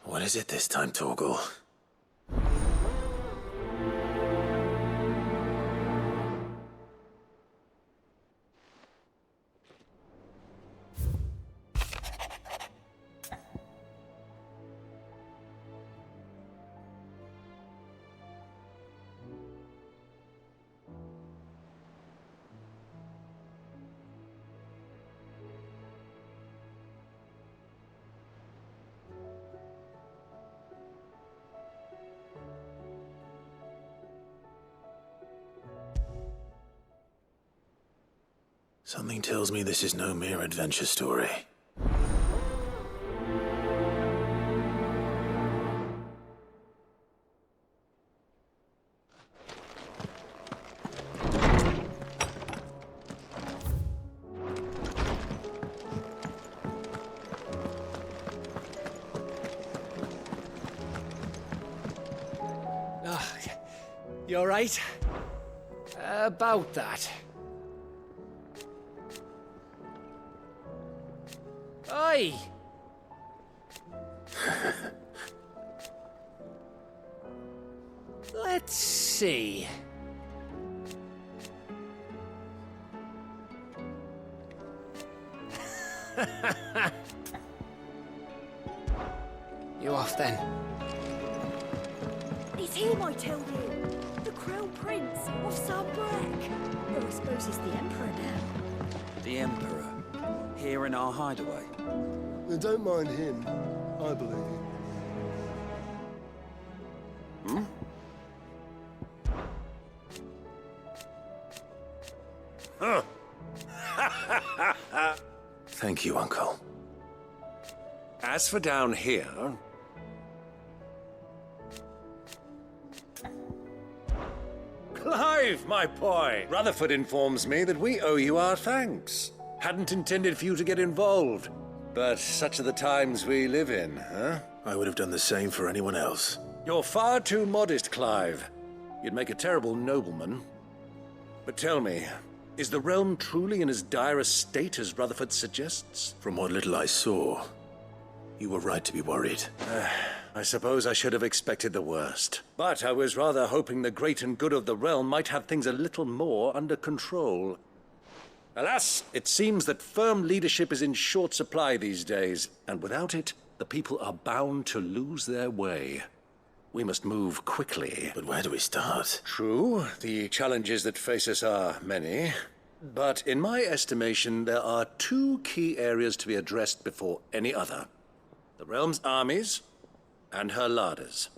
What is it this time, Torgal? Something tells me this is no mere adventure story. You all right? About that. Oi! Let's see. You off then? It's him, I tell you. The Crown Prince of Sunbreak. Or I suppose he's the Emperor now. The Emperor? Here in our hideaway? Don't mind him. I believe you. Huh? Thank you, Uncle. As for down here... Clive, my boy! Rutherford informs me that we owe you our thanks. Hadn't intended for you to get involved. But such are the times we live in, huh? I would have done the same for anyone else. You're far too modest, Clive. You'd make a terrible nobleman. But tell me, is the realm truly in as dire a state as Rutherford suggests? From what little I saw, you were right to be worried. I suppose I should have expected the worst. But I was rather hoping the great and good of the realm might have things a little more under control. Alas, it seems that firm leadership is in short supply these days, and without it, the people are bound to lose their way. We must move quickly. But where do we start? True, the challenges that face us are many. But in my estimation, there are two key areas to be addressed before any other. The realm's armies and her larders.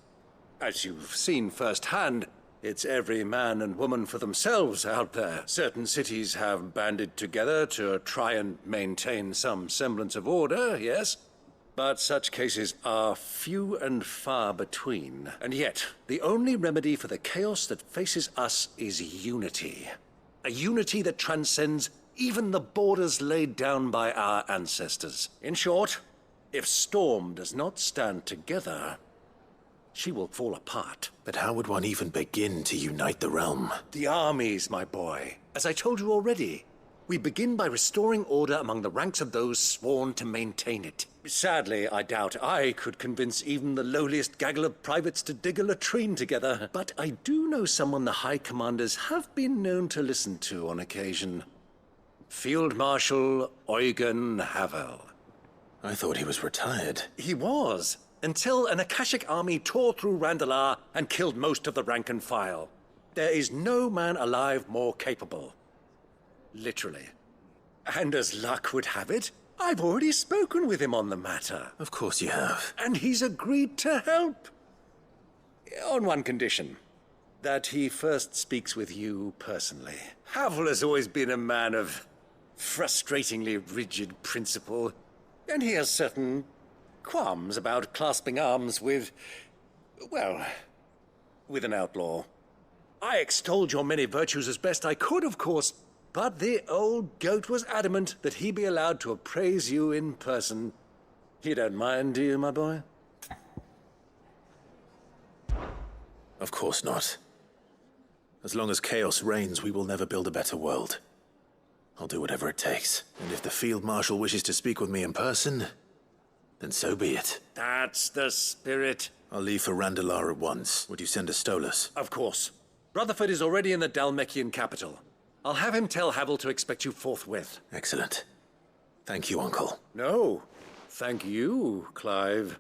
As you've seen firsthand, it's every man and woman for themselves out there. Certain cities have banded together to try and maintain some semblance of order, yes? But such cases are few and far between. And yet, the only remedy for the chaos that faces us is unity. A unity that transcends even the borders laid down by our ancestors. In short, if Storm does not stand together, she will fall apart. But how would one even begin to unite the realm? The armies, my boy. As I told you already, we begin by restoring order among the ranks of those sworn to maintain it. Sadly, I doubt I could convince even the lowliest gaggle of privates to dig a latrine together. But I do know someone the High Commanders have been known to listen to on occasion. Field Marshal Eugen Havel. I thought he was retired. He was, until an Akashic army tore through Randalar and killed most of the rank and file. There is no man alive more capable. Literally. And as luck would have it, I've already spoken with him on the matter. Of course you have. And he's agreed to help. On one condition. That he first speaks with you personally. Havel has always been a man of frustratingly rigid principle. And he has certain qualms about clasping arms with, well, with an outlaw. I extolled your many virtues as best I could, of course, but the old goat was adamant that he be allowed to appraise you in person. You don't mind, do you, my boy? Of course not. As long as chaos reigns, we will never build a better world. I'll do whatever it takes. And if the Field Marshal wishes to speak with me in person, then so be it. That's the spirit. I'll leave for Randalar at once. Would you send a Stolas? Of course. Rutherford is already in the Dalmekian capital. I'll have him tell Havel to expect you forthwith. Excellent. Thank you, Uncle. No, thank you, Clive.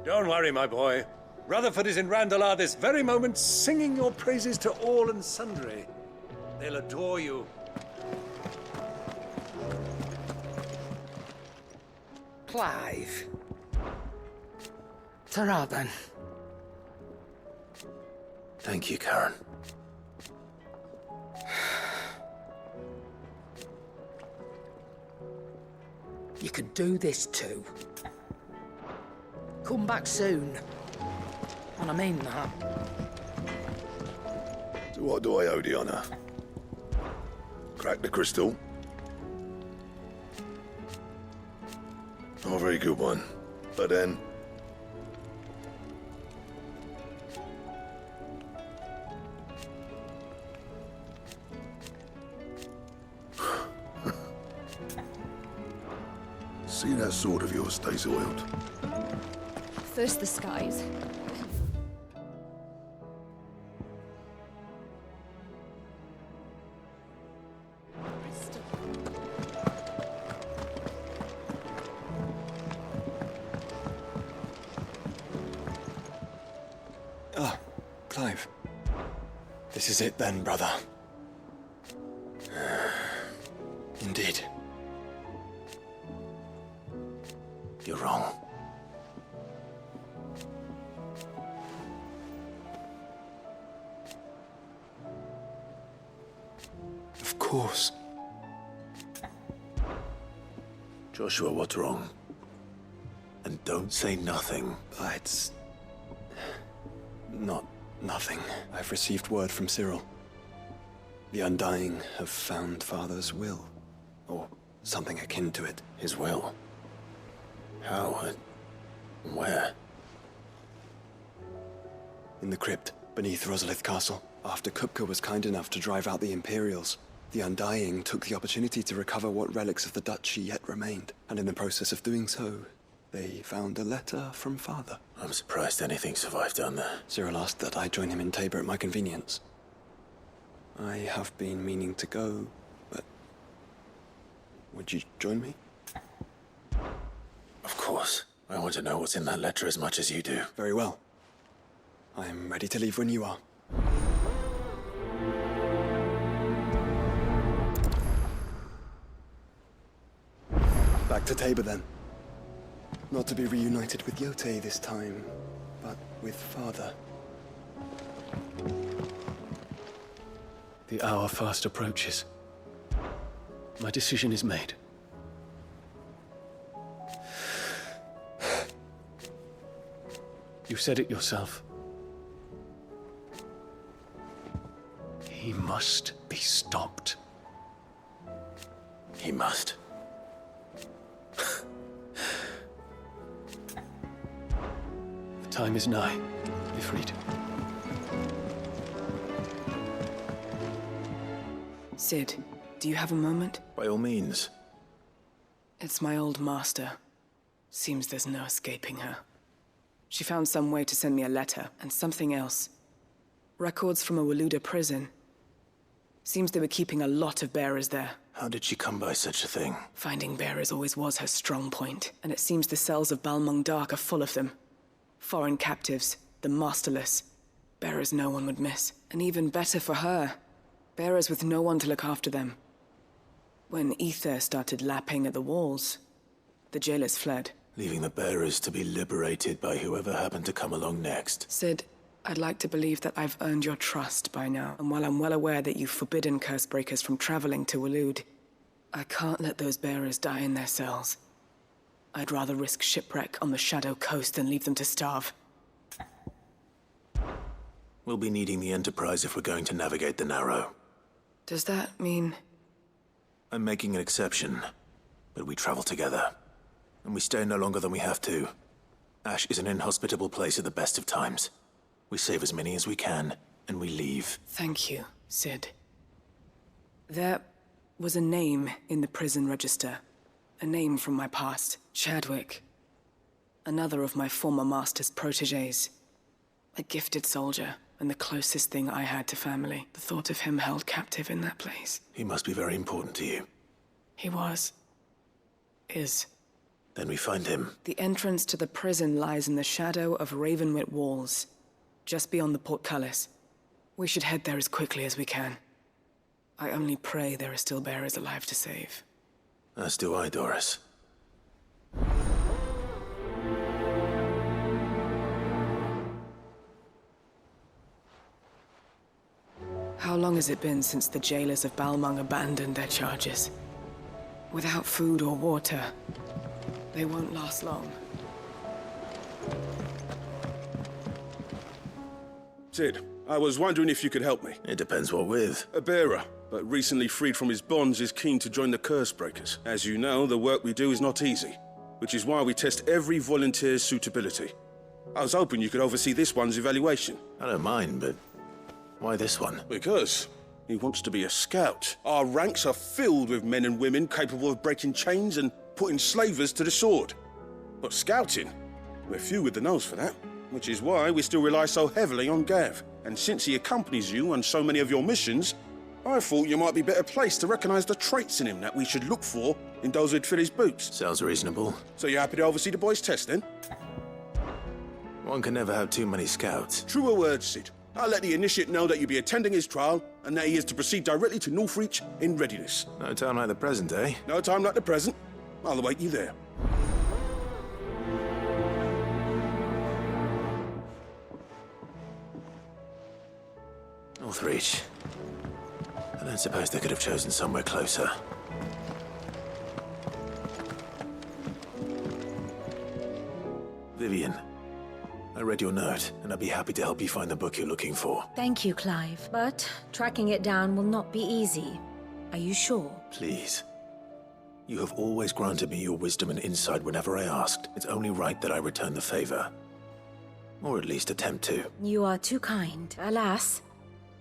Don't worry, my boy. Rutherford is in Randalar this very moment, singing your praises to all and sundry. They'll adore you. Clive. Ta-ra, then. Thank you, Karen. You could do this too. Come back soon. And I mean that. So what do I owe the honor? Crack the crystal? Oh, very good one. But then... See that sword of yours stays oiled. First the skies. Ah, Clive. This is it then, brother. Indeed. You're wrong. Of course. Joshua, what's wrong? And don't say nothing. It's... not nothing. I've received word from Cyril. The Undying have found Father's will. Or something akin to it. His will? How? Where? In the crypt, beneath Rosalith Castle. After Kupka was kind enough to drive out the Imperials, the Undying took the opportunity to recover what relics of the Duchy yet remained. And in the process of doing so, they found a letter from Father. I'm surprised anything survived down there. Cyril asked that I join him in Tabor at my convenience. I have been meaning to go, but... would you join me? Of course. I want to know what's in that letter as much as you do. Very well. I am ready to leave when you are. Back to Tabor then. Not to be reunited with Yote this time, but with Father. The hour fast approaches. My decision is made. You said it yourself. He must be stopped. He must. The time is nigh, Ifrit. Sid, do you have a moment? By all means. It's my old master. Seems there's no escaping her. She found some way to send me a letter, and something else. Records from a Waluda prison. Seems they were keeping a lot of bearers there. How did she come by such a thing? Finding bearers always was her strong point, and it seems the cells of Balmung Dark are full of them. Foreign captives, the masterless. Bearers no one would miss. And even better for her, bearers with no one to look after them. When ether started lapping at the walls, the jailers fled. Leaving the bearers to be liberated by whoever happened to come along next. Sid, I'd like to believe that I've earned your trust by now, and while I'm well aware that you've forbidden Cursebreakers from traveling to Walud, I can't let those bearers die in their cells. I'd rather risk shipwreck on the Shadow Coast than leave them to starve. We'll be needing the Enterprise if we're going to navigate the Narrow. Does that mean... I'm making an exception, but we travel together. And we stay no longer than we have to. Ash is an inhospitable place at the best of times. We save as many as we can, and we leave. Thank you, Sid. There was a name in the prison register. A name from my past. Chadwick. Another of my former master's protégés. A gifted soldier, and the closest thing I had to family. The thought of him held captive in that place. He must be very important to you. He was. Is. Then we find him. The entrance to the prison lies in the shadow of Ravenwit Walls, just beyond the portcullis. We should head there as quickly as we can. I only pray there are still bearers alive to save. As do I, Doris. How long has it been since the jailers of Balmung abandoned their charges? Without food or water, they won't last long. Sid, I was wondering if you could help me. It depends what with. A bearer, but recently freed from his bonds, is keen to join the Curse Breakers. As you know, the work we do is not easy, which is why we test every volunteer's suitability. I was hoping you could oversee this one's evaluation. I don't mind, but why this one? Because he wants to be a scout. Our ranks are filled with men and women capable of breaking chains and putting slavers to the sword. But scouting, we're few with the nose for that, which is why we still rely so heavily on Gav. And since he accompanies you on so many of your missions, I thought you might be better placed to recognize the traits in him that we should look for in those who'd fill his boots. Sounds reasonable. So you're happy to oversee the boys' test, then? One can never have too many scouts. Truer words, Sid. I'll let the initiate know that you'll be attending his trial and that he is to proceed directly to Northreach in readiness. No time like the present, eh? No time like the present. I'll await you there. Northreach. I don't suppose they could have chosen somewhere closer. Vivian, I read your note, and I'd be happy to help you find the book you're looking for. Thank you, Clive. But tracking it down will not be easy. Are you sure? Please. You have always granted me your wisdom and insight whenever I asked. It's only right that I return the favor. Or at least attempt to. You are too kind. Alas,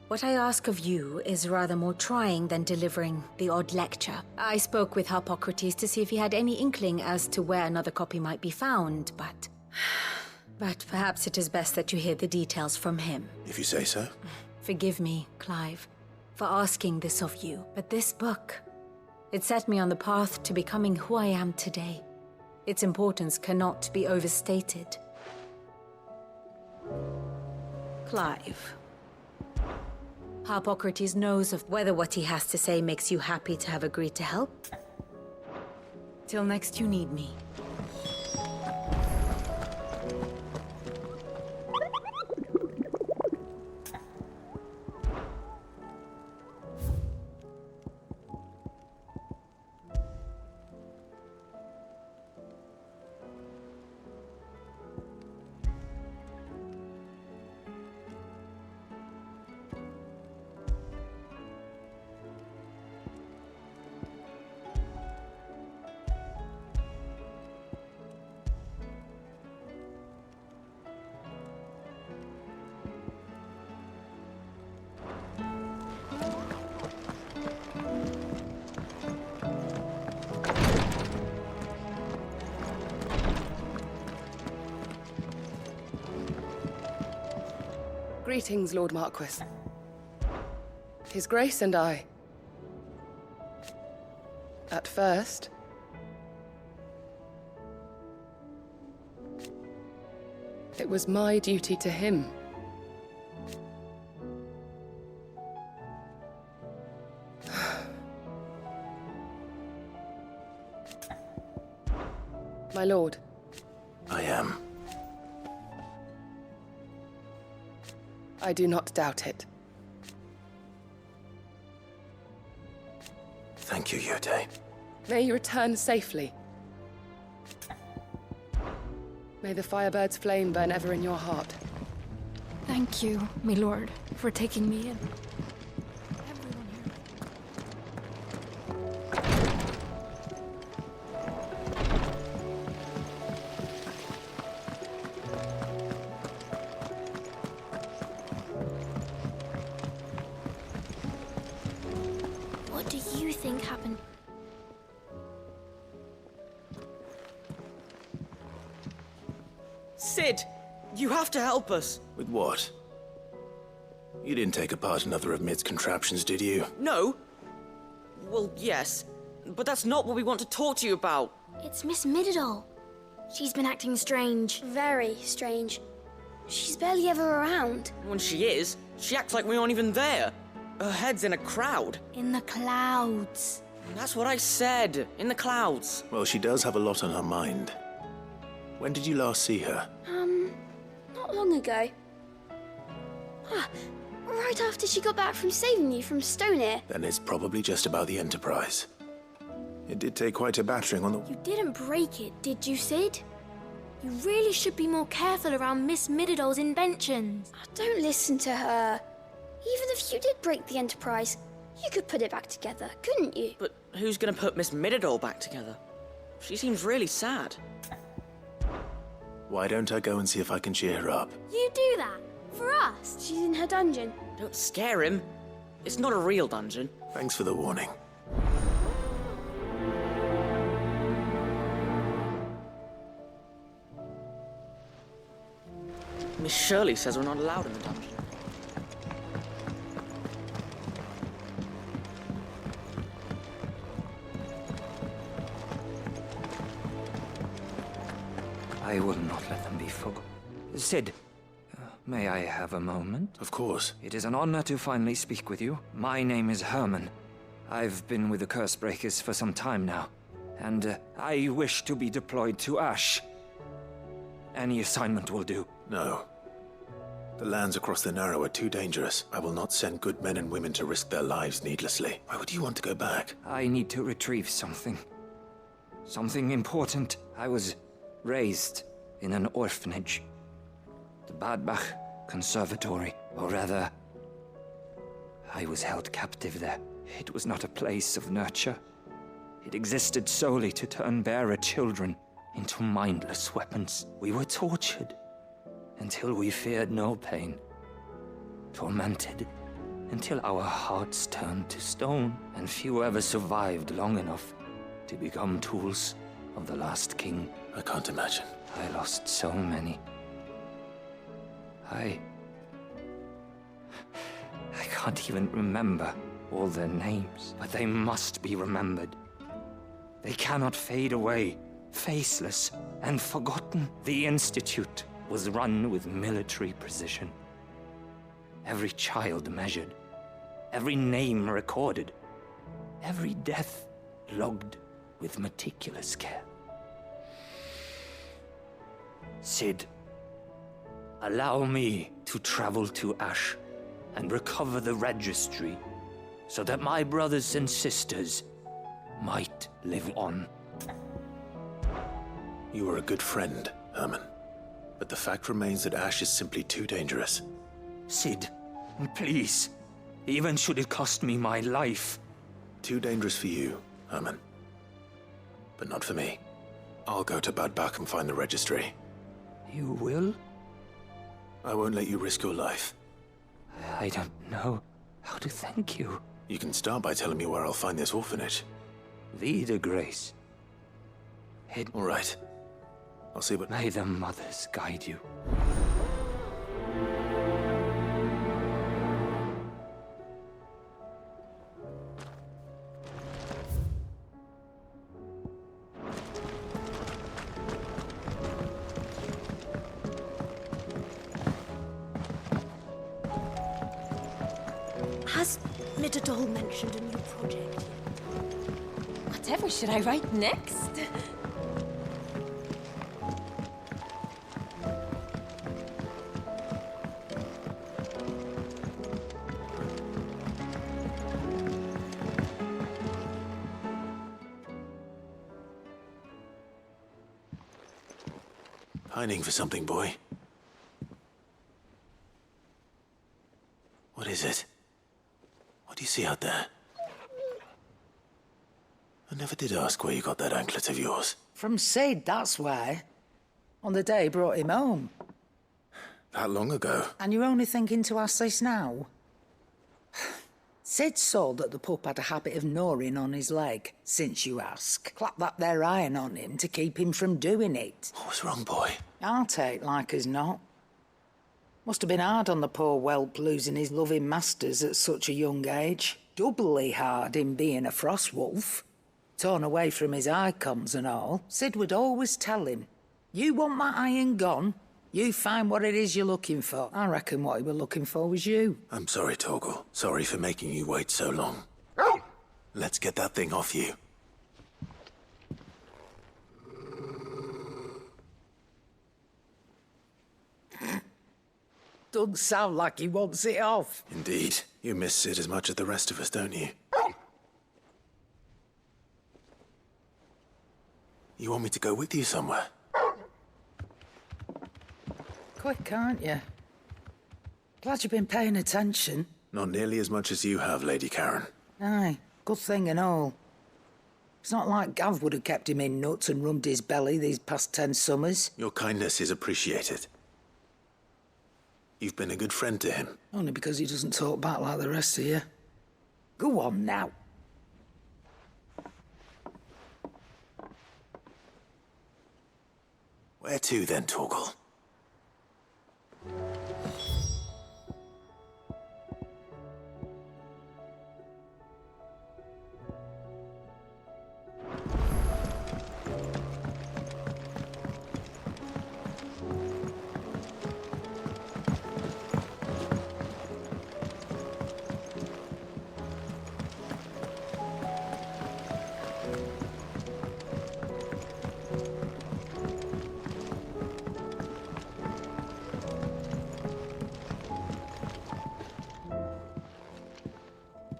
what I ask of you is rather more trying than delivering the odd lecture. I spoke with Harpocrates to see if he had any inkling as to where another copy might be found, but perhaps it is best that you hear the details from him. If you say so. Forgive me, Clive, for asking this of you, but this book, it set me on the path to becoming who I am today. Its importance cannot be overstated. Clive, Harpocrates knows of whether what he has to say makes you happy to have agreed to help. Till next you need me. Greetings, Lord Marquis. His Grace and I. At first, it was my duty to him. My lord. I am. I do not doubt it. Thank you, Yote. May you return safely. May the Firebird's flame burn ever in your heart. Thank you, my lord, for taking me in. What do you think happened? Sid! You have to help us! With what? You didn't take apart another of Mid's contraptions, did you? No! Well, yes. But that's not what we want to talk to you about. It's Miss Mididol. She's been acting strange. Very strange. She's barely ever around. When she is, she acts like we aren't even there. Her head's in a crowd. In the clouds. That's what I said. In the clouds. Well, she does have a lot on her mind. When did you last see her? Not long ago. Right after she got back from saving you from Stonehenge. Then it's probably just about the Enterprise. It did take quite a battering on the... You didn't break it, did you, Sid? You really should be more careful around Miss Mididol's inventions. Don't listen to her. Even if you did break the Enterprise, you could put it back together, couldn't you? But who's gonna put Miss Mididol back together? She seems really sad. Why don't I go and see if I can cheer her up? You do that? For us? She's in her dungeon. Don't scare him. It's not a real dungeon. Thanks for the warning. Miss Shirley says we're not allowed in the dungeon. I will not let them be forgotten. Sid, may I have a moment? Of course. It is an honor to finally speak with you. My name is Herman. I've been with the Cursebreakers for some time now, and I wish to be deployed to Ash. Any assignment will do. No. The lands across the Narrow are too dangerous. I will not send good men and women to risk their lives needlessly. Why would you want to go back? I need to retrieve something. Something important. I was raised in an orphanage. The Badbach Conservatory. Or rather, I was held captive there. It was not a place of nurture. It existed solely to turn bearer children into mindless weapons. We were tortured until we feared no pain. Tormented until our hearts turned to stone, and few ever survived long enough to become tools of the last king. I can't imagine. I lost so many. I can't even remember all their names, but they must be remembered. They cannot fade away, faceless and forgotten. The Institute was run with military precision. Every child measured, every name recorded, every death logged with meticulous care. Sid, allow me to travel to Ash and recover the registry so that my brothers and sisters might live on. You are a good friend, Herman. But the fact remains that Ash is simply too dangerous. Sid, please. Even should it cost me my life. Too dangerous for you, Herman. But not for me. I'll go to Badbach and find the registry. You will? I won't let you risk your life. I don't know how to thank you. You can start by telling me where I'll find this orphanage. Vida Grace. All right. I'll see what... May the mothers guide you. Has Mididol mentioned a new project? Whatever should I write next? Pining for something, boy. What is it? What do you see out there? I never did ask where you got that anklet of yours. From Sid, that's why. On the day he brought him home. That long ago? And you're only thinking to ask this now? Sid saw that the pup had a habit of gnawing on his leg, since you ask. Clap that there iron on him to keep him from doing it. What was wrong, boy? Heartache, like as not. Must have been hard on the poor whelp losing his loving masters at such a young age. Doubly hard in being a frost wolf. Torn away from his icons and all. Sid would always tell him, you want that iron gone? You find what it is you're looking for. I reckon what he was looking for was you. I'm sorry, Torgal. Sorry for making you wait so long. Let's get that thing off you. Doesn't sound like he wants it off. Indeed. You miss Sid as much as the rest of us, don't you? You want me to go with you somewhere? Quick, aren't you? Glad you've been paying attention. Not nearly as much as you have, Lady Karen. Aye, good thing and all. It's not like Gav would have kept him in nuts and rubbed his belly these past 10 summers. Your kindness is appreciated. You've been a good friend to him. Only because he doesn't talk back like the rest of you. Go on now. Where to then, Torgal?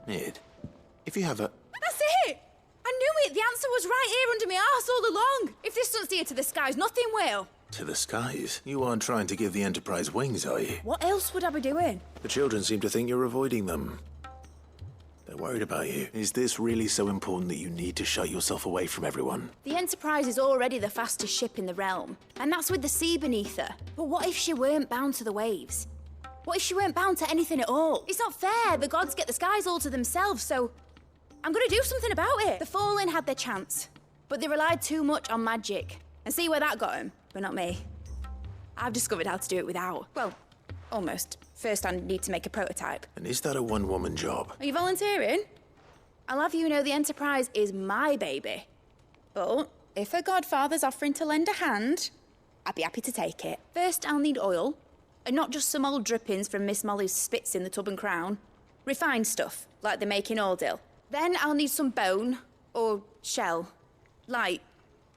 Mid, if you have a... That's it! I knew it! The answer was right here under my arse all along! If this doesn't steer to the skies, nothing will! To the skies? You aren't trying to give the Enterprise wings, are you? What else would I be doing? The children seem to think you're avoiding them. They're worried about you. Is this really so important that you need to shut yourself away from everyone? The Enterprise is already the fastest ship in the realm, and that's with the sea beneath her. But what if she weren't bound to the waves? What if she weren't bound to anything at all? It's not fair. The gods get the skies all to themselves, so I'm gonna do something about it. The Fallen had their chance, but they relied too much on magic. And see where that got them, but not me. I've discovered how to do it without. Well, almost. First, I need to make a prototype. And is that a one-woman job? Are you volunteering? I'll have you know the Enterprise is my baby. But if a godfather's offering to lend a hand, I'd be happy to take it. First, I'll need oil. And not just some old drippings from Miss Molly's spits in the tub and crown. Refined stuff, like they make in Ordil. Then I'll need some bone, or shell. Light,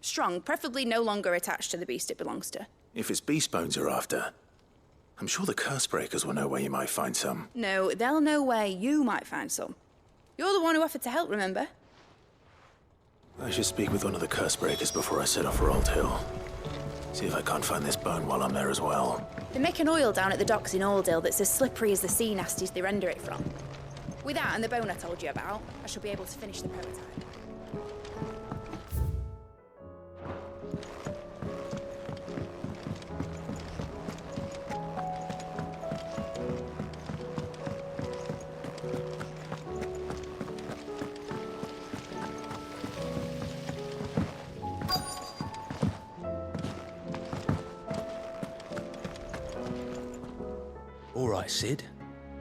strong, preferably no longer attached to the beast it belongs to. If it's beast bones you're after, I'm sure the curse breakers will know where you might find some. No, they'll know where you might find some. You're the one who offered to help, remember? I should speak with one of the curse breakers before I set off for Old Hill. See if I can't find this bone while I'm there as well. They make an oil down at the docks in Aldale that's as slippery as the sea nasties they render it from. With that and the bone I told you about, I shall be able to finish the prototype. All right, Sid.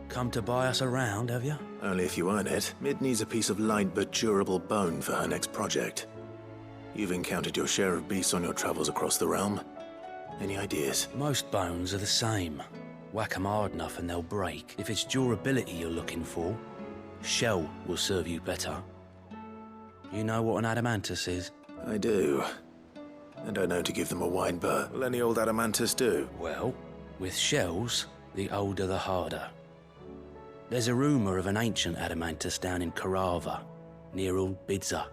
Come to buy us around, have you? Only if you earn it. Mid needs a piece of light but durable bone for her next project. You've encountered your share of beasts on your travels across the realm. Any ideas? Most bones are the same. Whack 'em hard enough and they'll break. If it's durability you're looking for, shell will serve you better. You know what an adamantus is? I do. I don't know to give them a wide berth. Will any old adamantus do? Well, with shells, the older the harder. There's a rumour of an ancient adamantus down in Karava, near Old Bidza.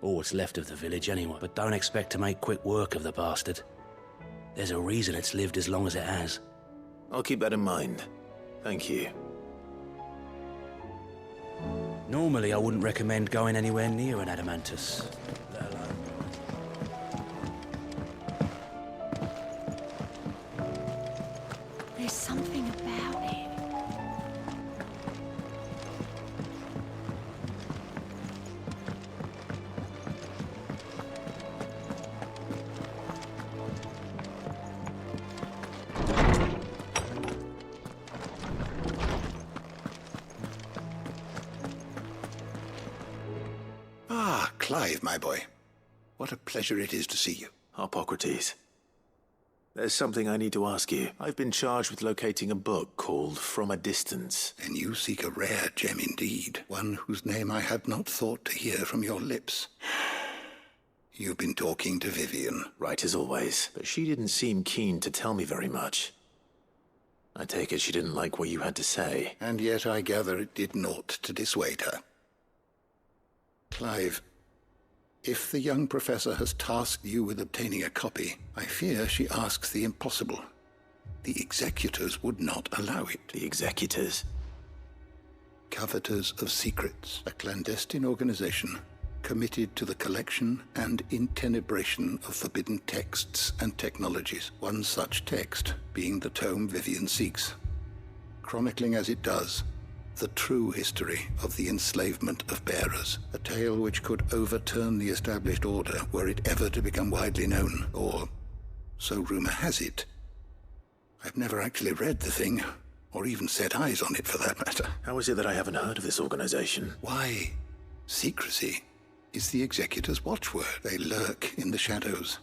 Or what's left of the village anyway. But don't expect to make quick work of the bastard. There's a reason it's lived as long as it has. I'll keep that in mind. Thank you. Normally, I wouldn't recommend going anywhere near an adamantus. Let alone... There's something about it. Ah, Clive, my boy. What a pleasure it is to see you. Hippocrates. There's something I need to ask you. I've been charged with locating a book called From a Distance. Then you seek a rare gem indeed, one whose name I had not thought to hear from your lips. You've been talking to Vivian. Right as always, but she didn't seem keen to tell me very much. I take it she didn't like what you had to say. And yet I gather it did naught to dissuade her. Clive, if the young professor has tasked you with obtaining a copy, I fear she asks the impossible. The executors would not allow it. The executors? Coveters of Secrets, a clandestine organization committed to the collection and intenebration of forbidden texts and technologies. One such text being the tome Vivian seeks, chronicling as it does the true history of the enslavement of bearers, a tale which could overturn the established order were it ever to become widely known, or so rumor has it. I've never actually read the thing, or even set eyes on it for that matter. How is it that I haven't heard of this organization? Why, secrecy is the executor's watchword. They lurk in the shadows,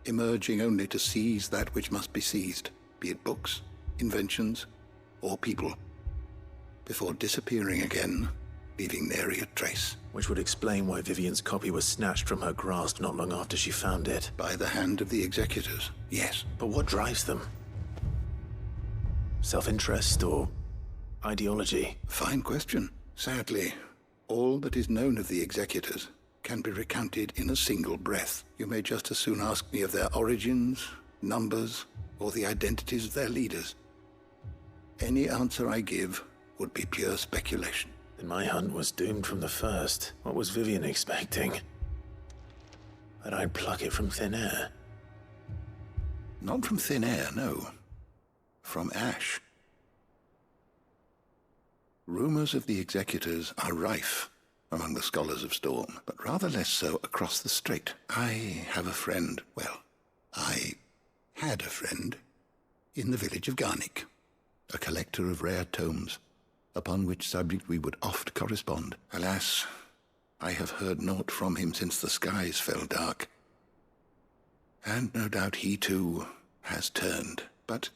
emerging only to seize that which must be seized, be it books, inventions, or people, before disappearing again, leaving nary a trace. Which would explain why Vivian's copy was snatched from her grasp not long after she found it. By the hand of the executors, yes. But what drives them? Self-interest or ideology? Fine question. Sadly, all that is known of the executors can be recounted in a single breath. You may just as soon ask me of their origins, numbers, or the identities of their leaders. Any answer I give would be pure speculation. Then my hunt was doomed from the first. What was Vivian expecting? That I'd pluck it from thin air? Not from thin air, no. From ash. Rumors of the executors are rife among the scholars of Storm, but rather less so across the strait. I have a friend, well, I had a friend in the village of Garnick, a collector of rare tomes, upon which subject we would oft correspond. Alas, I have heard naught from him since the skies fell dark. And no doubt he too has turned. But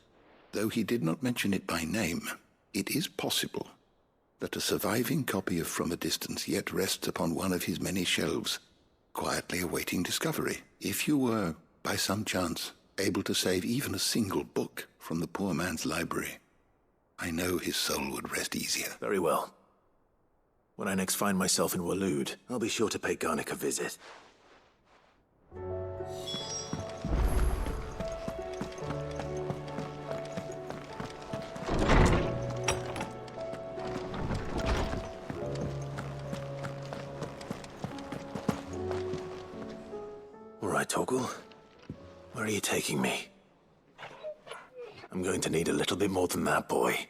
though he did not mention it by name, it is possible that a surviving copy of From a Distance yet rests upon one of his many shelves, quietly awaiting discovery. If you were, by some chance, able to save even a single book from the poor man's library, I know his soul would rest easier. Very well. When I next find myself in Waloed, I'll be sure to pay Garnick a visit. All right, Torgal. Where are you taking me? I'm going to need a little bit more than that, boy.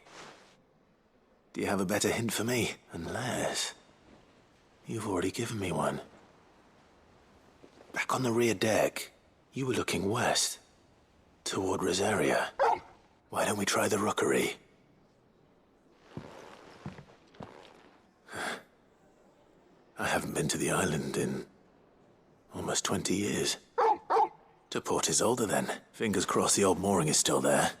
Do you have a better hint for me? Unless... you've already given me one. Back on the rear deck, you were looking west. Toward Rosaria. Why don't we try the rookery? I haven't been to the island in... almost 20 years. To Port Isolde, then. Fingers crossed the old mooring is still there.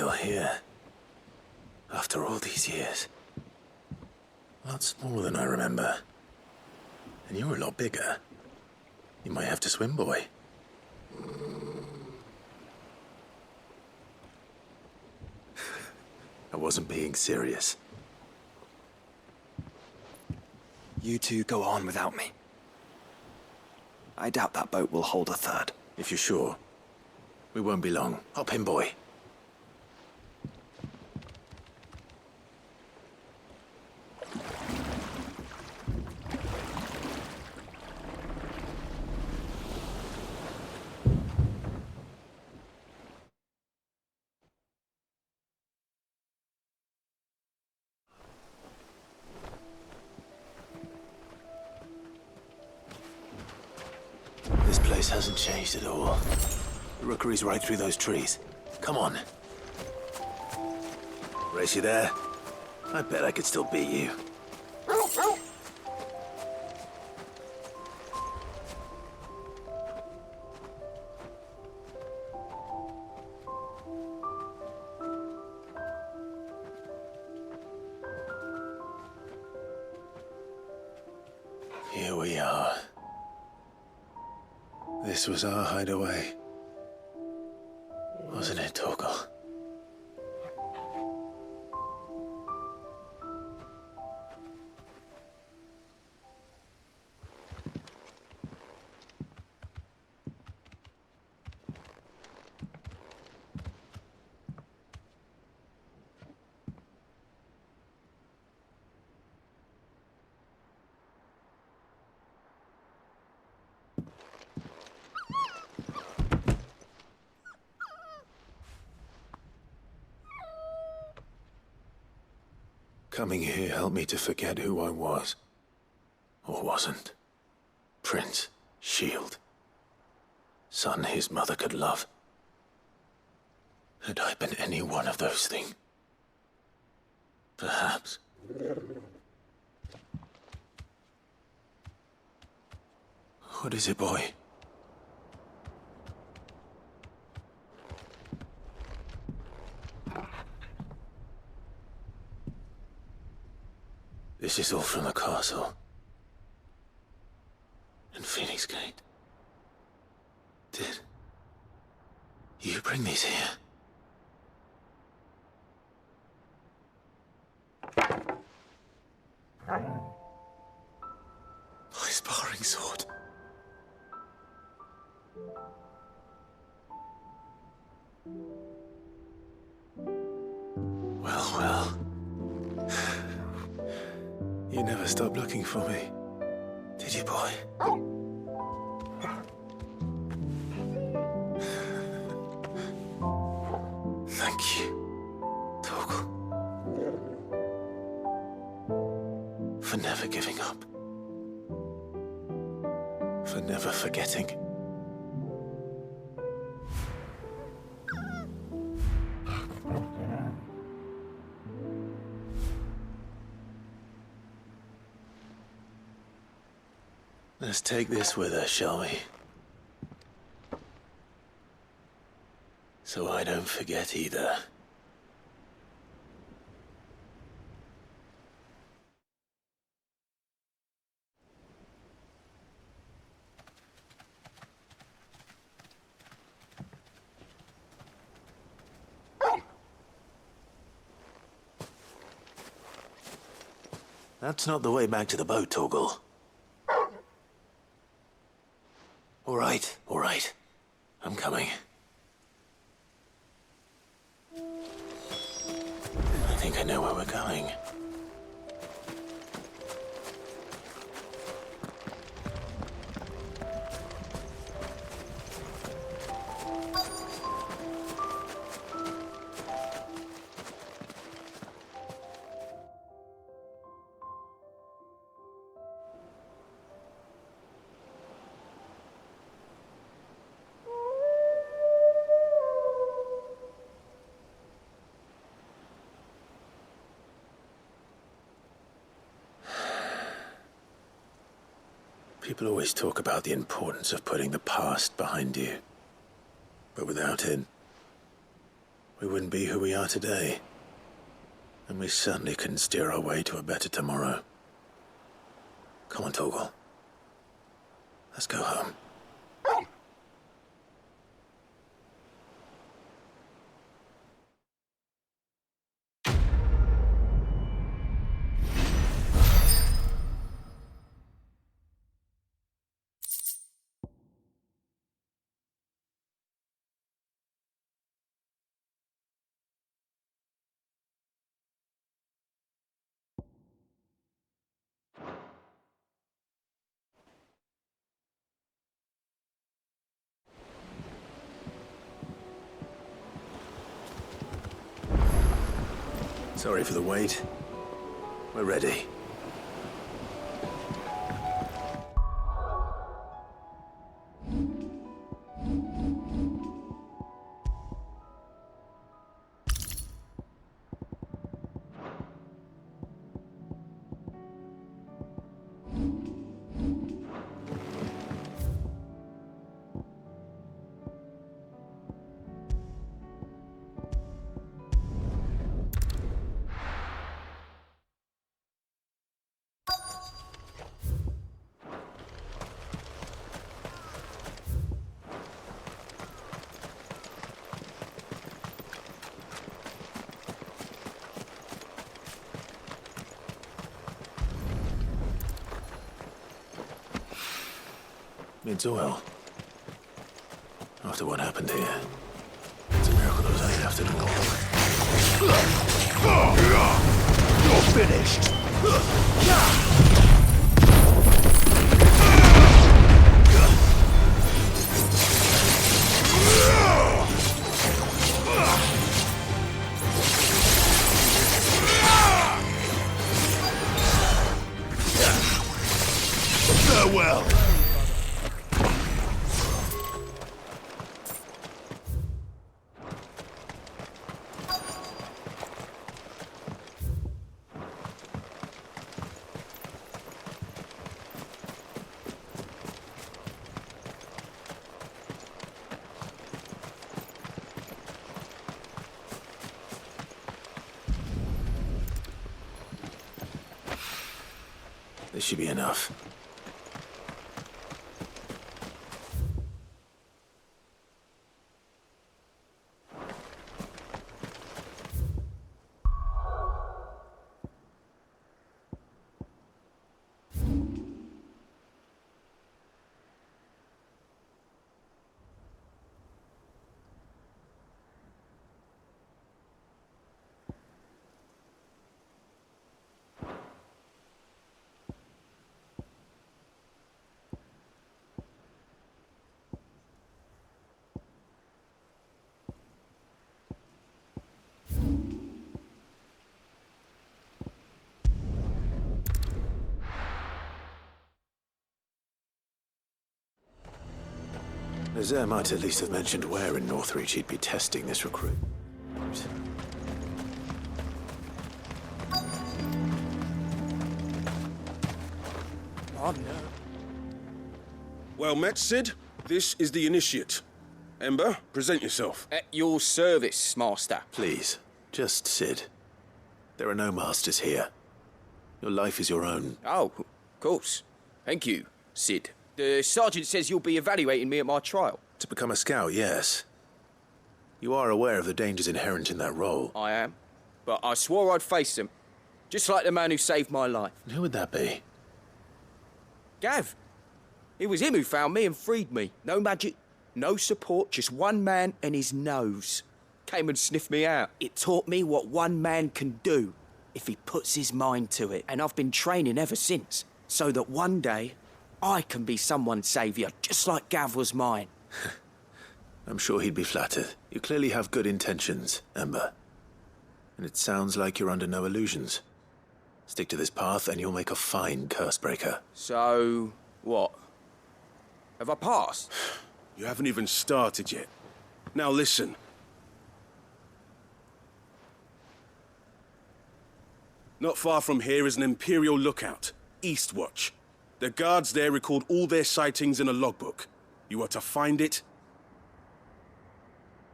still here. After all these years. A lot smaller than I remember. And you're a lot bigger. You might have to swim, boy. I wasn't being serious. You two go on without me. I doubt that boat will hold a third. If you're sure. We won't be long. Hop in, boy. This place hasn't changed at all. The rookery's right through those trees. Come on. Race you there? I bet I could still beat you. Here we are. This was our hideaway. Wasn't it, Torgal? Coming here helped me to forget who I was. Or wasn't. Prince, shield. Son his mother could love. Had I been any one of those things? Perhaps. What is it, boy? This is all from the castle. And Phoenix Gate. Did you bring these here? My sparring sword. Well, well. You never stopped looking for me, did you, boy? Thank you, Torgal. For never giving up. For never forgetting. Let's take this with us, shall we? So I don't forget either. That's not the way back to the boat, Torgal. All right. I'm coming. I think I know where we're going. People always talk about the importance of putting the past behind you. But without it, we wouldn't be who we are today. And we certainly couldn't steer our way to a better tomorrow. Come on, Torgal. Let's go home. Sorry for the wait. We're ready. It's oil. After what happened here, it's a miracle there was anything after all. You're finished! Farewell! This should be enough. Nazaire might at least have mentioned where in Northreach he'd be testing this recruit. Oh, no. Well met, Sid. This is the Initiate. Ember, present yourself. At your service, Master. Please, just Sid. There are no masters here. Your life is your own. Oh, of course. Thank you, Sid. The Sergeant says you'll be evaluating me at my trial. To become a scout, yes. You are aware of the dangers inherent in that role. I am. But I swore I'd face them. Just like the man who saved my life. Who would that be? Gav. It was him who found me and freed me. No magic, no support, just one man and his nose. Came and sniffed me out. It taught me what one man can do if he puts his mind to it. And I've been training ever since, so that one day I can be someone's saviour, just like Gav was mine. I'm sure he'd be flattered. You clearly have good intentions, Ember. And it sounds like you're under no illusions. Stick to this path and you'll make a fine curse-breaker. So, what? Have I passed? You haven't even started yet. Now listen. Not far from here is an Imperial lookout, Eastwatch. The guards there record all their sightings in a logbook. You are to find it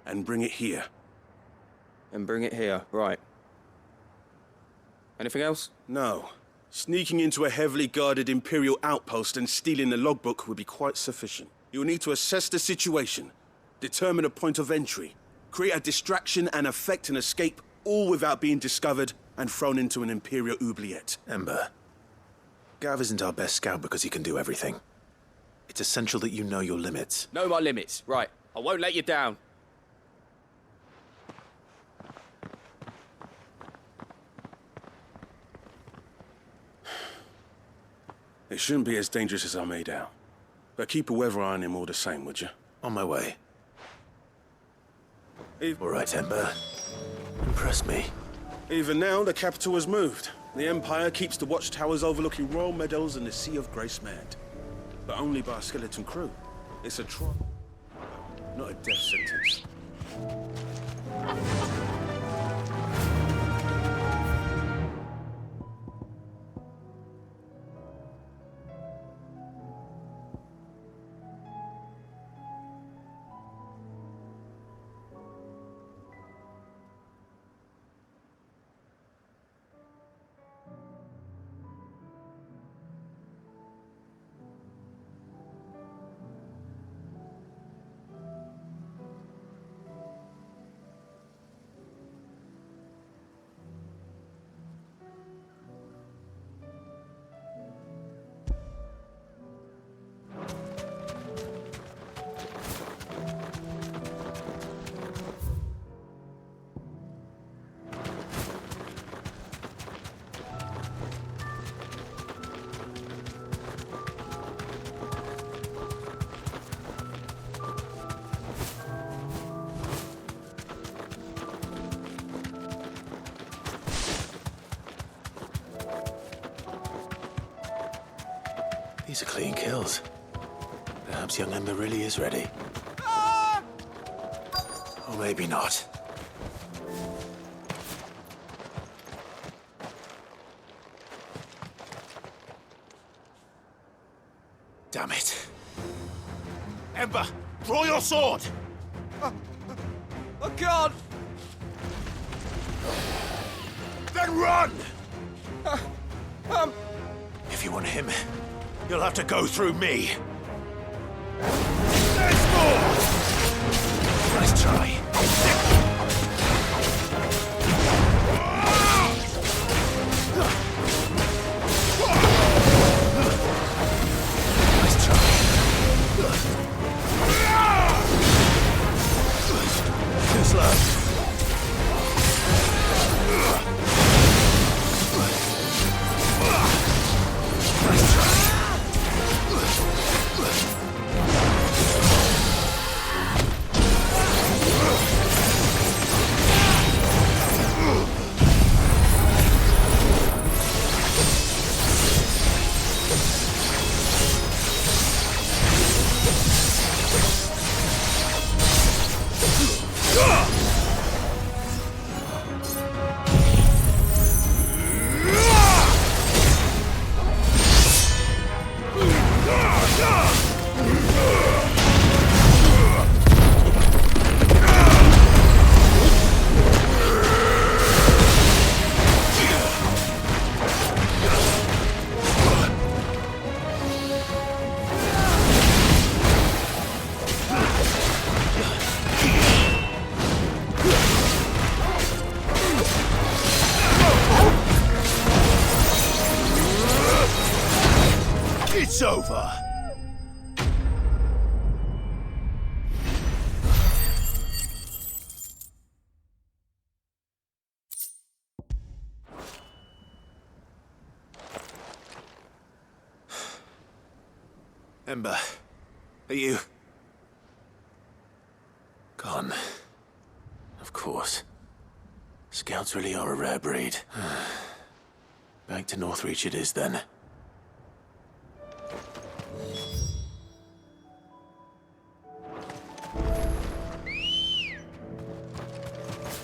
and bring it here. and bring it here. Right. Anything else? No. Sneaking into a heavily guarded Imperial outpost and stealing the logbook would be quite sufficient. You'll need to assess the situation, determine a point of entry, create a distraction and effect an escape, all without being discovered and thrown into an Imperial oubliette. Ember, Gav isn't our best scout because he can do everything. It's essential that you know your limits. Know my limits. Right. I won't let you down. It shouldn't be as dangerous as I made out. But keep a weather eye on him all the same, would you? On my way. All right, Ember. Impress me. Even now, the capital has moved. The Empire keeps the watchtowers overlooking royal meadows and the Sea of Grace manned. But only by a skeleton crew. It's a trial, not a death sentence. These are clean kills. Perhaps young Ember really is ready. Or maybe not. Damn it. Ember, draw your sword! I can't! Then run! If you want him, you'll have to go through me. Let's go! Nice try. Nice try. Too slow. It's over. Ember, are you... gone? Of course. Scouts really are a rare breed. Back to Northreach it is then.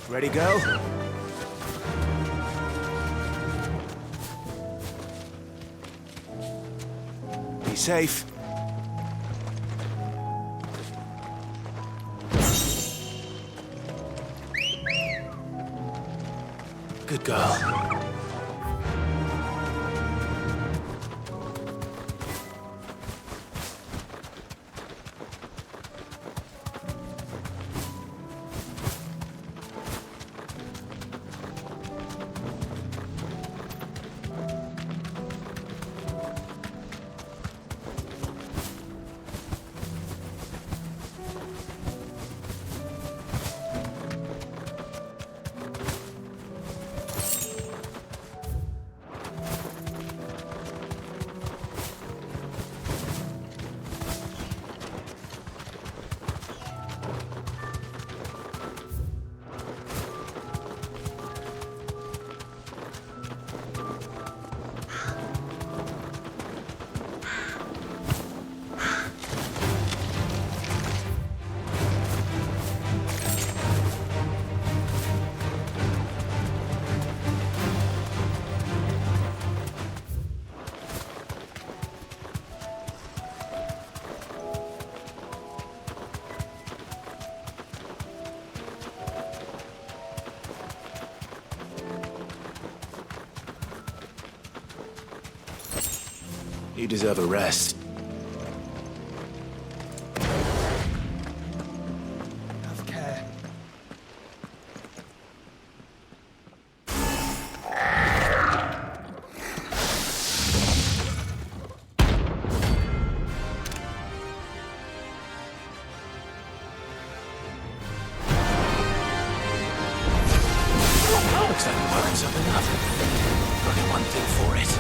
Ready, go? Be safe. girl. You deserve a rest. Have care. Looks like we're working something up. Only one thing for it.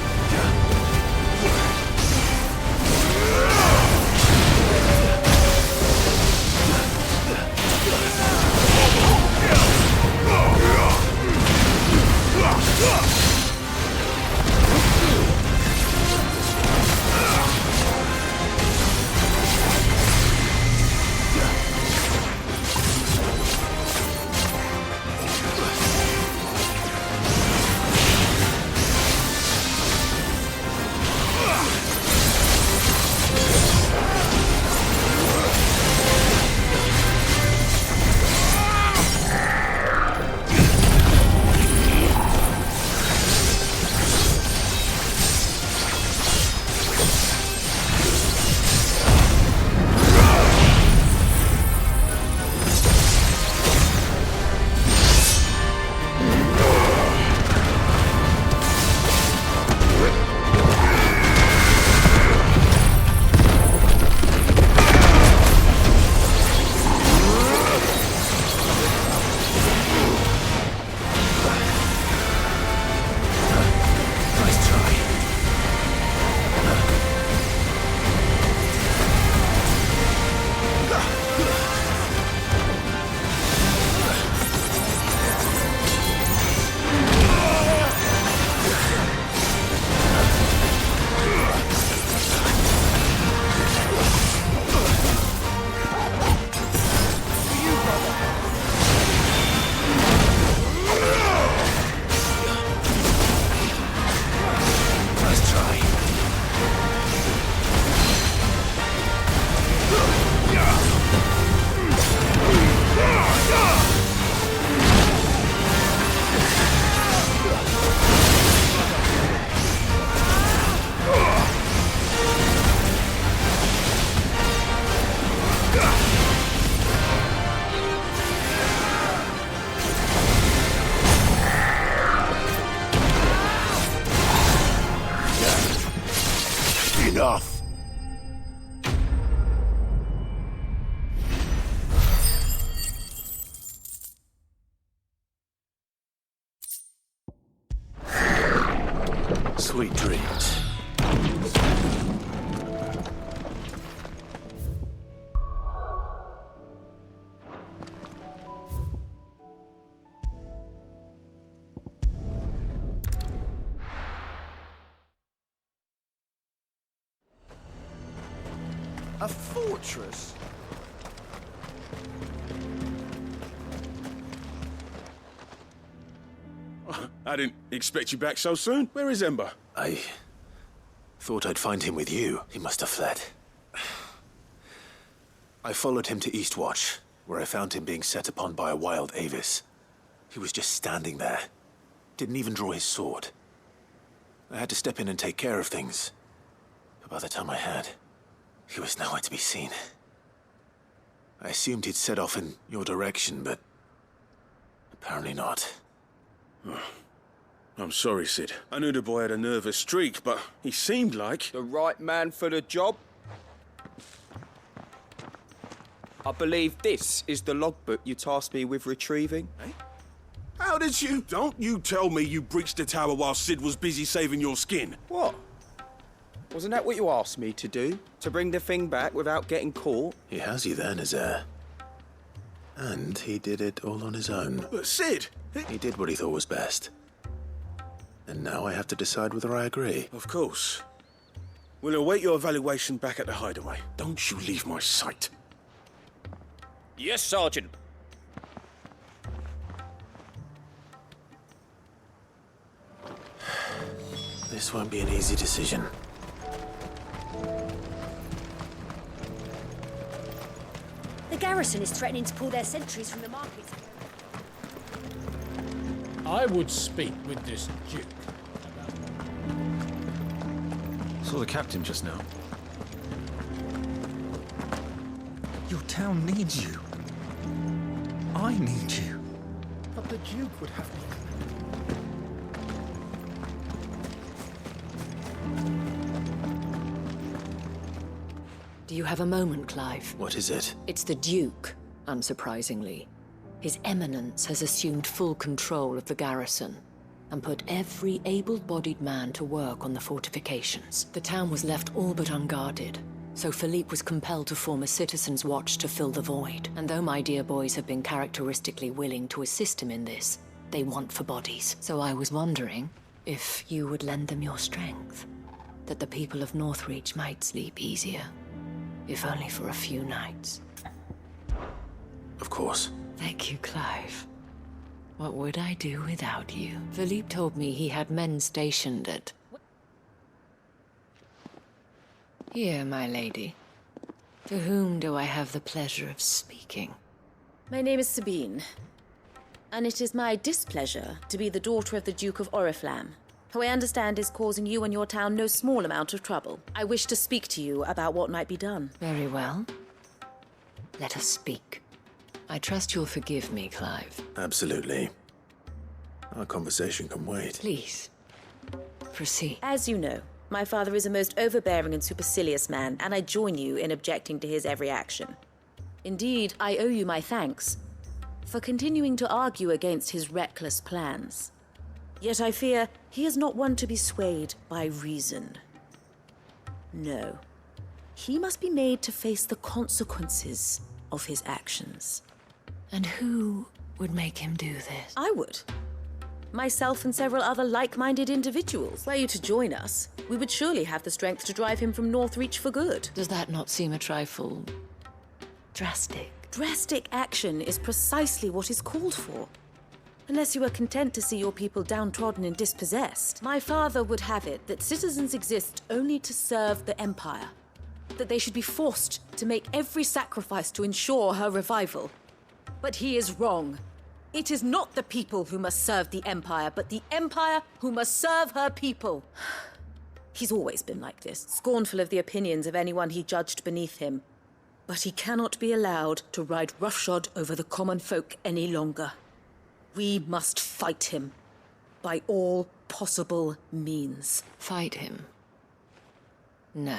Enough! Sweet dreams. A fortress? I didn't expect you back so soon. Where is Ember? I thought I'd find him with you. He must have fled. I followed him to Eastwatch, where I found him being set upon by a wild Avis. He was just standing there, didn't even draw his sword. I had to step in and take care of things. But by the time I had, he was nowhere to be seen. I assumed he'd set off in your direction, but apparently not. I'm sorry, Sid. I knew the boy had a nervous streak, but he seemed like... The right man for the job? I believe this is the logbook you tasked me with retrieving. Eh? How did you... Don't you tell me you breached the tower while Sid was busy saving your skin. What? Wasn't that what you asked me to do? To bring the thing back without getting caught? He has you there, Nazaire. And he did it all on his own. But Sid... He did what he thought was best. And now I have to decide whether I agree. Of course. We'll await your evaluation back at the hideaway. Don't you leave my sight. Yes, Sergeant. This won't be an easy decision. The garrison is threatening to pull their sentries from the market. I would speak with this Duke. Saw the captain just now. Your town needs you. I need you. But the Duke would have me. Do you have a moment, Clive? What is it? It's the Duke, unsurprisingly. His Eminence has assumed full control of the garrison and put every able-bodied man to work on the fortifications. The town was left all but unguarded, so Philippe was compelled to form a citizen's watch to fill the void. And though my dear boys have been characteristically willing to assist him in this, they want for bodies. So I was wondering if you would lend them your strength, that the people of Northreach might sleep easier, if only for a few nights. Of course. Thank you, Clive. What would I do without you? Philippe told me he had men stationed at... Here, my lady. To whom do I have the pleasure of speaking? My name is Sabine, and it is my displeasure to be the daughter of the Duke of Oriflamme, who I understand is causing you and your town no small amount of trouble. I wish to speak to you about what might be done. Very well. Let us speak. I trust you'll forgive me, Clive. Absolutely. Our conversation can wait. Please, proceed. As you know, my father is a most overbearing and supercilious man, and I join you in objecting to his every action. Indeed, I owe you my thanks for continuing to argue against his reckless plans. Yet I fear he is not one to be swayed by reason. No. He must be made to face the consequences of his actions. And who would make him do this? I would. Myself and several other like-minded individuals. Were you to join us, we would surely have the strength to drive him from Northreach for good. Does that not seem a trifle... drastic? Drastic action is precisely what is called for. Unless you are content to see your people downtrodden and dispossessed. My father would have it that citizens exist only to serve the Empire. That they should be forced to make every sacrifice to ensure her revival. But he is wrong. It is not the people who must serve the Empire, but the Empire who must serve her people. He's always been like this, scornful of the opinions of anyone he judged beneath him. But he cannot be allowed to ride roughshod over the common folk any longer. We must fight him, by all possible means. Fight him? No.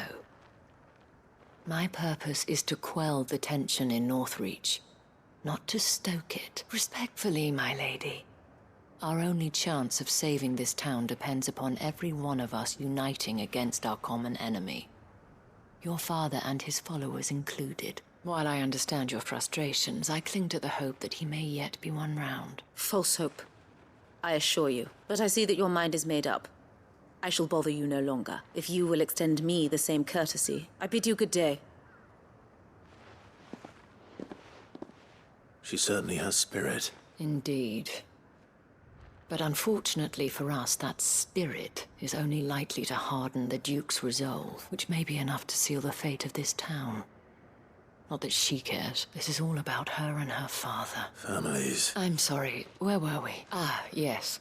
My purpose is to quell the tension in Northreach, not to stoke it. Respectfully, my lady. Our only chance of saving this town depends upon every one of us uniting against our common enemy. Your father and his followers included. While I understand your frustrations, I cling to the hope that he may yet be won round. False hope, I assure you. But I see that your mind is made up. I shall bother you no longer. If you will extend me the same courtesy, I bid you good day. She certainly has spirit. Indeed. But unfortunately for us, that spirit is only likely to harden the Duke's resolve, which may be enough to seal the fate of this town. Not that she cares. This is all about her and her father. Families. I'm sorry, where were we? Ah, yes.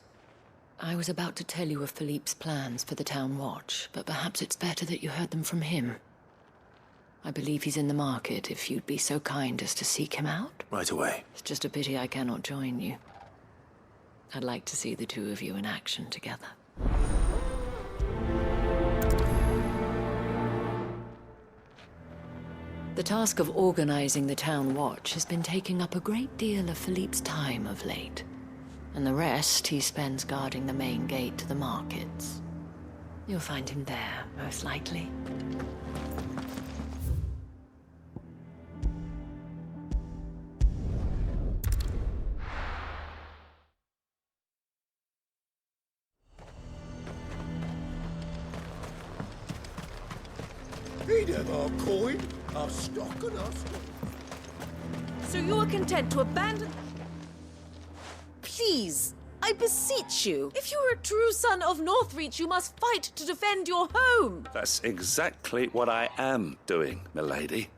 I was about to tell you of Philippe's plans for the town watch, but perhaps it's better that you heard them from him. I believe he's in the market, if you'd be so kind as to seek him out. Right away. It's just a pity I cannot join you. I'd like to see the two of you in action together. The task of organizing the town watch has been taking up a great deal of Philippe's time of late. And the rest he spends guarding the main gate to the markets. You'll find him there, most likely. He'd have our coin, our stock and our stock. So you are content to abandon... Please, I beseech you. If you are a true son of Northreach, you must fight to defend your home. That's exactly what I am doing, milady.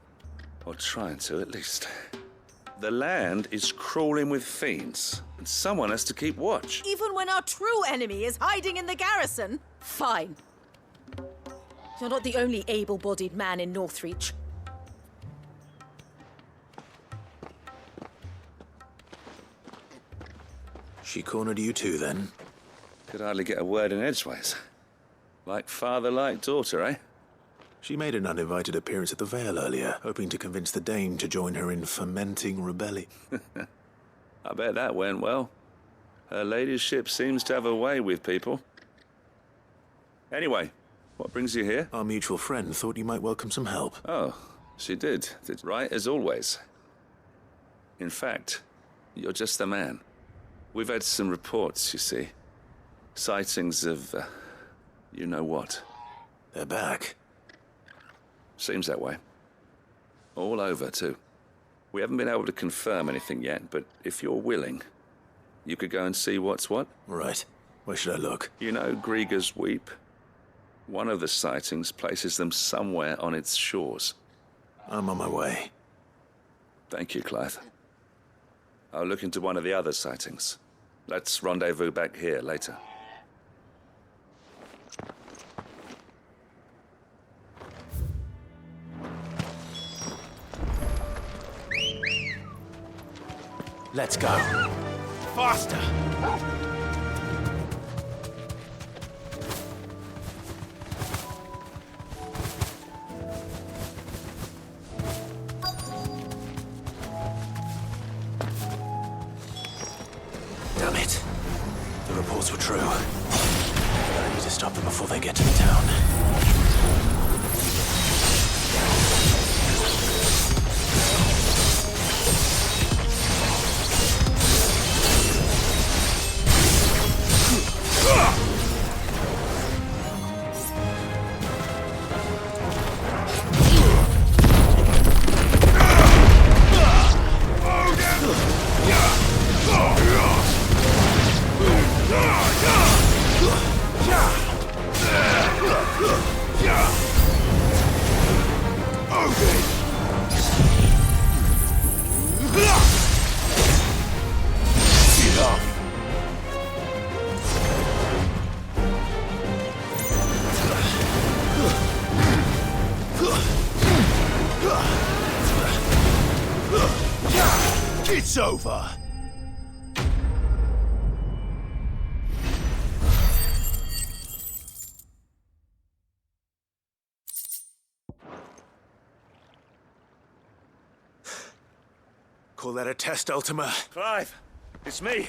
Or trying to, at least. The land is crawling with fiends, and someone has to keep watch. Even when our true enemy is hiding in the garrison? Fine. You're not the only able-bodied man in Northreach. She cornered you too, then? Could hardly get a word in edgeways. Like father, like daughter, eh? She made an uninvited appearance at the Vale earlier, hoping to convince the Dame to join her in fomenting rebellion. I bet that went well. Her ladyship seems to have a way with people. Anyway, what brings you here? Our mutual friend thought you might welcome some help. Oh, she did. Right as always. In fact, you're just the man. We've had some reports, you see. Sightings of, you know what. They're back. Seems that way. All over, too. We haven't been able to confirm anything yet, but if you're willing, you could go and see what's what. Right. Where should I look? You know Grieger's Weep? One of the sightings places them somewhere on its shores. I'm on my way. Thank you, Clive. I'll look into one of the other sightings. Let's rendezvous back here later. Let's go. Faster! Damn it. The reports were true. I need to stop them before they get to the town. It's over! Call that a test, Ultima? Clive, it's me.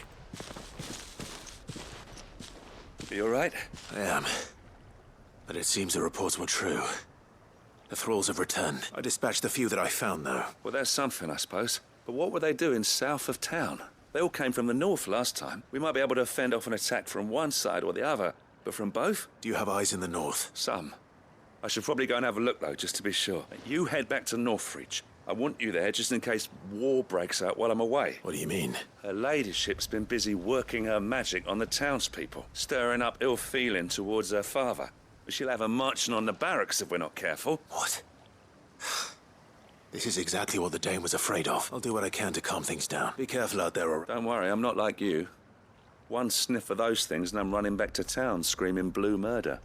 You all right? I am. But it seems the reports were true. The thralls have returned. I dispatched the few that I found, though. Well, that's something, I suppose. But what were they doing south of town? They all came from the north last time. We might be able to fend off an attack from one side or the other, but from both? Do you have eyes in the north? Some. I should probably go and have a look, though, just to be sure. You head back to Northreach. I want you there just in case war breaks out while I'm away. What do you mean? Her ladyship's been busy working her magic on the townspeople, stirring up ill feeling towards her father. She'll have her marching on the barracks if we're not careful. What? This is exactly what the Dame was afraid of. I'll do what I can to calm things down. Be careful out there, or... Don't worry, I'm not like you. One sniff of those things and I'm running back to town screaming blue murder.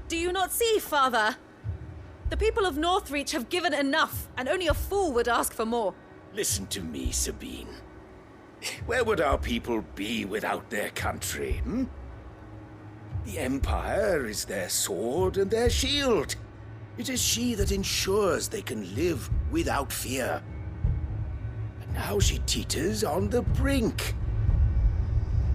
Do you not see, Father? The people of Northreach have given enough, and only a fool would ask for more. Listen to me, Sabine. Where would our people be without their country, The Empire is their sword and their shield. It is she that ensures they can live without fear. And now she teeters on the brink.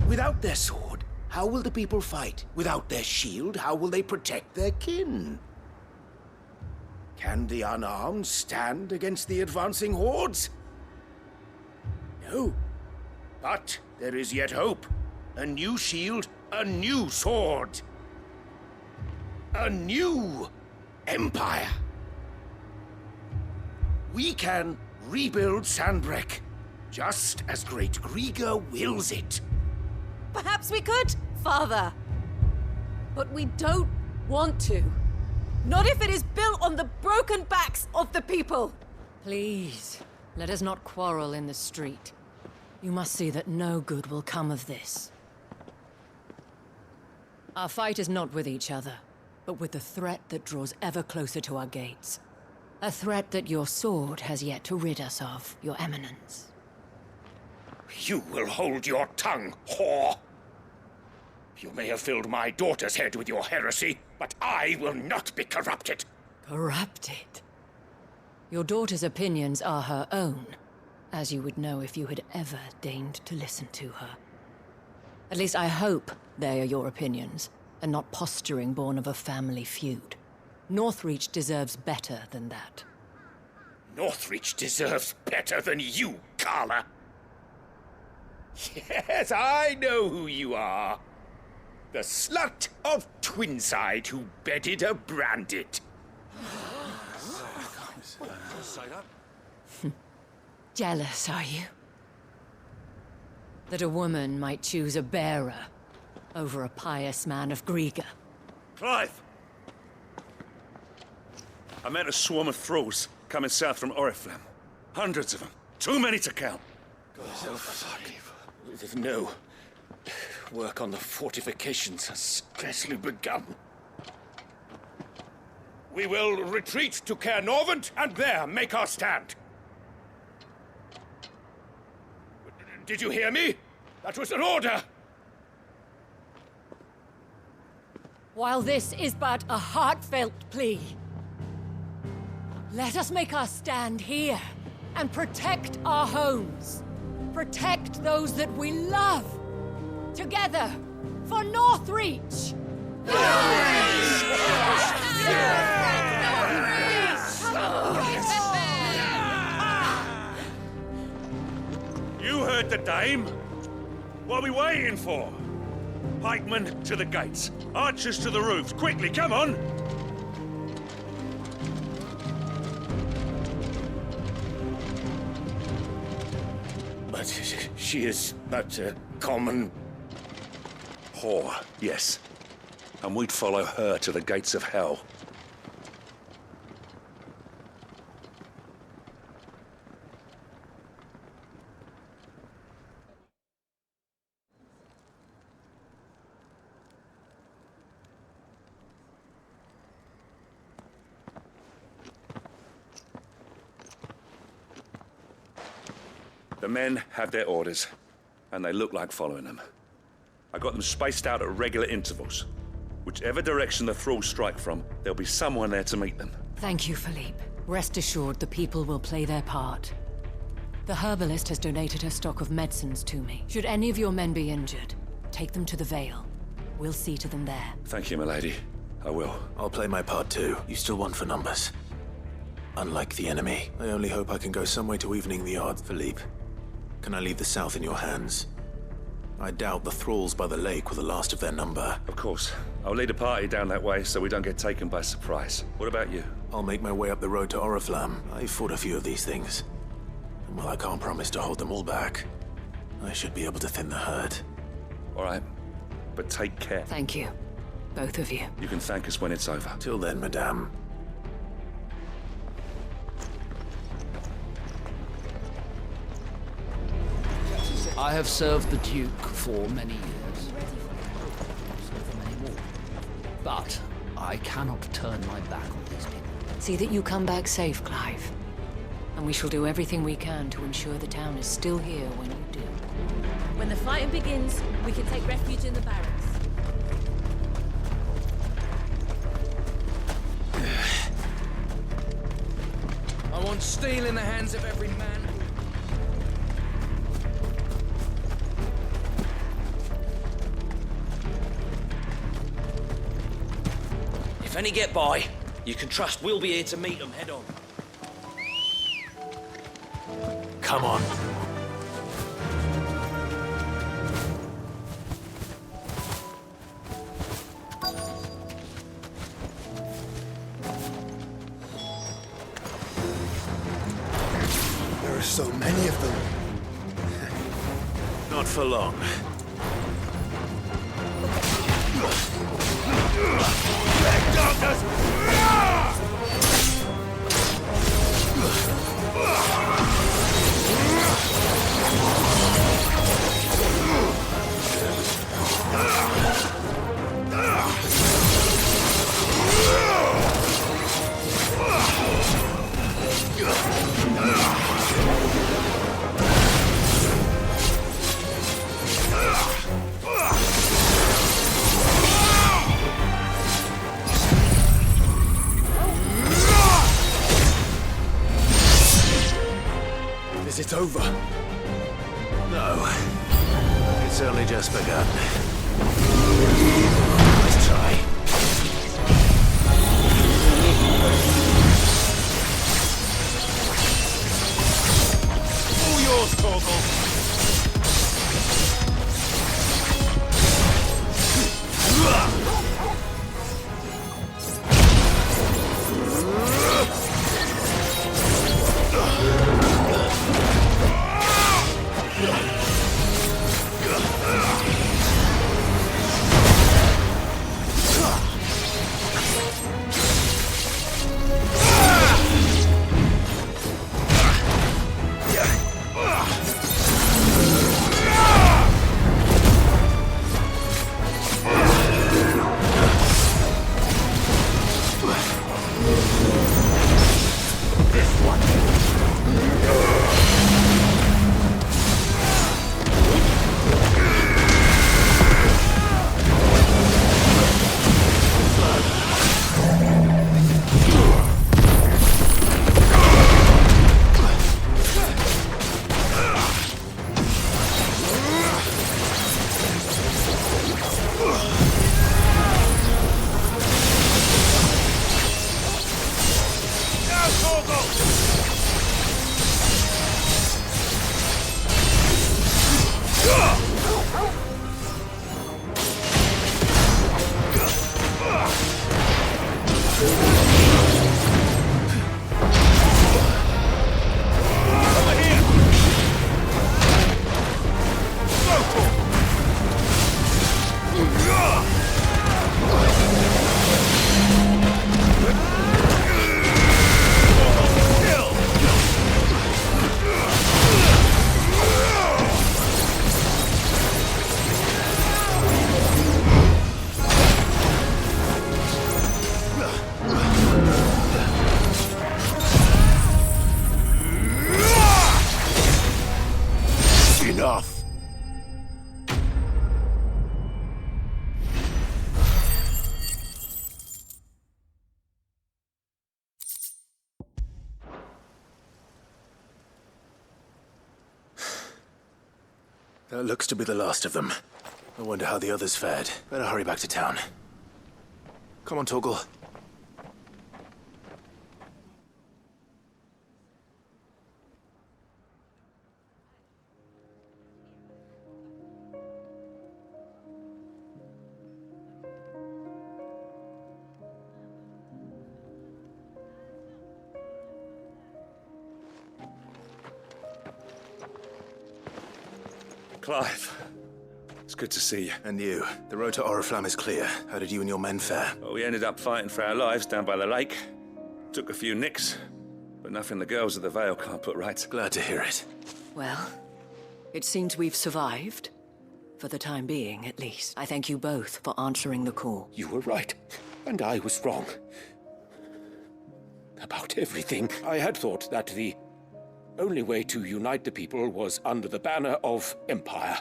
Without their sword, how will the people fight? Without their shield, how will they protect their kin? Can the unarmed stand against the advancing hordes? No. But there is yet hope. A new shield, a new sword. A new empire. We can rebuild Sandbreck, just as Great Grieger wills it. Perhaps we could, Father. But we don't want to. Not if it is built on the broken backs of the people. Please, let us not quarrel in the street. You must see that no good will come of this. Our fight is not with each other, but with the threat that draws ever closer to our gates. A threat that your sword has yet to rid us of, Your Eminence. You will hold your tongue, whore! You may have filled my daughter's head with your heresy, but I will not be corrupted. Corrupted? Your daughter's opinions are her own, as you would know if you had ever deigned to listen to her. At least I hope they are your opinions, and not posturing born of a family feud. Northreach deserves better than that. Northreach deserves better than you, Carla. Yes, I know who you are. The slut of Twinside who bedded a Brandit. Jealous, are you? That a woman might choose a bearer over a pious man of Grieger. Clive! I met a swarm of thralls coming south from Oriflamme. Hundreds of them. Too many to count. No. Work on the fortifications has scarcely begun. We will retreat to Caer Norvent and there make our stand. Did you hear me? That was an order! While this is but a heartfelt plea, let us make our stand here and protect our homes. Protect those that we love. Together, for Northreach! You heard the dame. What are we waiting for? Pikemen to the gates. Archers to the roofs. Quickly, come on! But she is but a common... whore, yes. And we'd follow her to the gates of hell. The men have their orders, and they look like following them. I got them spaced out at regular intervals. Whichever direction the thralls strike from, there'll be someone there to meet them. Thank you, Philippe. Rest assured the people will play their part. The herbalist has donated her stock of medicines to me. Should any of your men be injured, take them to the Vale. We'll see to them there. Thank you, milady. I will. I'll play my part too. You still won for numbers. Unlike the enemy, I only hope I can go some way to evening the odds. Philippe, can I leave the south in your hands? I doubt the thralls by the lake were the last of their number. Of course. I'll lead a party down that way so we don't get taken by surprise. What about you? I'll make my way up the road to Oriflamme. I've fought a few of these things. And while I can't promise to hold them all back, I should be able to thin the herd. All right? But take care. Thank you, both of you. You can thank us when it's over. Till then, madame. I have served the Duke for many years. But I cannot turn my back on these people. See that you come back safe, Clive. And we shall do everything we can to ensure the town is still here when you do. When the fighting begins, we can take refuge in the barracks. I want steel in the hands of every man. If any get by, you can trust we'll be here to meet them head on. Come on. There are so many of them. Not for long. Is it over? No. It's only just begun. Let's try. All yours, Torgal. Enough! That looks to be the last of them. I wonder how the others fared. Better hurry back to town. Come on, Torgal. Clive, it's Good to see you. And you. The road to Oriflamme is clear. How did you and your men fare? Well, we ended up fighting for our lives down by the lake. Took a few nicks, but nothing the girls of the Vale can't put right. Glad to hear it. Well, it seems we've survived. For the time being, at least. I thank you both for answering the call. You were right, and I was wrong. About everything. I had thought that the only way to unite the people was under the banner of Empire.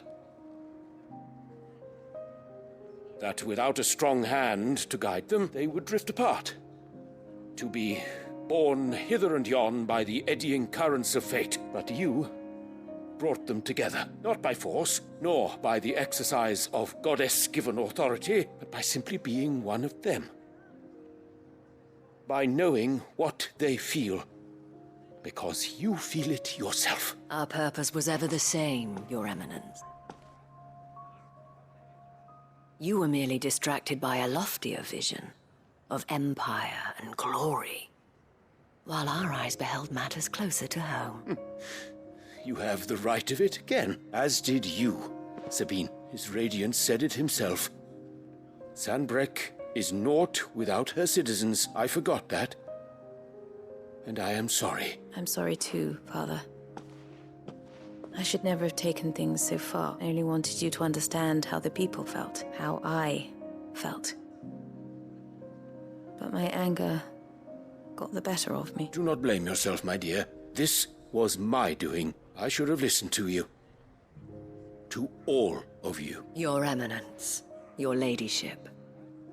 That without a strong hand to guide them, they would drift apart. To be borne hither and yon by the eddying currents of fate. But you brought them together, not by force, nor by the exercise of goddess-given authority, but by simply being one of them. By knowing what they feel, because you feel it yourself. Our purpose was ever the same, Your Eminence. You were merely distracted by a loftier vision of empire and glory, while our eyes beheld matters closer to home. You have the right of it again, as did you, Sabine. His Radiance said it himself. Sanbreque is naught without her citizens. I forgot that. And I am sorry. I'm sorry too, Father. I should never have taken things so far. I only wanted you to understand how the people felt, how I felt. But my anger got the better of me. Do not blame yourself, my dear. This was my doing. I should have listened to you. To all of you. Your Eminence, your ladyship.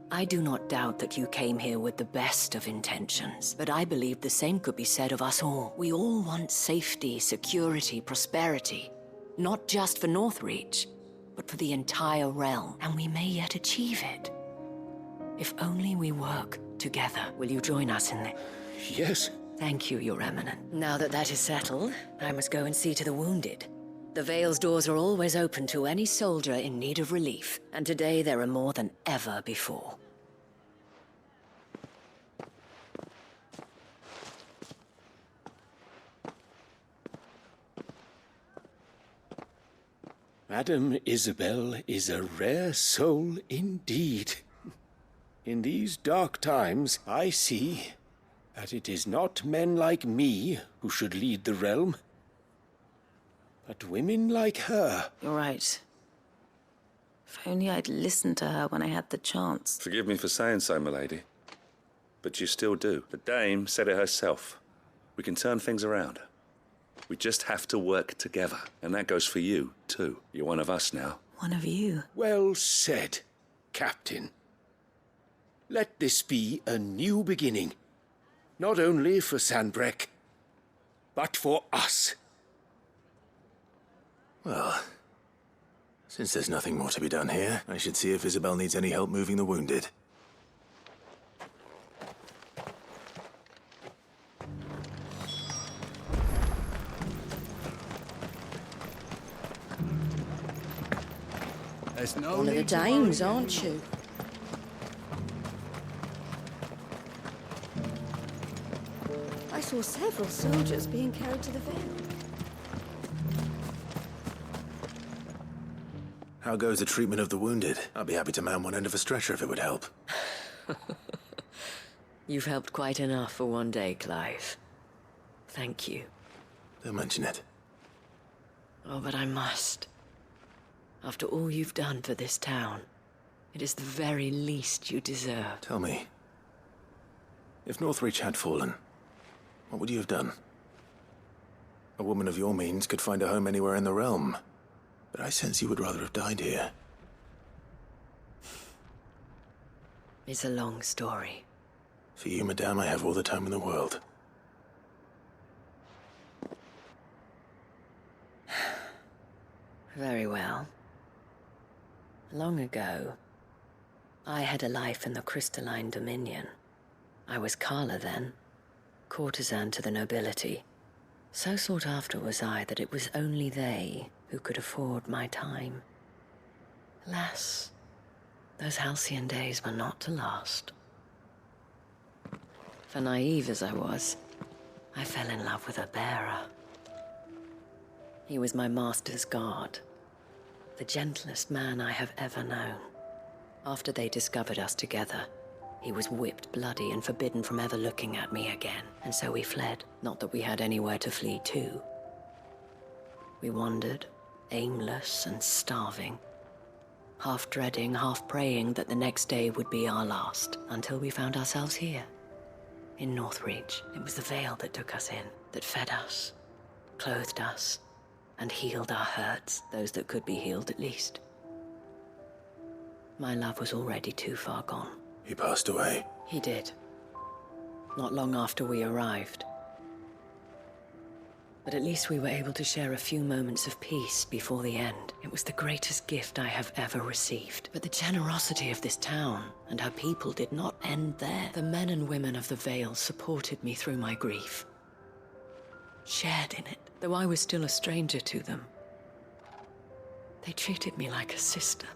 I do not doubt that you came here with the best of intentions, but I believe the same could be said of us all. We all want safety, security, prosperity. Not just for Northreach, but for the entire realm, and we may yet achieve it. If only we work together. Will you join us in this? Yes. Thank you, Your Eminence. Now that that is settled, I must go and see to the wounded. The Vale's doors are always open to any soldier in need of relief, and today there are more than ever before. Madame Isabel is a rare soul indeed. In these dark times, I see that it is not men like me who should lead the realm, but women like her. You're right. If only I'd listened to her when I had the chance. Forgive me for saying so, milady, but you still do. The dame said it herself. We can turn things around. We just have to work together. And that goes for you, too. You're one of us now. One of you. Well said, Captain. Let this be a new beginning. Not only for Sanbreque, but for us. Well, since there's nothing more to be done here, I should see if Isabel needs any help moving the wounded. There's no One of the need to dames, worry. aren't you? I saw several soldiers being carried to the Vale. How goes the treatment of the wounded? I'll be happy to man one end of a stretcher if it would help. You've helped quite enough for one day, Clive. Thank you. Don't mention it. Oh, but I must. After all you've done for this town, it is the very least you deserve. Tell me, if Northreach had fallen, what would you have done? A woman of your means could find a home anywhere in the realm, but I sense you would rather have died here. It's a long story. For you, madame, I have all the time in the world. Very well. Long ago, I had a life in the Crystalline Dominion. I was Carla then, courtesan to the nobility. So sought after was I that it was only they who could afford my time. Alas, those halcyon days were not to last. For naive as I was, I fell in love with a bearer. He was my master's guard, The gentlest man I have ever known. After they discovered us together, he was whipped bloody and forbidden from ever looking at me again. And so we fled. Not that we had anywhere to flee to. We wandered, aimless and starving. Half dreading, half praying that the next day would be our last. Until we found ourselves here. In Northreach. It was the Veil that took us in. That fed us. Clothed us. And healed our hurts. Those that could be healed at least. My love was already too far gone. He passed away. He did. Not long after we arrived. But at least we were able to share a few moments of peace before the end. It was the greatest gift I have ever received. But the generosity of this town and her people did not end there. The men and women of the Vale supported me through my grief. Shared in it, though I was still a stranger to them. They treated me like a sister.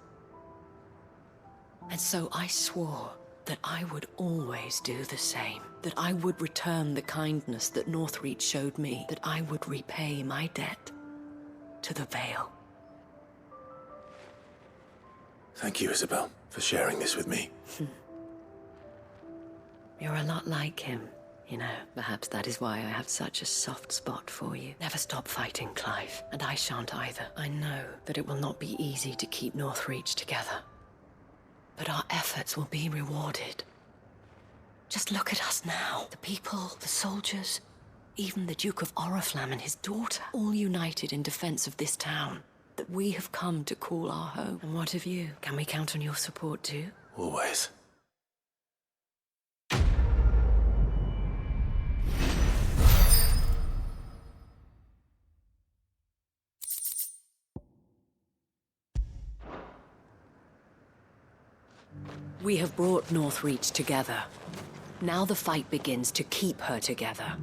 And so I swore that I would always do the same. That I would return the kindness that Northreach showed me. That I would repay my debt to the Vale. Thank you, Isabel, for sharing this with me. You're a lot like him, you know. Perhaps that is why I have such a soft spot for you. Never stop fighting, Clive. And I shan't either. I know that it will not be easy to keep Northreach together. But our efforts will be rewarded. Just look at us now. The people, the soldiers, even the Duke of Oriflamme and his daughter, all united in defense of this town that we have come to call our home. And what of you? Can we count on your support too? Always. We have brought Northreach together. Now the fight begins to keep her together.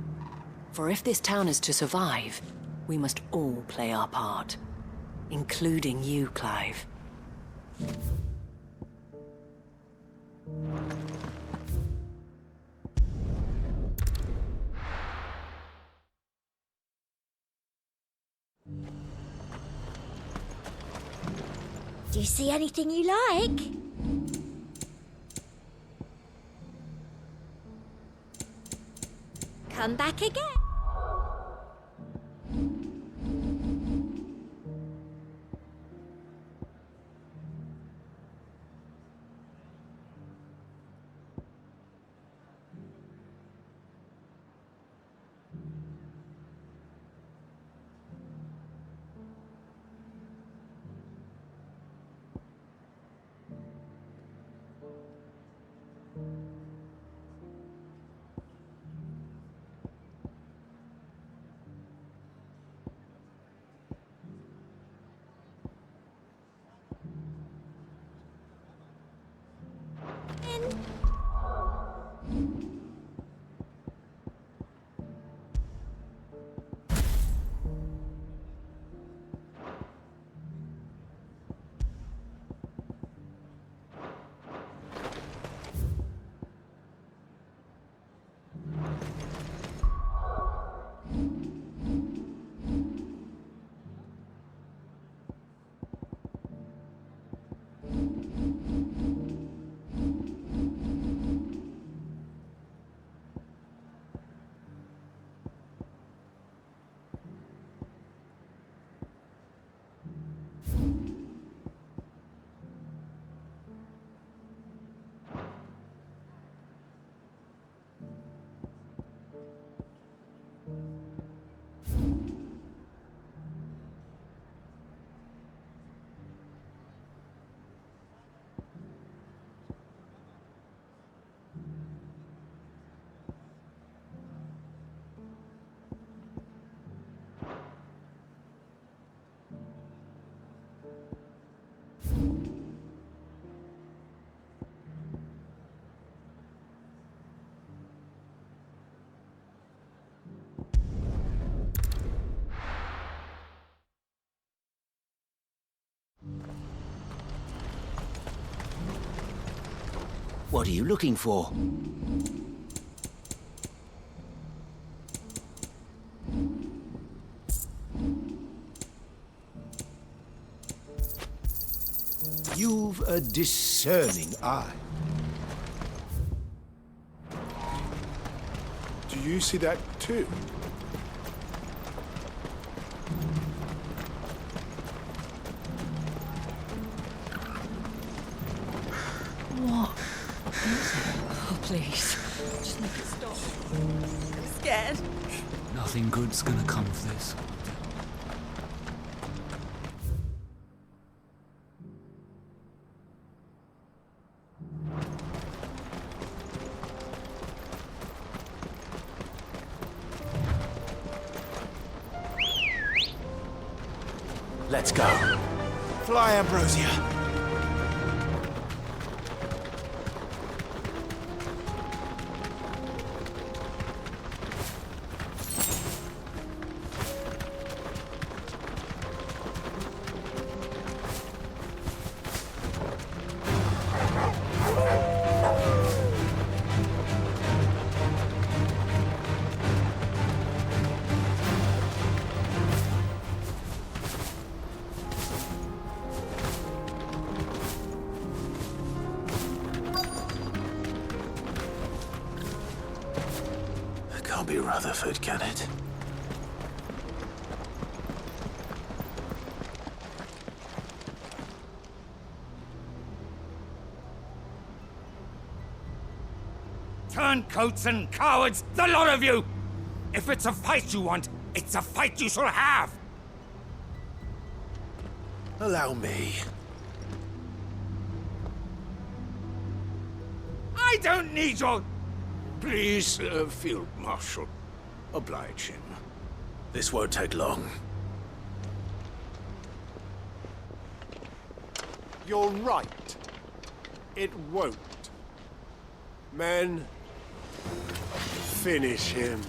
For if this town is to survive, we must all play our part. Including you, Clive. Do you see anything you like? Come back again. What are you looking for? a discerning eye. Do you see that too? What is it? Oh, please. Just make it stop. I'm scared. Nothing good's gonna come of this. Let's go. Fly, Ambrosia. Can't be Rutherford, can it? Turncoats and cowards, the lot of you! If it's a fight you want, it's a fight you shall have! Allow me. I don't need your... Please, Field Marshal, oblige him. This won't take long. You're right. It won't. Men, finish him.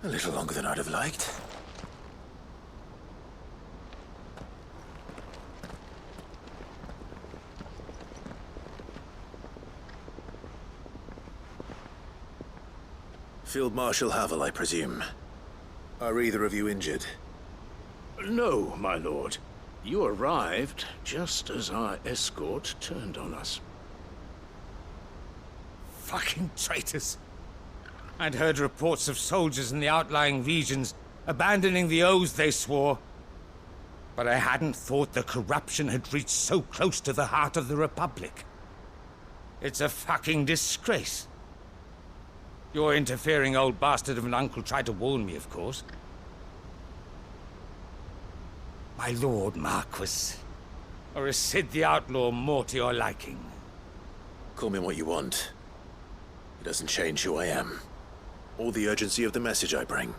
A little longer than I'd have liked. Field Marshal Havel, I presume. Are either of you injured? No, my lord. You arrived just as our escort turned on us. Fucking traitors! I'd heard reports of soldiers in the outlying regions abandoning the oaths they swore. But I hadn't thought the corruption had reached so close to the heart of the Republic. It's a fucking disgrace. Your interfering old bastard of an uncle tried to warn me, of course. My lord Marquis, or is Sid the Outlaw more to your liking? Call me what you want. It doesn't change who I am, or the urgency of the message I bring.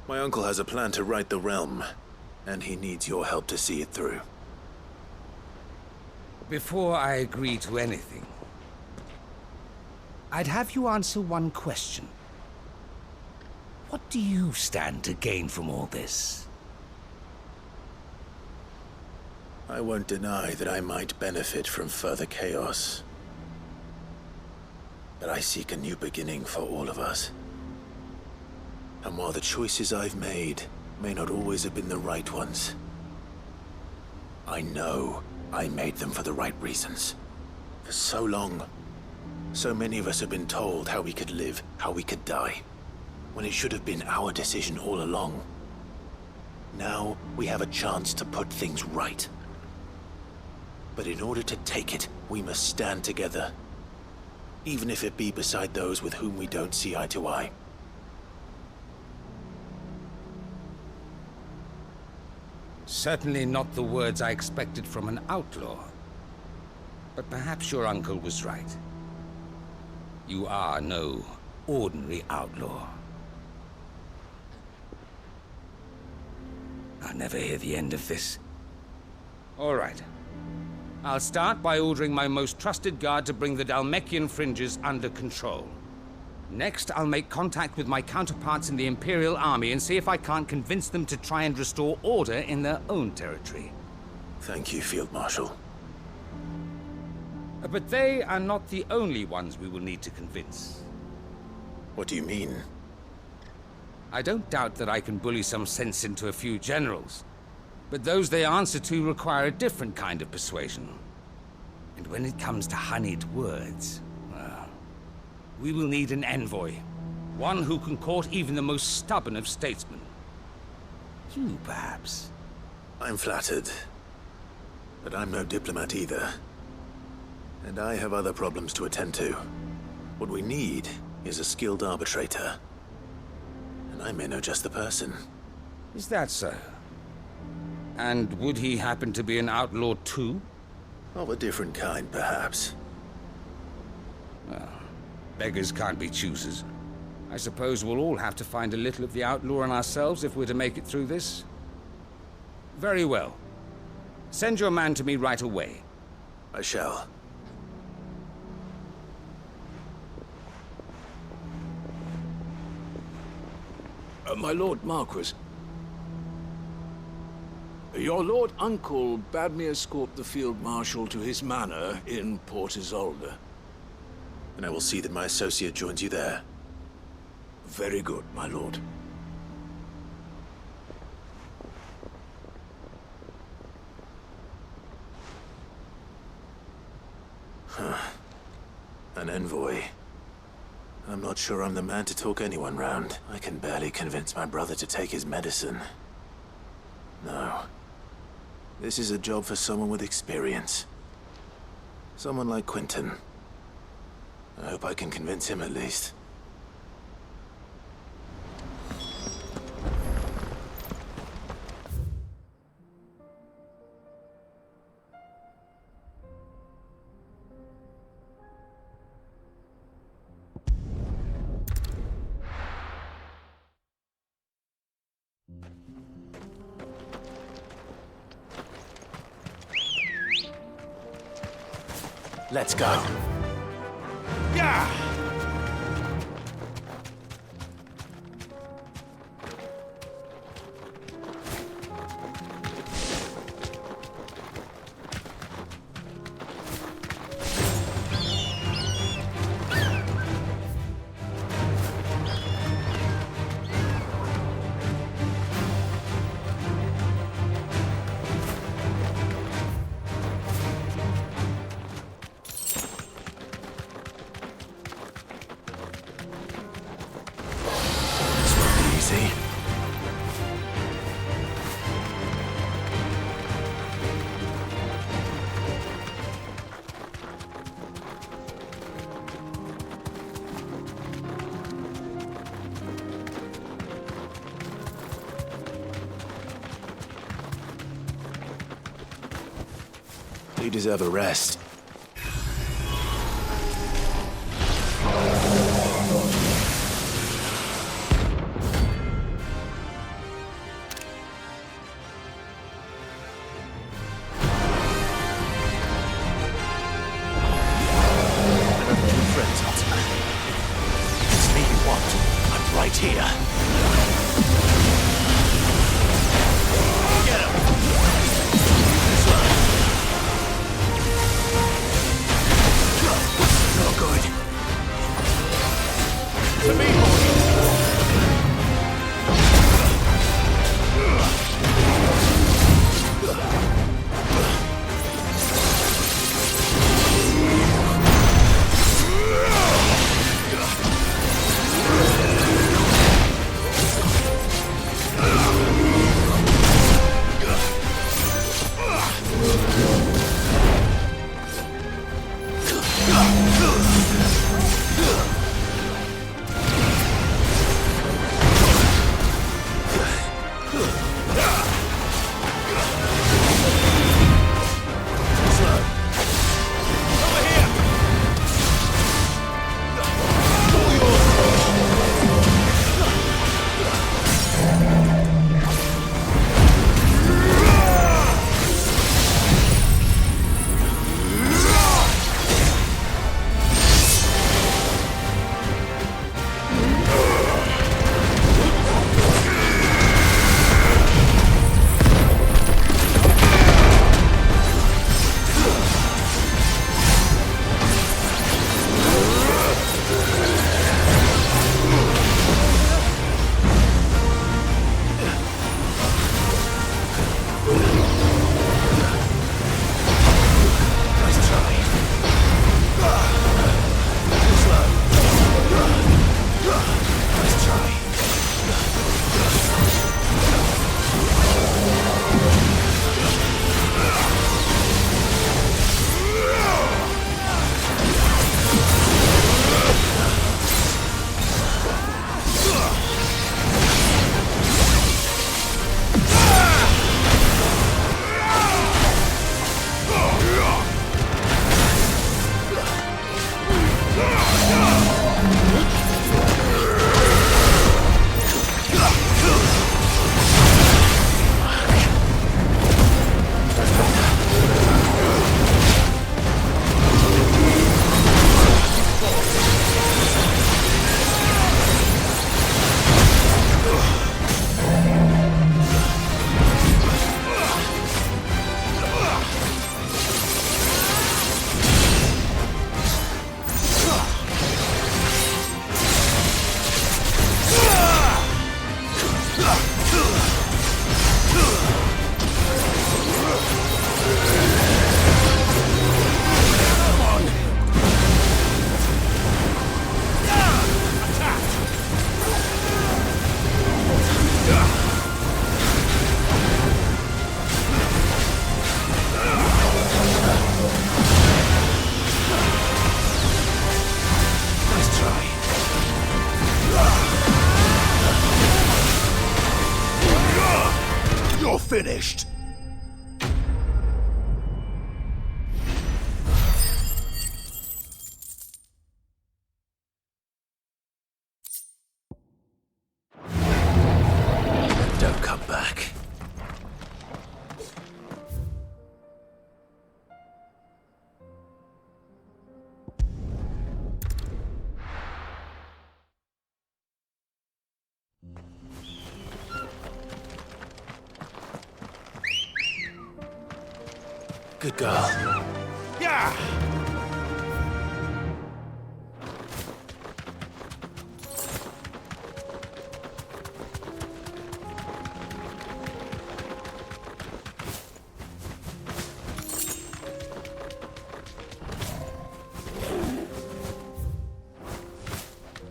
My uncle has a plan to right the realm, and he needs your help to see it through. Before I agree to anything, I'd have you answer one question. What do you stand to gain from all this? I won't deny that I might benefit from further chaos. But I seek a new beginning for all of us. And while the choices I've made may not always have been the right ones. I know I made them for the right reasons. For so long, so many of us have been told how we could live, how we could die, when it should have been our decision all along. Now we have a chance to put things right. But in order to take it, we must stand together, even if it be beside those with whom we don't see eye to eye. Certainly not the words I expected from an outlaw. But perhaps your uncle was right. You are no ordinary outlaw. I'll never hear the end of this. All right. I'll start by ordering my most trusted guard to bring the Dhalmekian fringes under control. Next, I'll make contact with my counterparts in the Imperial Army and see if I can't convince them to try and restore order in their own territory. Thank you, Field Marshal. But they are not the only ones we will need to convince. What do you mean? I don't doubt that I can bully some sense into a few generals, but those they answer to require a different kind of persuasion. And when it comes to honeyed words, well, we will need an envoy. One who can court even the most stubborn of statesmen. You, perhaps? I'm flattered. But I'm no diplomat either. And I have other problems to attend to. What we need is a skilled arbitrator. And I may know just the person. Is that so? And would he happen to be an outlaw too? Of a different kind, perhaps. Well, beggars can't be choosers. I suppose we'll all have to find a little of the outlaw in ourselves if we're to make it through this. Very well. Send your man to me right away. I shall. My Lord Marquis. Your Lord Uncle bade me escort the Field Marshal to his manor in Port Isolde. And I will see that my associate joins you there. Very good, my lord. Huh. An envoy. I'm not sure I'm the man to talk anyone round. I can barely convince my brother to take his medicine. No. This is a job for someone with experience. Someone like Quentin. I hope I can convince him at least. Let's go. Yeah! You deserve a rest. finished. Don't come back. Good girl. Yeah!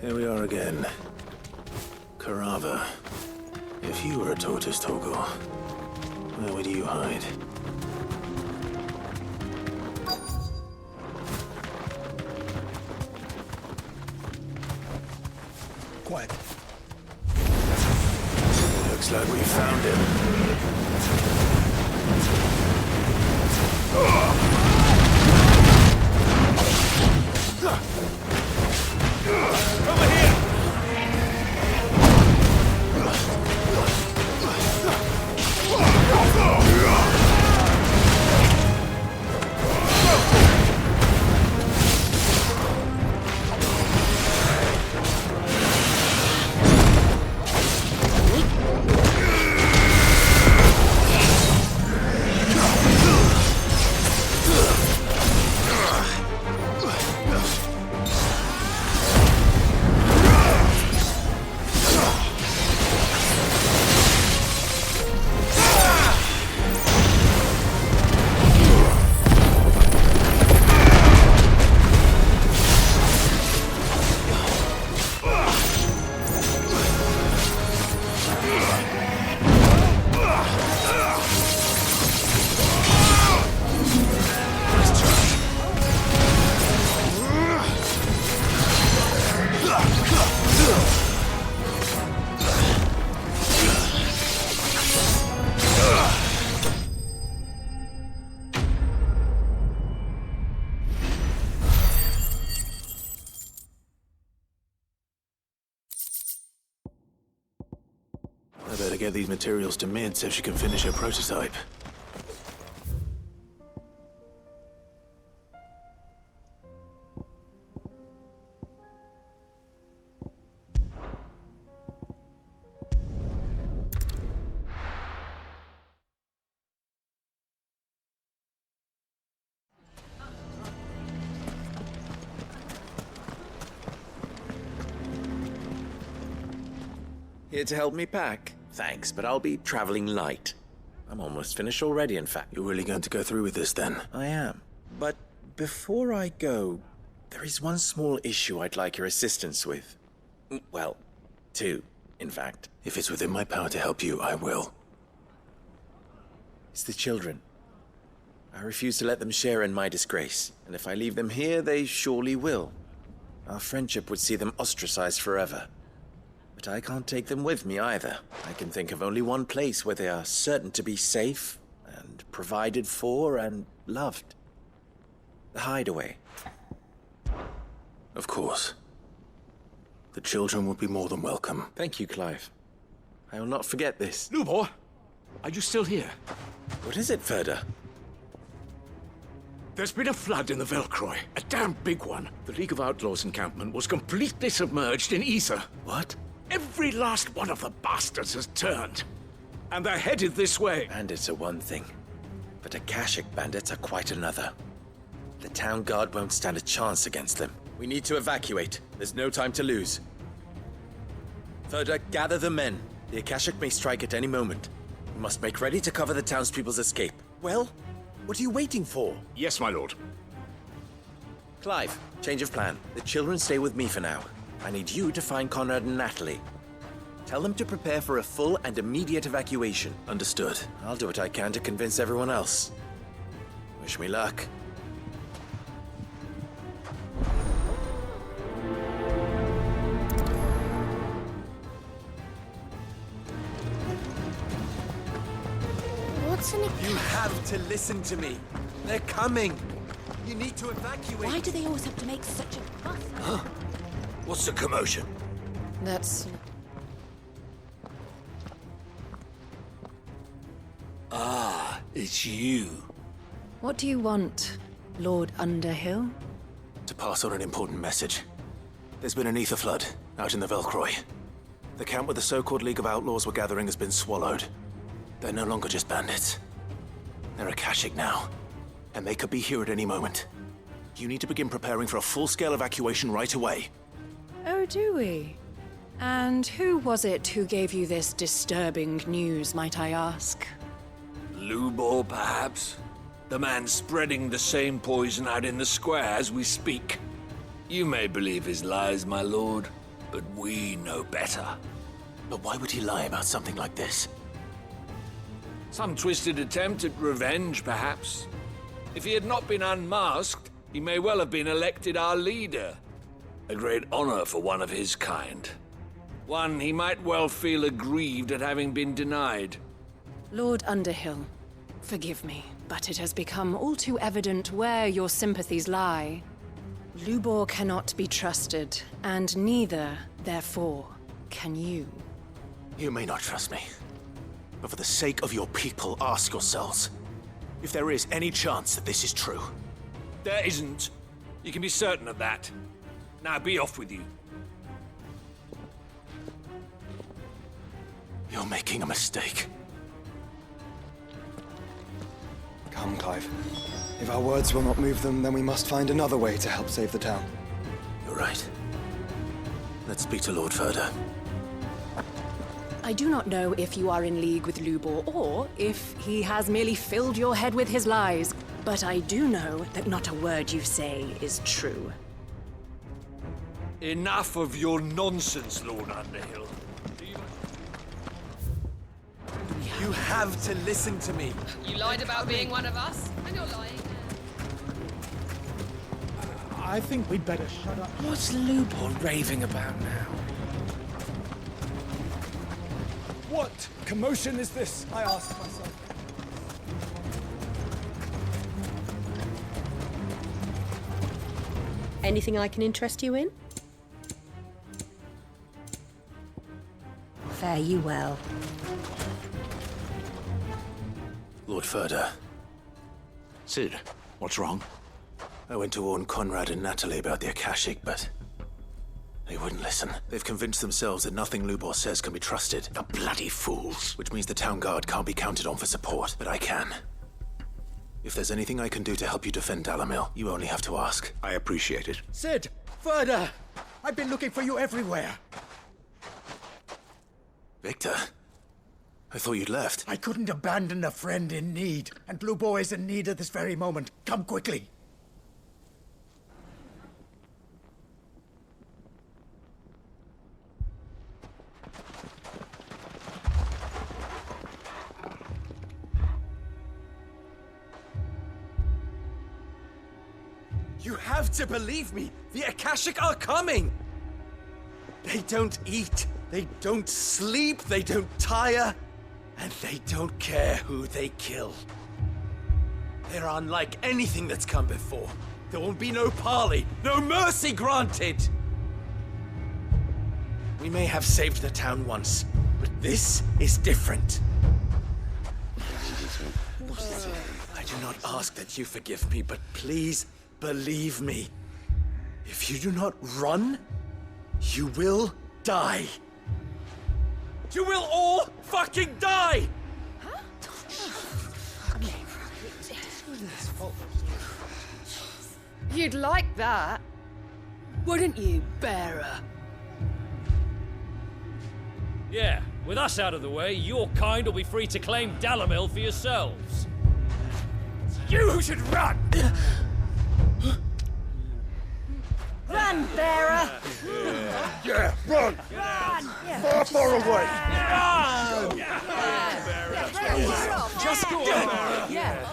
Here we are again. Carava. If you were a tortoise, Torgor, where would you hide? Quiet. Looks like we found him. I better get these materials to Mid so she can finish her prototype. Here to help me pack? Thanks, but I'll be traveling light. I'm almost finished already, in fact. You're really going to go through with this, then? I am. But before I go, there is one small issue I'd like your assistance with. Well, two, in fact. If it's within my power to help you, I will. It's the children. I refuse to let them share in my disgrace, and if I leave them here, they surely will. Our friendship would see them ostracized forever. But I can't take them with me either. I can think of only one place where they are certain to be safe and provided for and loved. The Hideaway. Of course. The children would be more than welcome. Thank you, Clive. I will not forget this. Lubor, are you still here? What is it, Ferda? There's been a flood in the Velcroy. A damn big one. The League of Outlaws encampment was completely submerged in ether. What? Every last one of the bastards has turned. And they're headed this way. Bandits are one thing, but Akashic bandits are quite another. The town guard won't stand a chance against them. We need to evacuate. There's no time to lose. Ferda, gather the men. The Akashic may strike at any moment. We must make ready to cover the townspeople's escape. Well, what are you waiting for? Yes, my lord. Clive, change of plan. The children stay with me for now. I need you to find Conrad and Natalie. Tell them to prepare for a full and immediate evacuation. Understood. I'll do what I can to convince everyone else. Wish me luck. wasn't a... You have to listen to me. They're coming. You need to evacuate. Why do they always have to make such a fuss? Huh? What's the commotion? That's... Ah, it's you. What do you want, Lord Underhill? To pass on an important message. There's been an ether flood out in the Velcroy. The camp where the so-called League of Outlaws were gathering has been swallowed. They're no longer just bandits. They're Akashic now, and they could be here at any moment. You need to begin preparing for a full-scale evacuation right away. Oh, do we? And who was it who gave you this disturbing news, might I ask? Lubor, perhaps? The man spreading the same poison out in the square as we speak. You may believe his lies, my lord, but we know better. But why would he lie about something like this? Some twisted attempt at revenge, perhaps. If he had not been unmasked, he may well have been elected our leader. A great honor for one of his kind. One he might well feel aggrieved at having been denied. Lord Underhill, forgive me, but it has become all too evident where your sympathies lie. Lubor cannot be trusted, and neither, therefore, can you. You may not trust me, but for the sake of your people, ask yourselves if there is any chance that this is true. There isn't. You can be certain of that. Now be off with you. You're making a mistake. Come, Clive. If our words will not move them, then we must find another way to help save the town. You're right. Let's speak to Lord Ferda. I do not know if you are in league with Lubor, or if he has merely filled your head with his lies, but I do know that not a word you say is true. Enough of your nonsense, Lord Underhill. You have to listen to me. You lied about being one of us, and you're lying. I think we'd better shut up. What's Lubor raving about now? What commotion is this? I asked myself. Anything I can interest you in? Fare you well. Lord Ferda. Sid, what's wrong? I went to warn Conrad and Natalie about the Akashic, but they wouldn't listen. They've convinced themselves that nothing Lubor says can be trusted. The bloody fools. Which means the town guard can't be counted on for support, but I can. If there's anything I can do to help you defend Dalamil, you only have to ask. I appreciate it. Sid! Ferda! I've been looking for you everywhere. Victor? I thought you'd left. I couldn't abandon a friend in need, and Lubor is in need at this very moment. Come quickly. You have to believe me. The Akashic are coming. They don't eat, they don't sleep, they don't tire, and they don't care who they kill. They're unlike anything that's come before. There won't be no parley, no mercy granted. We may have saved the town once, but this is different. I do not ask that you forgive me, but please believe me. If you do not run, you will die. You will all fucking die! You'd like that, wouldn't you, bearer? Yeah, with us out of the way, your kind will be free to claim Dalamil for yourselves. You should run! Run, bearer! Yeah, run! Run! Far, far away! Run! Just go on! Yeah.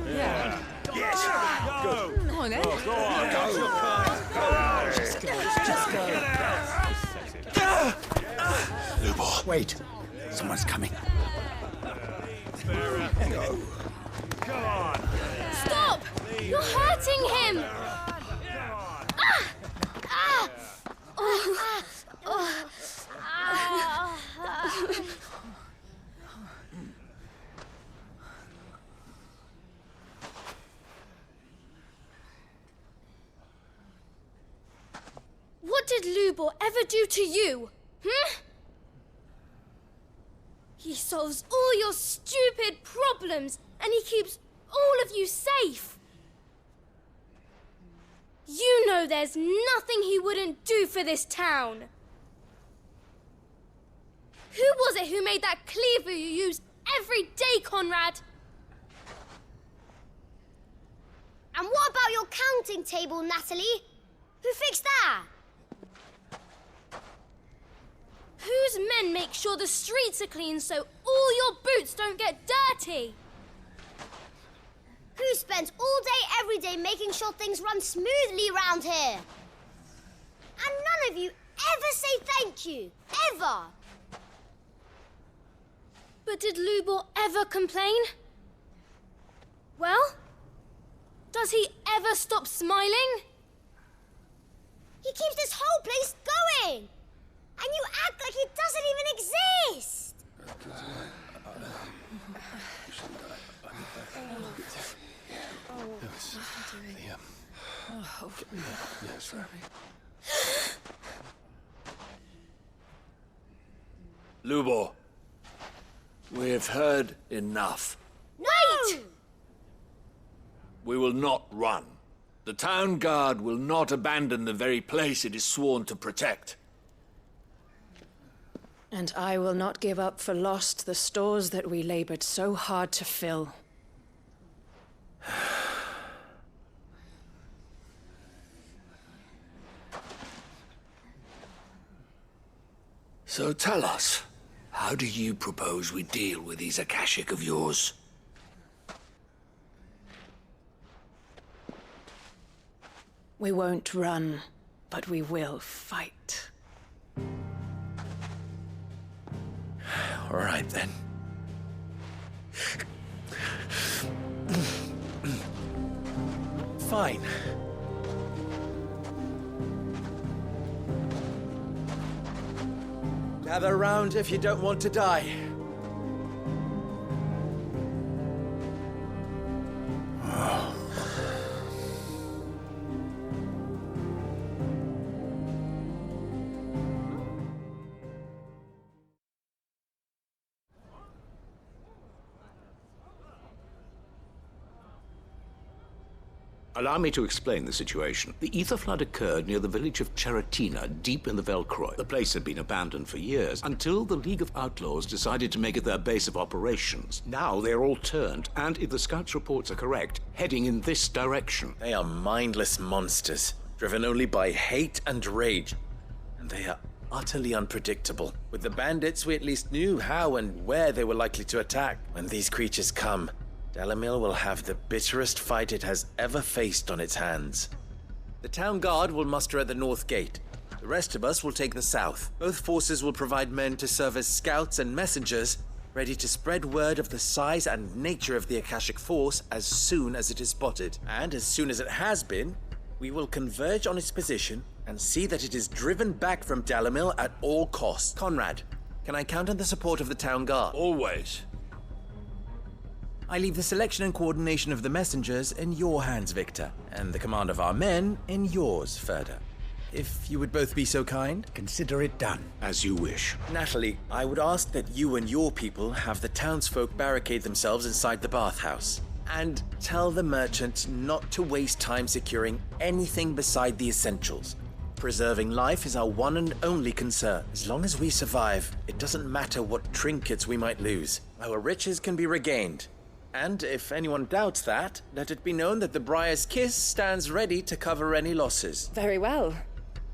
Yeah. Yes! Go! Come on, then. Go on! Go! Just go. Just go. Lubor. Wait. Someone's coming. Bearer. No. Come on. Stop! You're hurting him! What did Lubor ever do to you? He solves all your stupid problems, and he keeps all of you safe. You know there's nothing he wouldn't do for this town. Who was it who made that cleaver you use every day, Conrad? And what about your counting table, Natalie? Who fixed that? Whose men make sure the streets are clean so all your boots don't get dirty? Who spends all day, every day making sure things run smoothly round here? And none of you ever say thank you. Ever. But did Lubor ever complain? Well, does he ever stop smiling? He keeps this whole place going. And you act like it doesn't even exist. Lubor, we've heard enough. Wait! We will not run. The town guard will not abandon the very place it is sworn to protect. And I will not give up for lost the stores that we labored so hard to fill. So tell us, how do you propose we deal with these Akashic of yours? We won't run, but we will fight. All right, then. Fine. Gather round if you don't want to die. Allow me to explain the situation. The ether flood occurred near the village of Cheratina, deep in the Velcroy. The place had been abandoned for years, until the League of Outlaws decided to make it their base of operations. Now they're all turned, and if the scouts' reports are correct, heading in this direction. They are mindless monsters, driven only by hate and rage. And they are utterly unpredictable. With the bandits, we at least knew how and where they were likely to attack. When these creatures come, Dalamil will have the bitterest fight it has ever faced on its hands. The town guard will muster at the north gate. The rest of us will take the south. Both forces will provide men to serve as scouts and messengers, ready to spread word of the size and nature of the Akashic force as soon as it is spotted. And as soon as it has been, we will converge on its position and see that it is driven back from Dalamil at all costs. Conrad, can I count on the support of the town guard? Always. I leave the selection and coordination of the messengers in your hands, Victor, and the command of our men in yours, Ferda. If you would both be so kind. Consider it done. As you wish. Natalie, I would ask that you and your people have the townsfolk barricade themselves inside the bathhouse. And tell the merchant not to waste time securing anything beside the essentials. Preserving life is our one and only concern. As long as we survive, it doesn't matter what trinkets we might lose. Our riches can be regained. And if anyone doubts that, let it be known that the Briar's Kiss stands ready to cover any losses. Very well.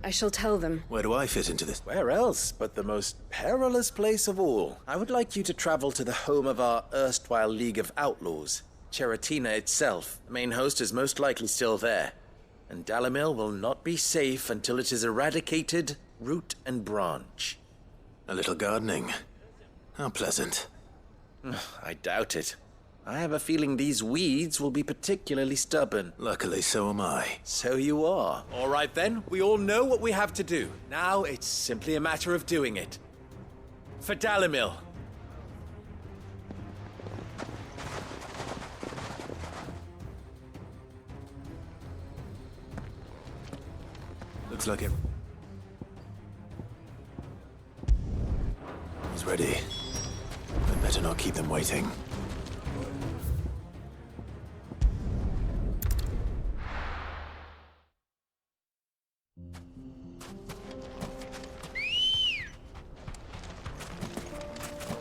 I shall tell them. Where do I fit into this? Where else but the most perilous place of all? I would like you to travel to the home of our erstwhile League of Outlaws, Cheratina itself. The main host is most likely still there, and Dalamil will not be safe until it is eradicated, root and branch. A little gardening. How pleasant. I doubt it. I have a feeling these weeds will be particularly stubborn. Luckily, so am I. So you are. All right then, we all know what we have to do. Now it's simply a matter of doing it. For Dalimil. Looks like it. He's ready. I'd better not keep them waiting.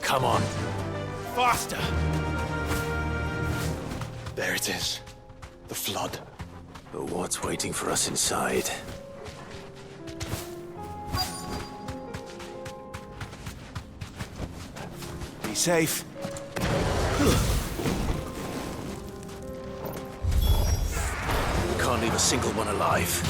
Come on. Faster! There it is. The flood. But what's waiting for us inside? Be safe. Can't leave a single one alive.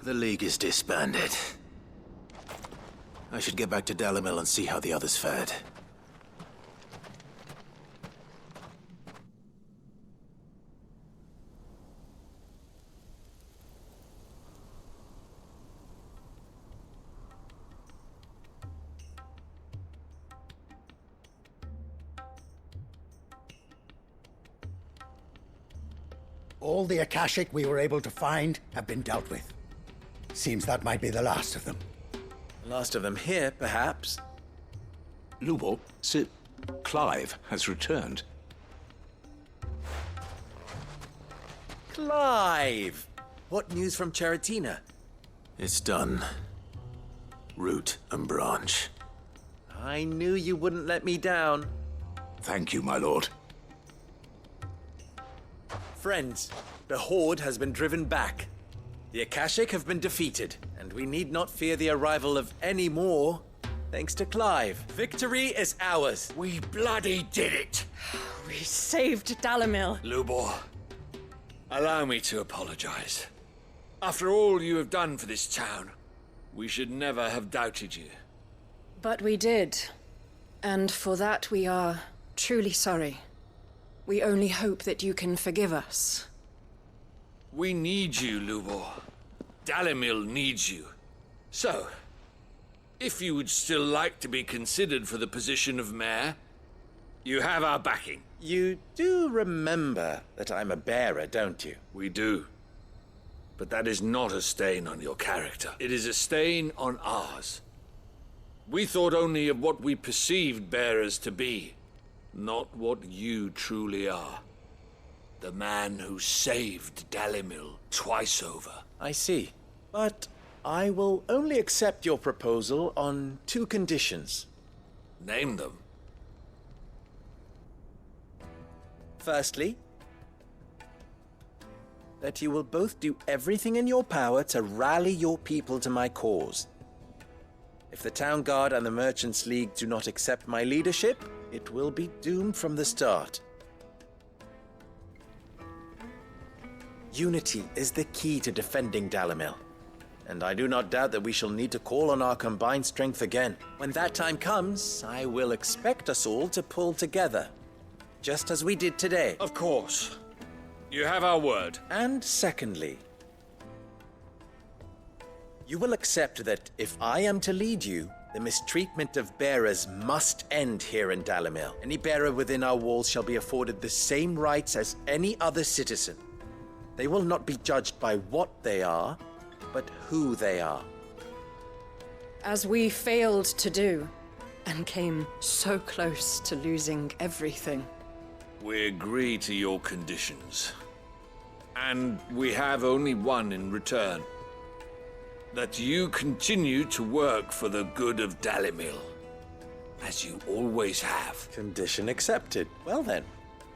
The League is disbanded. I should get back to Dalimil and see how the others fared. All the Akashic we were able to find have been dealt with. Seems that might be the last of them. Last of them here, perhaps. Lubor, Sir Clive has returned. Clive! What news from Charatina? It's done. Root and branch. I knew you wouldn't let me down. Thank you, my lord. Friends, the Horde has been driven back. The Akashic have been defeated, and we need not fear the arrival of any more, thanks to Clive. Victory is ours. We bloody did it! We saved Dalimil. Lubor, allow me to apologize. After all you have done for this town, we should never have doubted you. But we did. And for that we are truly sorry. We only hope that you can forgive us. We need you, Lubor. Dalimil needs you. So, if you would still like to be considered for the position of mayor, you have our backing. You do remember that I'm a bearer, don't you? We do. But that is not a stain on your character. It is a stain on ours. We thought only of what we perceived bearers to be, not what you truly are. The man who saved Dalimil twice over. I see. But I will only accept your proposal on 2 conditions. Name them. Firstly, that you will both do everything in your power to rally your people to my cause. If the Town Guard and the Merchants League do not accept my leadership, it will be doomed from the start. Unity is the key to defending Dalimil, and I do not doubt that we shall need to call on our combined strength again. When that time comes, I will expect us all to pull together, just as we did today. Of course. You have our word. And secondly, you will accept that if I am to lead you, the mistreatment of bearers must end here in Dalimil. Any bearer within our walls shall be afforded the same rights as any other citizen. They will not be judged by what they are, but who they are. As we failed to do, and came so close to losing everything. We agree to your conditions. And we have only one in return. That you continue to work for the good of Dalimil, as you always have. Condition accepted. Well then,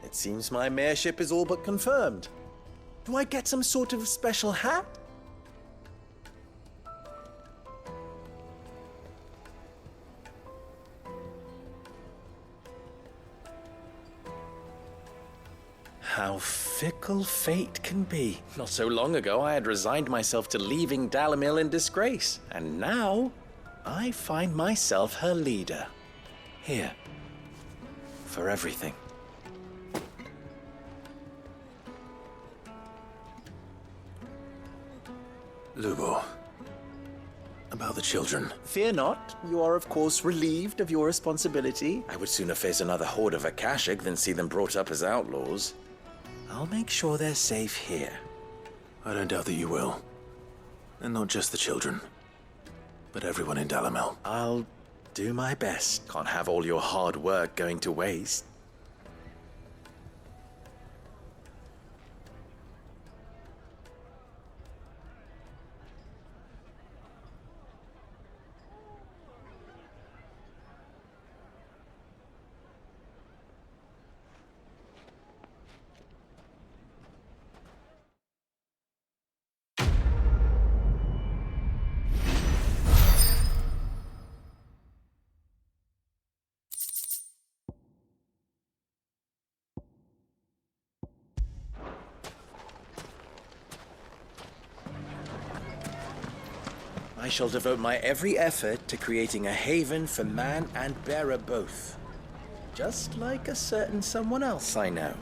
it seems my mayorship is all but confirmed. Do I get some sort of special hat? How fickle fate can be. Not so long ago, I had resigned myself to leaving Dalimil in disgrace. And now, I find myself her leader. Here. For everything. Lubor. About the children. Fear not. You are, of course, relieved of your responsibility. I would sooner face another horde of Akashic than see them brought up as outlaws. I'll make sure they're safe here. I don't doubt that you will. And not just the children, but everyone in Dalimil. I'll do my best. Can't have all your hard work going to waste. I shall devote my every effort to creating a haven for man and bearer both. Just like a certain someone else I know.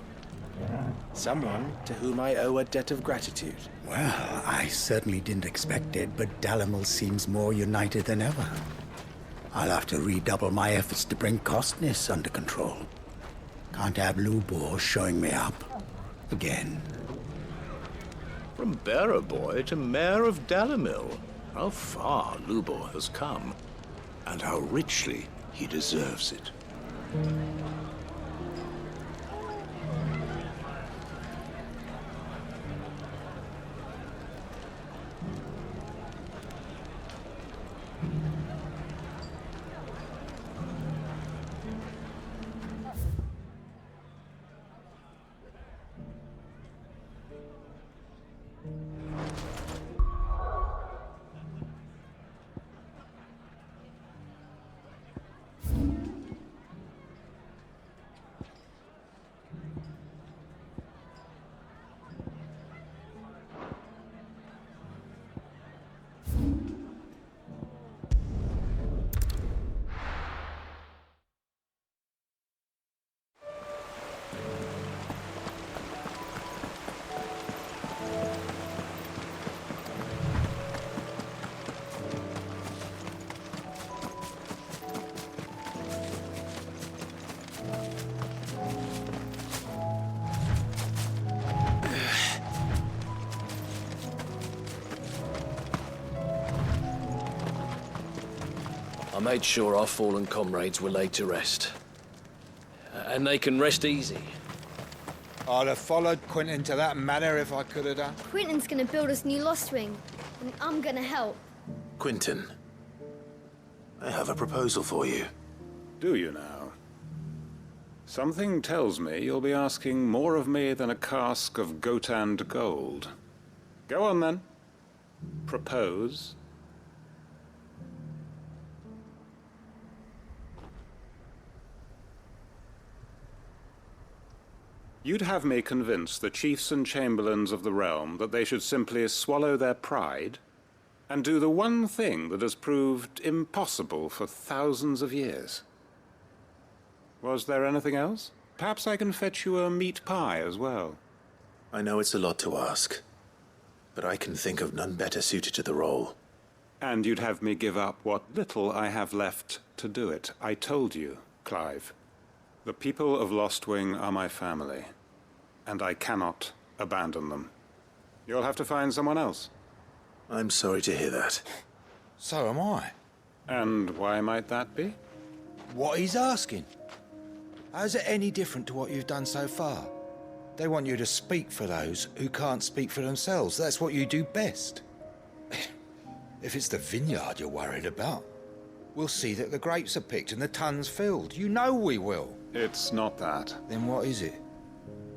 Someone to whom I owe a debt of gratitude. Well, I certainly didn't expect it, but Dalimil seems more united than ever. I'll have to redouble my efforts to bring Costness under control. Can't have Lubor showing me up. Again. From bearer boy to mayor of Dalimil. How far Lubor has come, and how richly he deserves it. I made sure our fallen comrades were laid to rest. And they can rest easy. I'd have followed Quentin to that manor if I could have done. Quentin's gonna build us new Lost Wing, and I'm gonna help. Quentin, I have a proposal for you. Do you now? Something tells me you'll be asking more of me than a cask of Gotand gold. Go on then. Propose. You'd have me convince the chiefs and chamberlains of the realm that they should simply swallow their pride and do the one thing that has proved impossible for thousands of years. Was there anything else? Perhaps I can fetch you a meat pie as well. I know it's a lot to ask, but I can think of none better suited to the role. And you'd have me give up what little I have left to do it. I told you, Clive. The people of Lostwing are my family, and I cannot abandon them. You'll have to find someone else. I'm sorry to hear that. So am I. And why might that be? What he's asking. How's it any different to what you've done so far? They want you to speak for those who can't speak for themselves. That's what you do best. If it's the vineyard you're worried about, we'll see that the grapes are picked and the tons filled. You know we will. It's not that. Then what is it?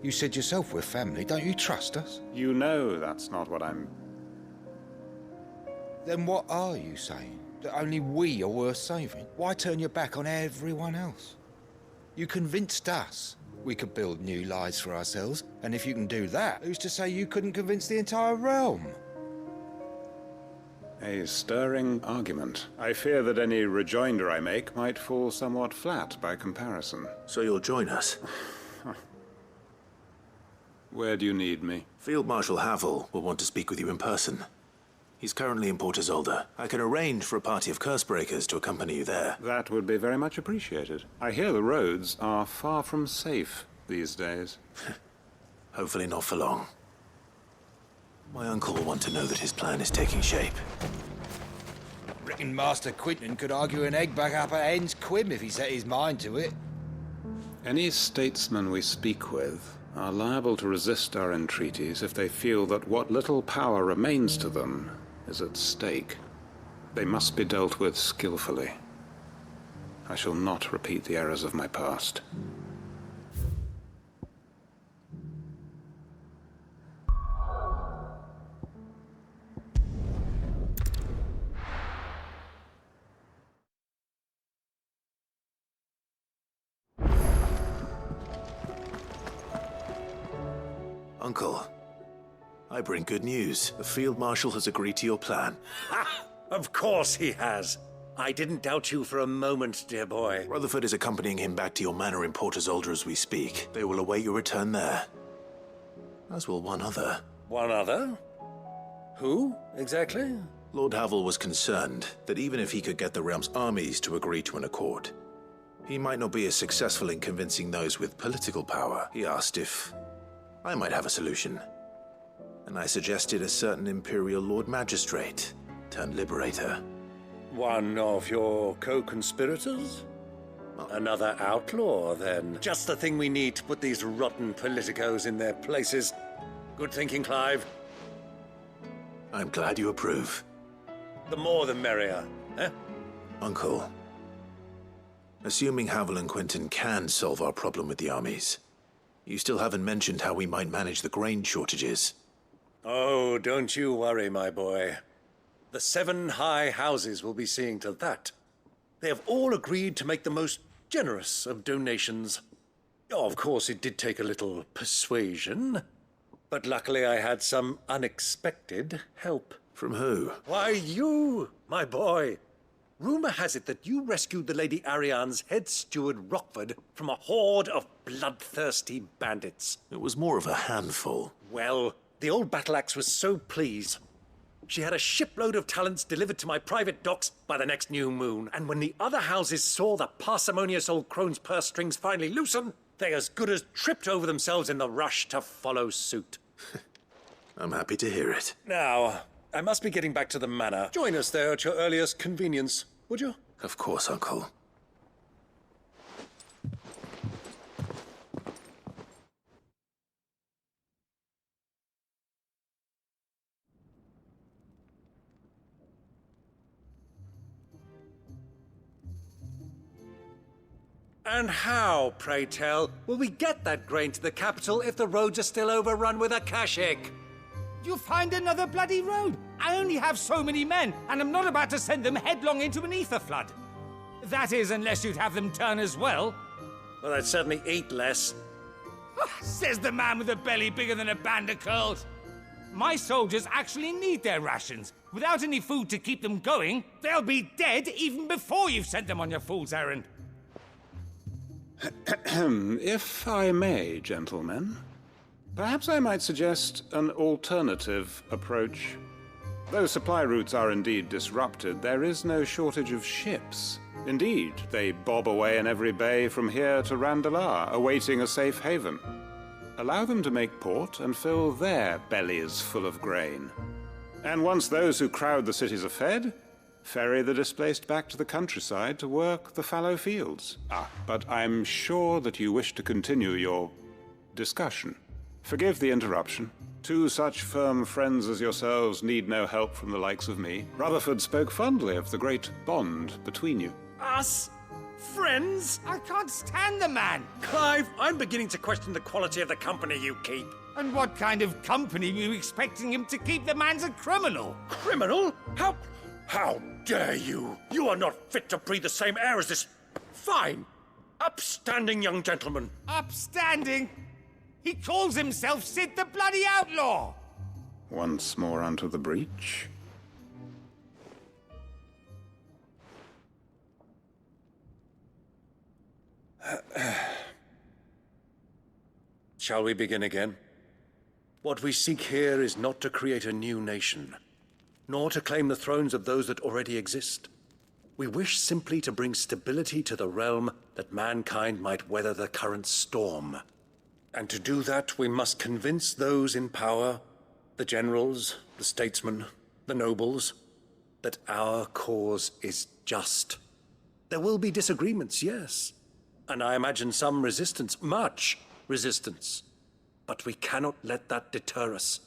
You said yourself we're family. Don't you trust us? You know that's not what I'm... Then what are you saying? That only we are worth saving? Why turn your back on everyone else? You convinced us we could build new lives for ourselves, and if you can do that, who's to say you couldn't convince the entire realm? A stirring argument. I fear that any rejoinder I make might fall somewhat flat by comparison. So you'll join us? Where do you need me? Field Marshal Havel will want to speak with you in person. He's currently in Port Isolde. I can arrange for a party of Cursebreakers to accompany you there. That would be very much appreciated. I hear the roads are far from safe these days. Hopefully not for long. My uncle will want to know that his plan is taking shape. Reckon Master Quentin could argue an egg back up at Ends Quim if he set his mind to it. Any statesmen we speak with are liable to resist our entreaties if they feel that what little power remains to them is at stake. They must be dealt with skillfully. I shall not repeat the errors of my past. Uncle, I bring good news. The Field Marshal has agreed to your plan. Ha! Of course he has. I didn't doubt you for a moment, dear boy. Rutherford is accompanying him back to your manor in Port Isolde as we speak. They will await your return there. As will one other. One other? Who, exactly? Lord Havel was concerned that even if he could get the realm's armies to agree to an accord, he might not be as successful in convincing those with political power. He asked if I might have a solution. And I suggested a certain Imperial Lord Magistrate turned Liberator. One of your co-conspirators? Another outlaw, then. Just the thing we need to put these rotten politicos in their places. Good thinking, Clive. I'm glad you approve. The more the merrier, eh? Uncle, assuming Havel and Quentin can solve our problem with the armies, you still haven't mentioned how we might manage the grain shortages. Oh, don't you worry, my boy. The 7 high houses will be seeing to that. They have all agreed to make the most generous of donations. Oh, of course, it did take a little persuasion, but luckily I had some unexpected help. From who? Why, you, my boy. Rumor has it that you rescued the Lady Ariane's head steward, Rockford, from a horde of bloodthirsty bandits. It was more of a handful. Well, the old battle axe was so pleased. She had a shipload of talents delivered to my private docks by the next new moon. And when the other houses saw the parsimonious old crone's purse strings finally loosen, they as good as tripped over themselves in the rush to follow suit. I'm happy to hear it. Now, I must be getting back to the manor. Join us there at your earliest convenience. would you? Of course, Uncle. And how, pray tell, will we get that grain to the capital if the roads are still overrun with Akashic? You'll find another bloody road. I only have so many men, and I'm not about to send them headlong into an ether flood. That is, unless you'd have them turn as well. Well, I'd certainly eat less. Says the man with a belly bigger than a band of curls. My soldiers actually need their rations. Without any food to keep them going, they'll be dead even before you've sent them on your fool's errand. If I may, gentlemen, perhaps I might suggest an alternative approach. Though supply routes are indeed disrupted, there is no shortage of ships. Indeed, they bob away in every bay from here to Randalar, awaiting a safe haven. Allow them to make port and fill their bellies full of grain. And once those who crowd the cities are fed, ferry the displaced back to the countryside to work the fallow fields. But I'm sure that you wish to continue your discussion. Forgive the interruption. Two such firm friends as yourselves need no help from the likes of me. Rutherford spoke fondly of the great bond between you. Us? Friends? I can't stand the man! Clive, I'm beginning to question the quality of the company you keep. And what kind of company were you expecting him to keep? The man's a criminal! Criminal? How dare you? You are not fit to breathe the same air as this fine, upstanding young gentleman. Upstanding? He calls himself Sid the Bloody Outlaw! Once more onto the breach. Shall we begin again? What we seek here is not to create a new nation, nor to claim the thrones of those that already exist. We wish simply to bring stability to the realm that mankind might weather the current storm. And to do that, we must convince those in power, the generals, the statesmen, the nobles, that our cause is just. There will be disagreements, yes, and I imagine some resistance, much resistance. But we cannot let that deter us.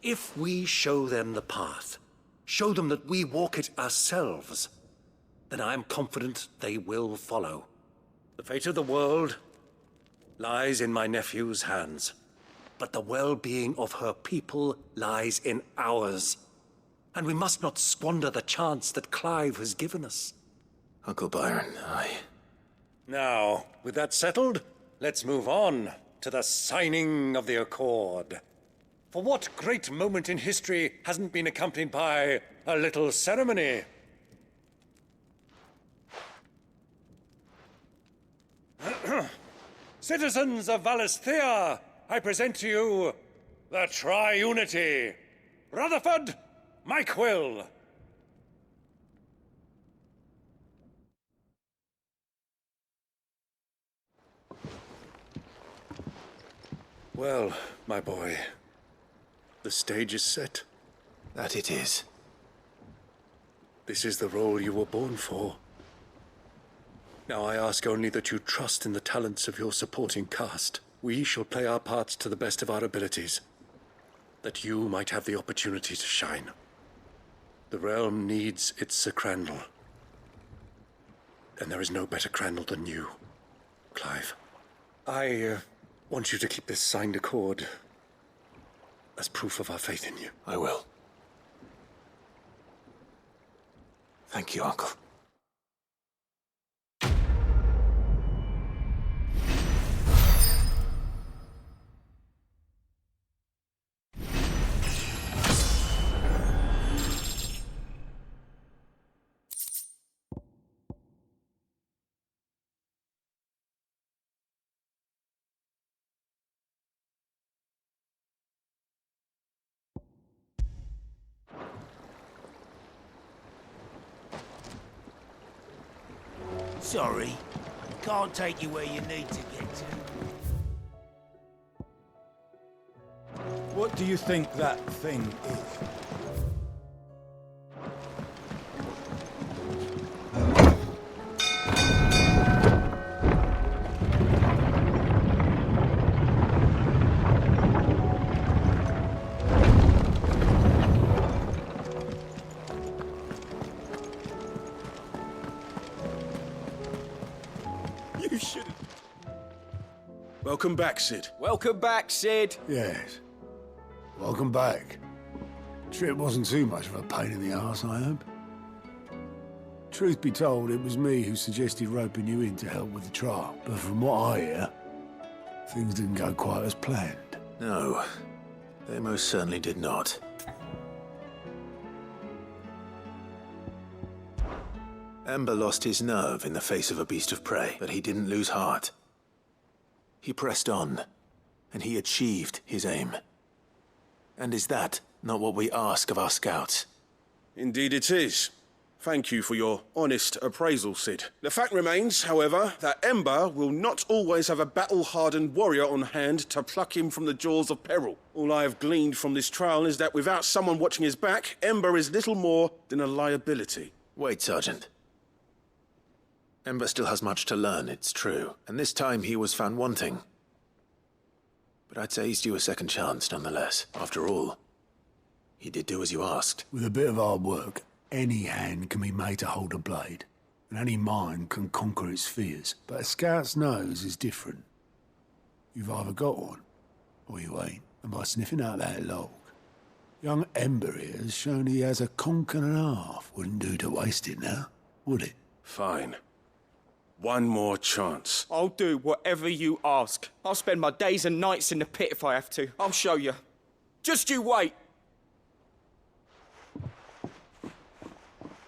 If we show them the path, show them that we walk it ourselves, then I am confident they will follow. The fate of the world lies in my nephew's hands, but the well-being of her people lies in ours. And we must not squander the chance that Clive has given us. Uncle Byron, Now, with that settled, let's move on to the signing of the Accord. For what great moment in history hasn't been accompanied by a little ceremony? Citizens of Valisthea, I present to you the Tri-Unity. Rutherford, Mike Will. Well, my boy, the stage is set. That it is. This is the role you were born for. Now I ask only that you trust in the talents of your supporting cast. We shall play our parts to the best of our abilities, that you might have the opportunity to shine. The realm needs its Sir Crandall. And there is no better Crandall than you, Clive. I want you to keep this signed accord as proof of our faith in you. I will. Thank you, Uncle. Sorry, can't take you where you need to get to. What do you think that thing is? You shouldn't. Welcome back, Sid. Welcome back, Sid. Yes. Welcome back. Trip wasn't too much of a pain in the arse, I hope. Truth be told, it was me who suggested roping you in to help with the trial. But from what I hear, things didn't go quite as planned. No, they most certainly did not. Ember lost his nerve in the face of a beast of prey, but he didn't lose heart. He pressed on, and he achieved his aim. And is that not what we ask of our scouts? Indeed it is. Thank you for your honest appraisal, Sid. The fact remains, however, that Ember will not always have a battle-hardened warrior on hand to pluck him from the jaws of peril. All I have gleaned from this trial is that without someone watching his back, Ember is little more than a liability. Wait, Sergeant. Ember still has much to learn, it's true. And this time he was found wanting. But I'd say he's due a second chance, nonetheless. After all, he did do as you asked. With a bit of hard work, any hand can be made to hold a blade, and any mind can conquer its fears. But a scout's nose is different. You've either got one, or you ain't. And by sniffing out that log, young Ember here has shown he has a conk and a half. Wouldn't do to waste it now, would it? Fine. One more chance. I'll do whatever you ask. I'll spend my days and nights in the pit if I have to. I'll show you. Just you wait.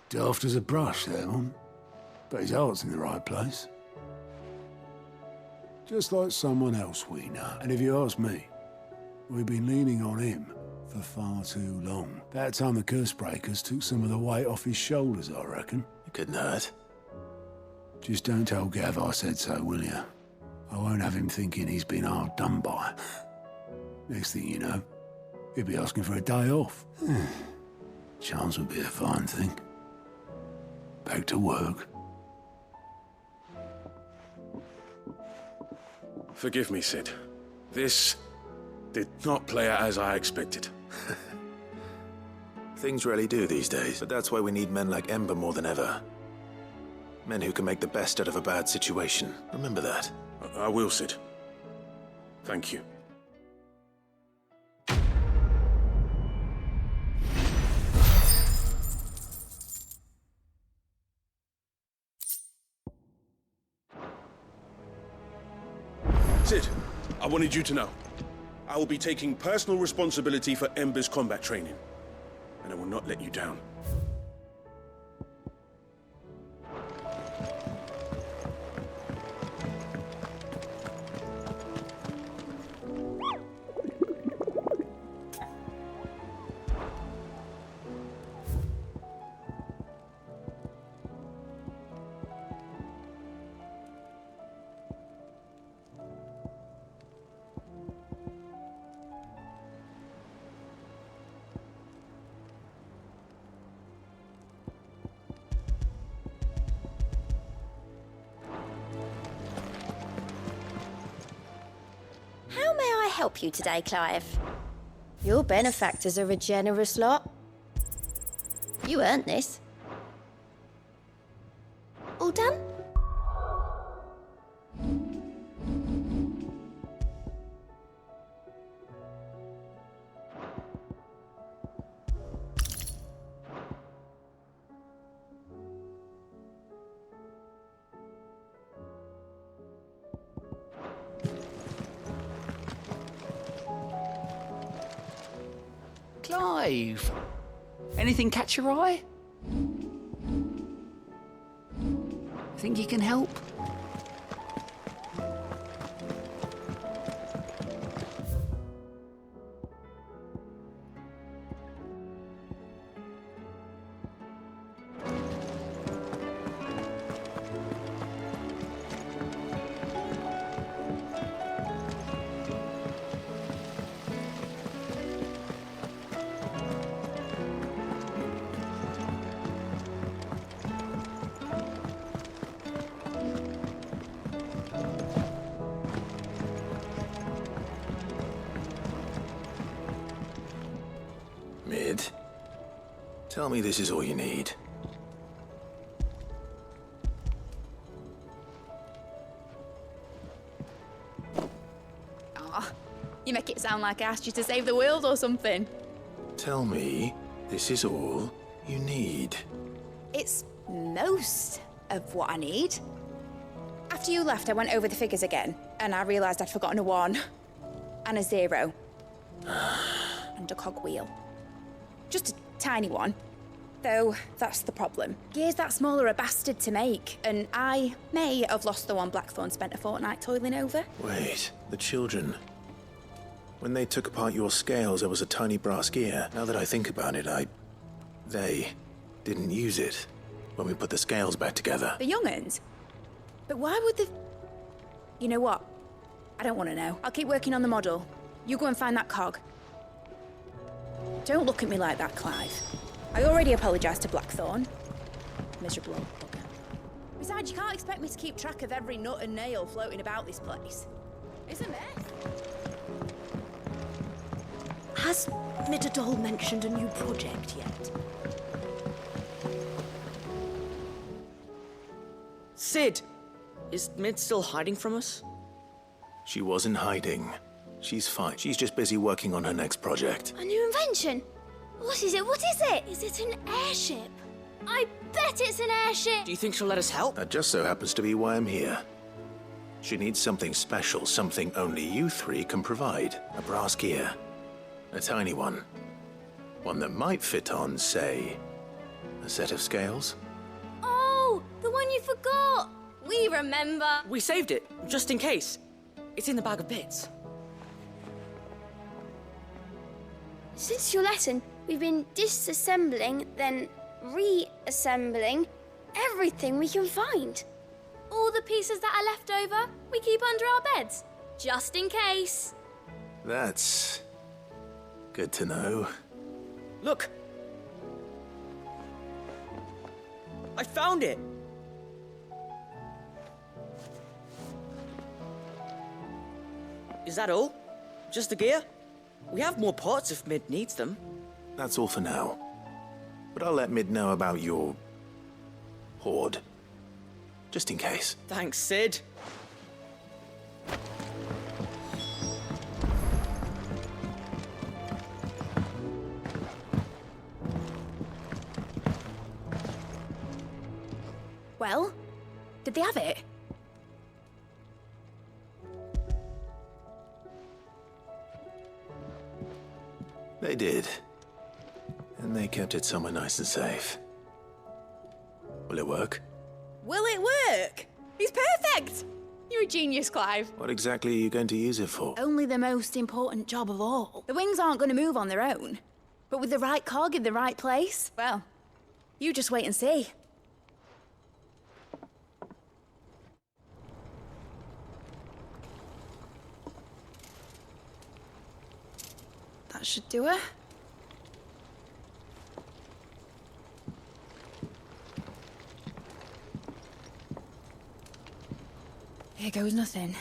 Daft as a brush, that one. But his heart's in the right place. Just like someone else we know. And if you ask me, we've been leaning on him for far too long. That time the curse breakers took some of the weight off his shoulders, I reckon. It couldn't hurt. Just don't tell Gav I said so, will you? I won't have him thinking he's been hard done by. Next thing you know, he'll be asking for a day off. Chance would be a fine thing. Back to work. Forgive me, Sid. This did not play out as I expected. Things rarely do these days, but that's why we need men like Ember more than ever. Men who can make the best out of a bad situation. Remember that. I will, Sid. Thank you. Sid, I wanted you to know. I will be taking personal responsibility for Ember's combat training, and I will not let you down. How may I help you today, Clive? Your benefactors are a generous lot. You earned this. All done? Clive, anything catch your eye? Think you can help? Mid, tell me this is all you need. sound like I asked you to save the world or something. Tell me, this is all you need. It's most of what I need. After you left, I went over the figures again, and I realised I'd forgotten a 1 and a 0 and a cogwheel. Just a tiny one. Though, that's the problem. Gears that small are a bastard to make, and I may have lost the one Blackthorn spent a fortnight toiling over. Wait, the children. When they took apart your scales, there was a tiny brass gear. Now that I think about it, they didn't use it when we put the scales back together. The young'uns? But why would the... You know what? I don't want to know. I'll keep working on the model. You go and find that cog. Don't look at me like that, Clive. I already apologised to Blackthorn. Miserable old bugger. Besides, you can't expect me to keep track of every nut and nail floating about this place. It's a mess. Has Midadol mentioned a new project yet? Sid! Is Mid still hiding from us? She wasn't hiding. She's fine. She's just busy working on her next project. A new invention? What is it? What is it? Is it an airship? I bet it's an airship! Do you think she'll let us help? That just so happens to be why I'm here. She needs something special, something only you 3 can provide. A brass gear. A tiny one. One that might fit on, say, a set of scales. Oh, the one you forgot! We remember! We saved it, just in case. It's in the bag of bits. Since your lesson, we've been disassembling, then reassembling everything we can find. All the pieces that are left over, we keep under our beds, just in case. That's good to know. Look! I found it! Is that all? Just the gear? We have more parts if Mid needs them. That's all for now. But I'll let Mid know about your hoard. Just in case. Thanks, Sid. Well, did they have it? They did. And they kept it somewhere nice and safe. Will it work? Will it work? He's perfect! You're a genius, Clive. What exactly are you going to use it for? Only the most important job of all. The wings aren't going to move on their own. But with the right cog in the right place, well, you just wait and see. That should do it. Here goes nothing.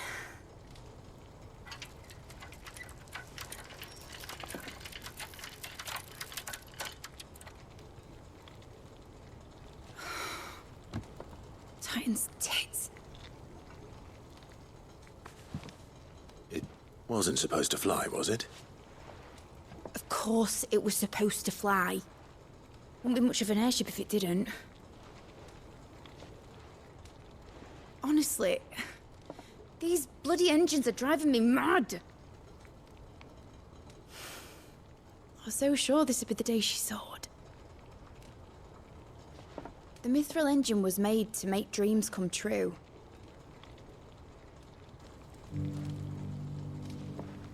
Titan's tits. It wasn't supposed to fly, was it? Of course it was supposed to fly. Wouldn't be much of an airship if it didn't. Honestly, these bloody engines are driving me mad. I was so sure this would be the day she soared. The Mithril engine was made to make dreams come true.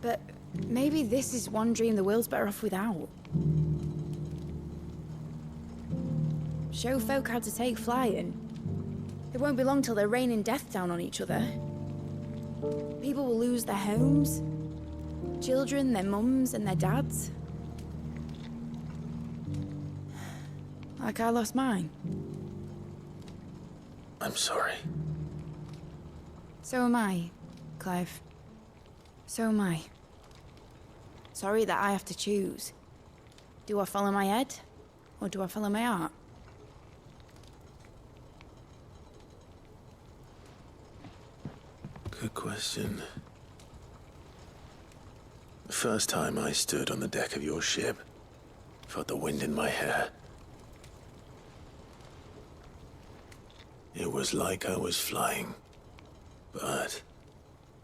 But maybe this is one dream the world's better off without. Show folk how to take flying. It won't be long till they're raining death down on each other. People will lose their homes. Children, their mums and their dads. Like I lost mine. I'm sorry. So am I, Clive. So am I. Sorry that I have to choose. Do I follow my head, or do I follow my heart? Good question. first time I stood on the deck of your ship, felt the wind in my hair. It was like I was flying. But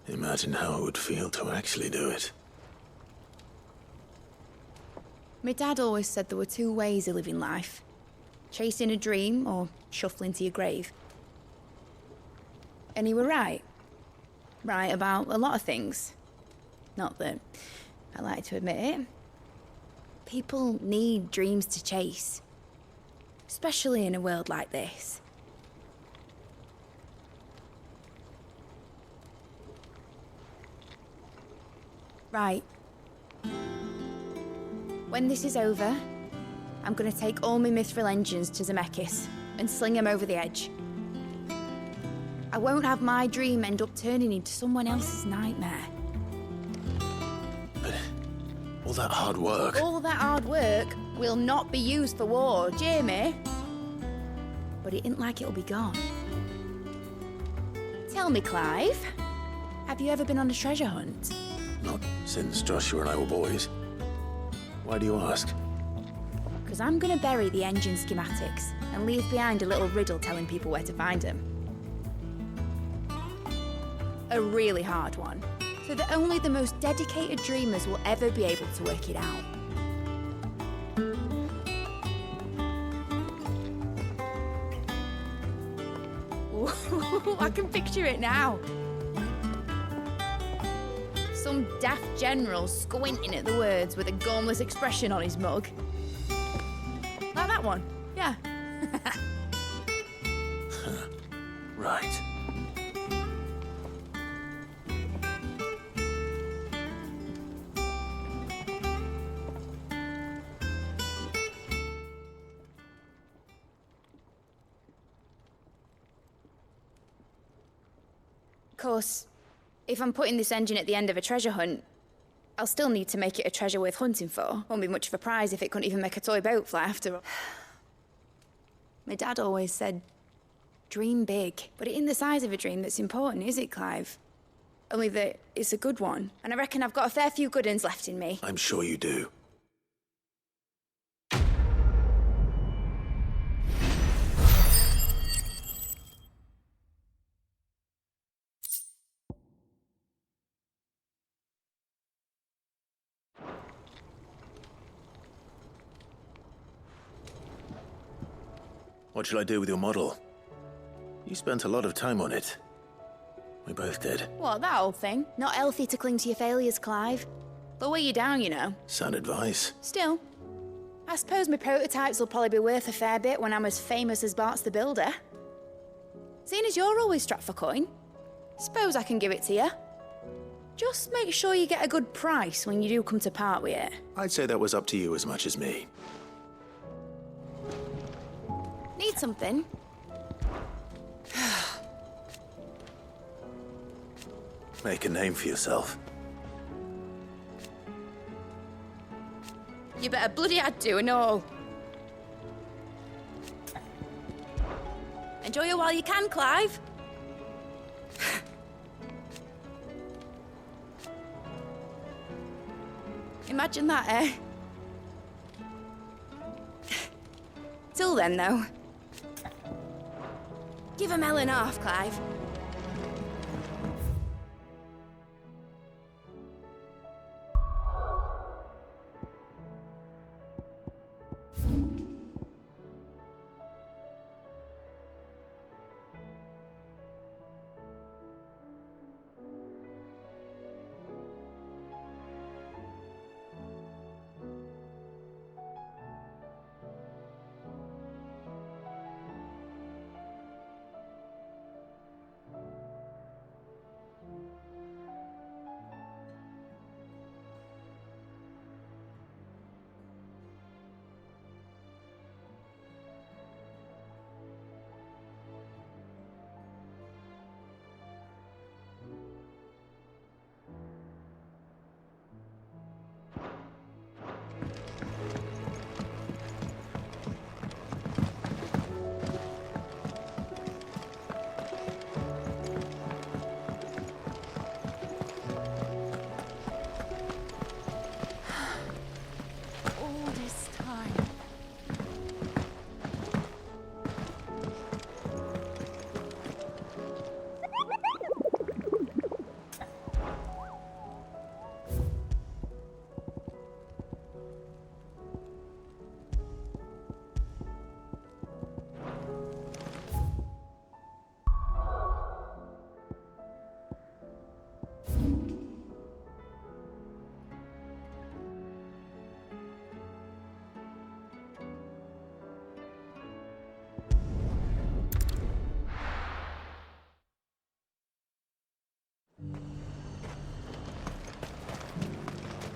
imagine how it would feel to actually do it. My dad always said there were two ways of living life. Chasing a dream or shuffling to your grave. And he were right. Right about a lot of things. Not that I like to admit it. People need dreams to chase. Especially in a world like this. Right. When this is over, I'm gonna take all my mithril engines to Zemeckis and sling them over the edge. I won't have my dream end up turning into someone else's nightmare. But all that hard work... All that hard work will not be used for war, Jamie. But it ain't like it'll be gone. Tell me, Clive, have you ever been on a treasure hunt? Not since Joshua and I were boys. Why do you ask? Because I'm gonna bury the engine schematics and leave behind a little riddle telling people where to find them. A really hard one, so that only the most dedicated dreamers will ever be able to work it out. Ooh, I can picture it now. Some daft general squinting at the words with a gormless expression on his mug. Like that one, yeah. Right. Of course, if I'm putting this engine at the end of a treasure hunt, I'll still need to make it a treasure worth hunting for. Won't be much of a prize if it couldn't even make a toy boat fly after all. My dad always said, dream big. But it ain't the size of a dream that's important, is it, Clive? Only that it's a good one. And I reckon I've got a fair few good uns left in me. I'm sure you do. What shall I do with your model? You spent a lot of time on it. We both did. What, that old thing? Not healthy to cling to your failures, Clive. They'll weigh you down, you know. Sound advice. Still, I suppose my prototypes will probably be worth a fair bit when I'm as famous as Bart's the Builder. Seeing as you're always strapped for coin, suppose I can give it to you. Just make sure you get a good price when you do come to part with it. I'd say that was up to you as much as me. Need something? Make a name for yourself. You better bloody had to and all. Enjoy it while you can, Clive. Imagine that, eh? Till then, though. Give a melon half, Clive.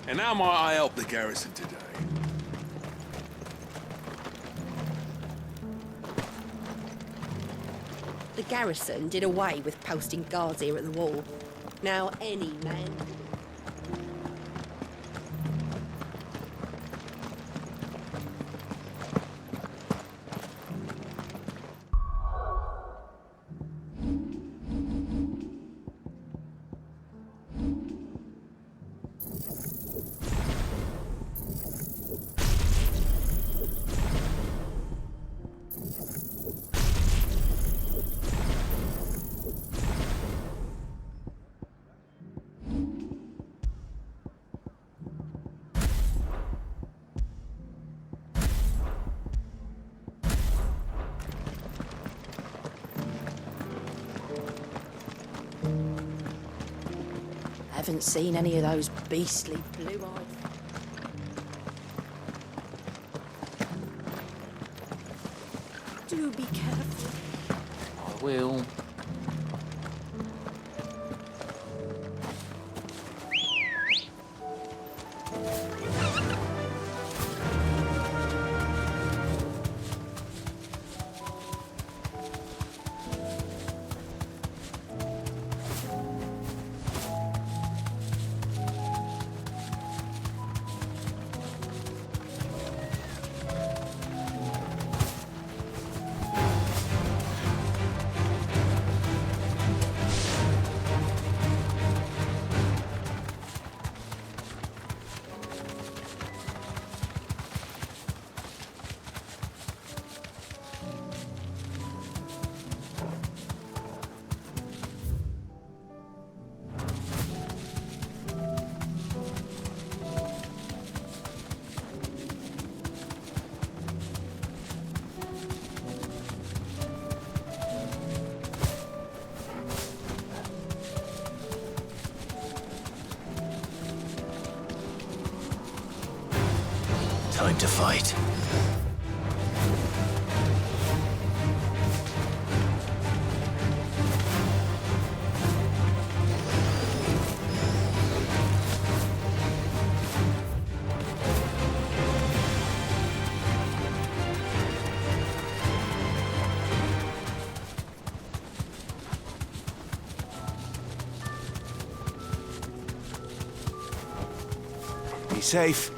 And how might I help the garrison today? The garrison did away with posting guards here at the wall. Now any man... Haven't seen any of those beastly blue-eyed... Do be careful. I will. Time to fight. Be safe.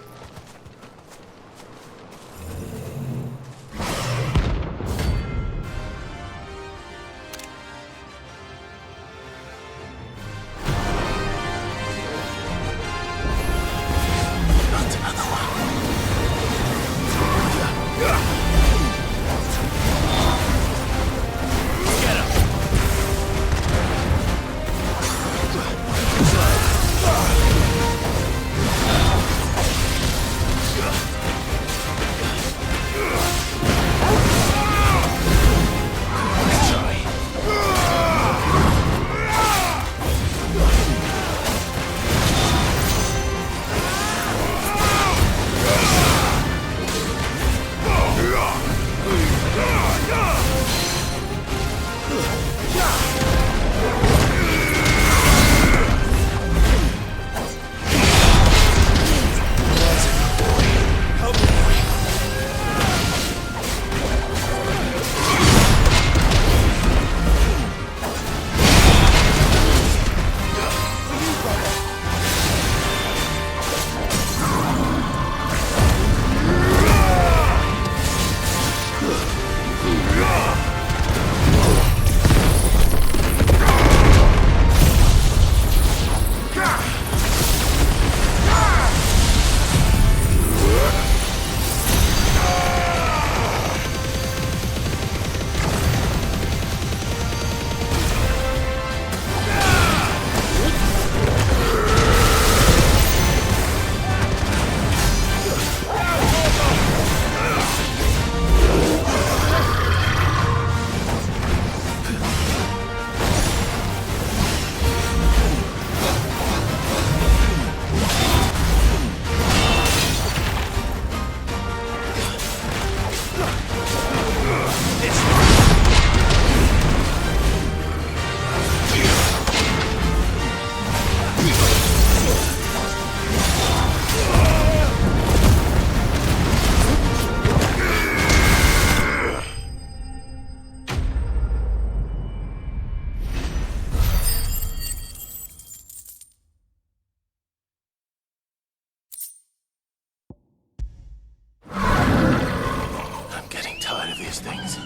these things.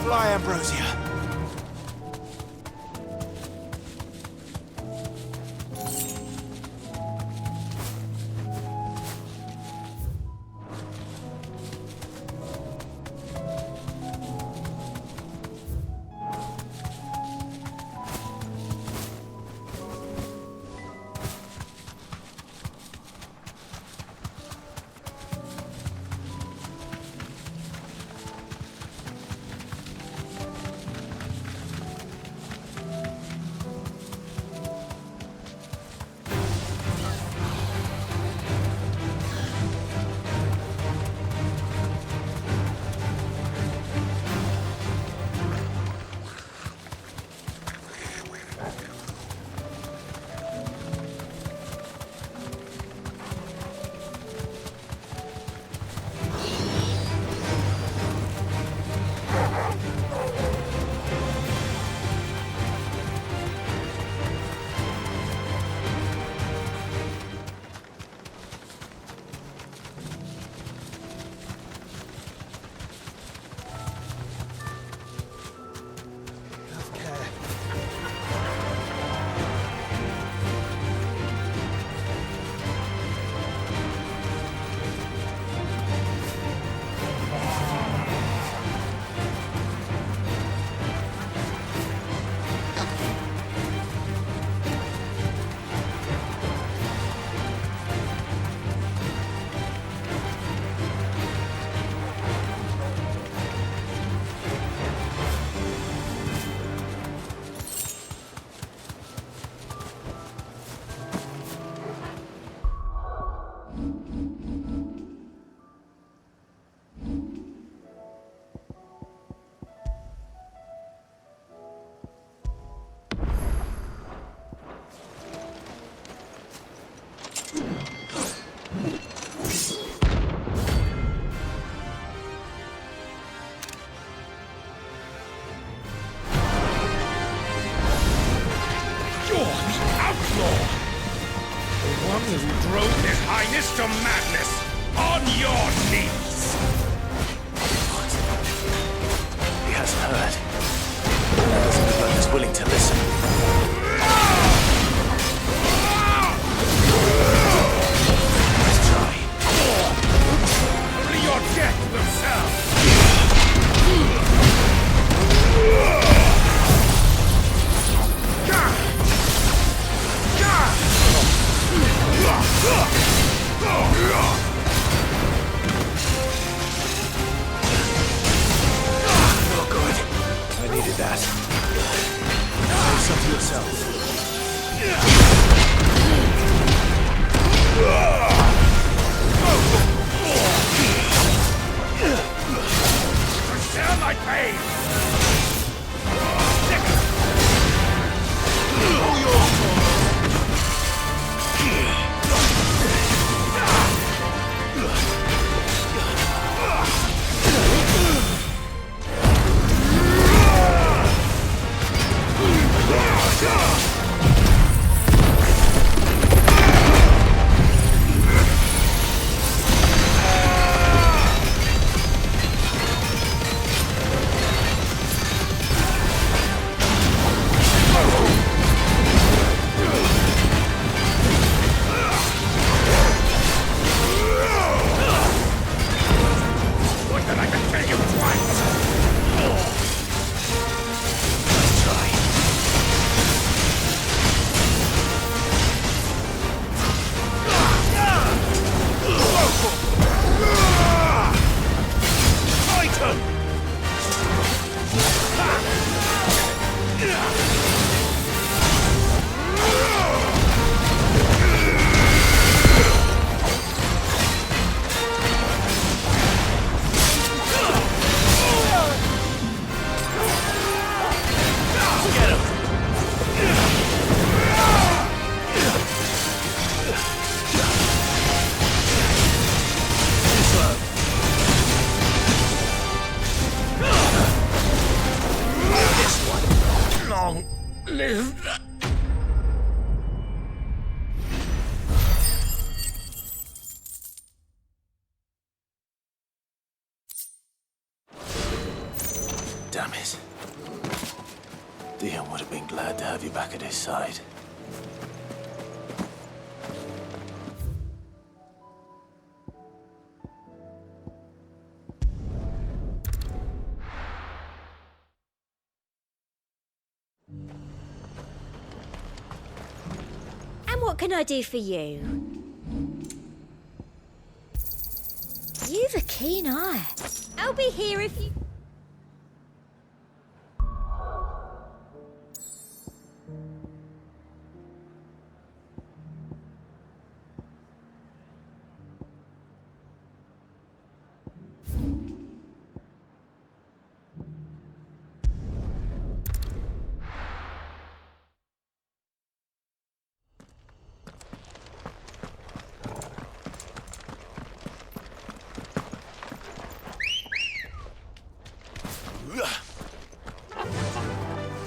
Fly, Ambrosia. who drove His Highness to madness! On your knees! He hasn't heard. He doesn't look like he's willing to listen. Let's try. Only your death will serve! Not good. I needed that. Do something to yourself. Share my pain! Damn it. Dion would have been glad to have you back at his side. And what can I do for you? You've a keen eye. I'll be here if you...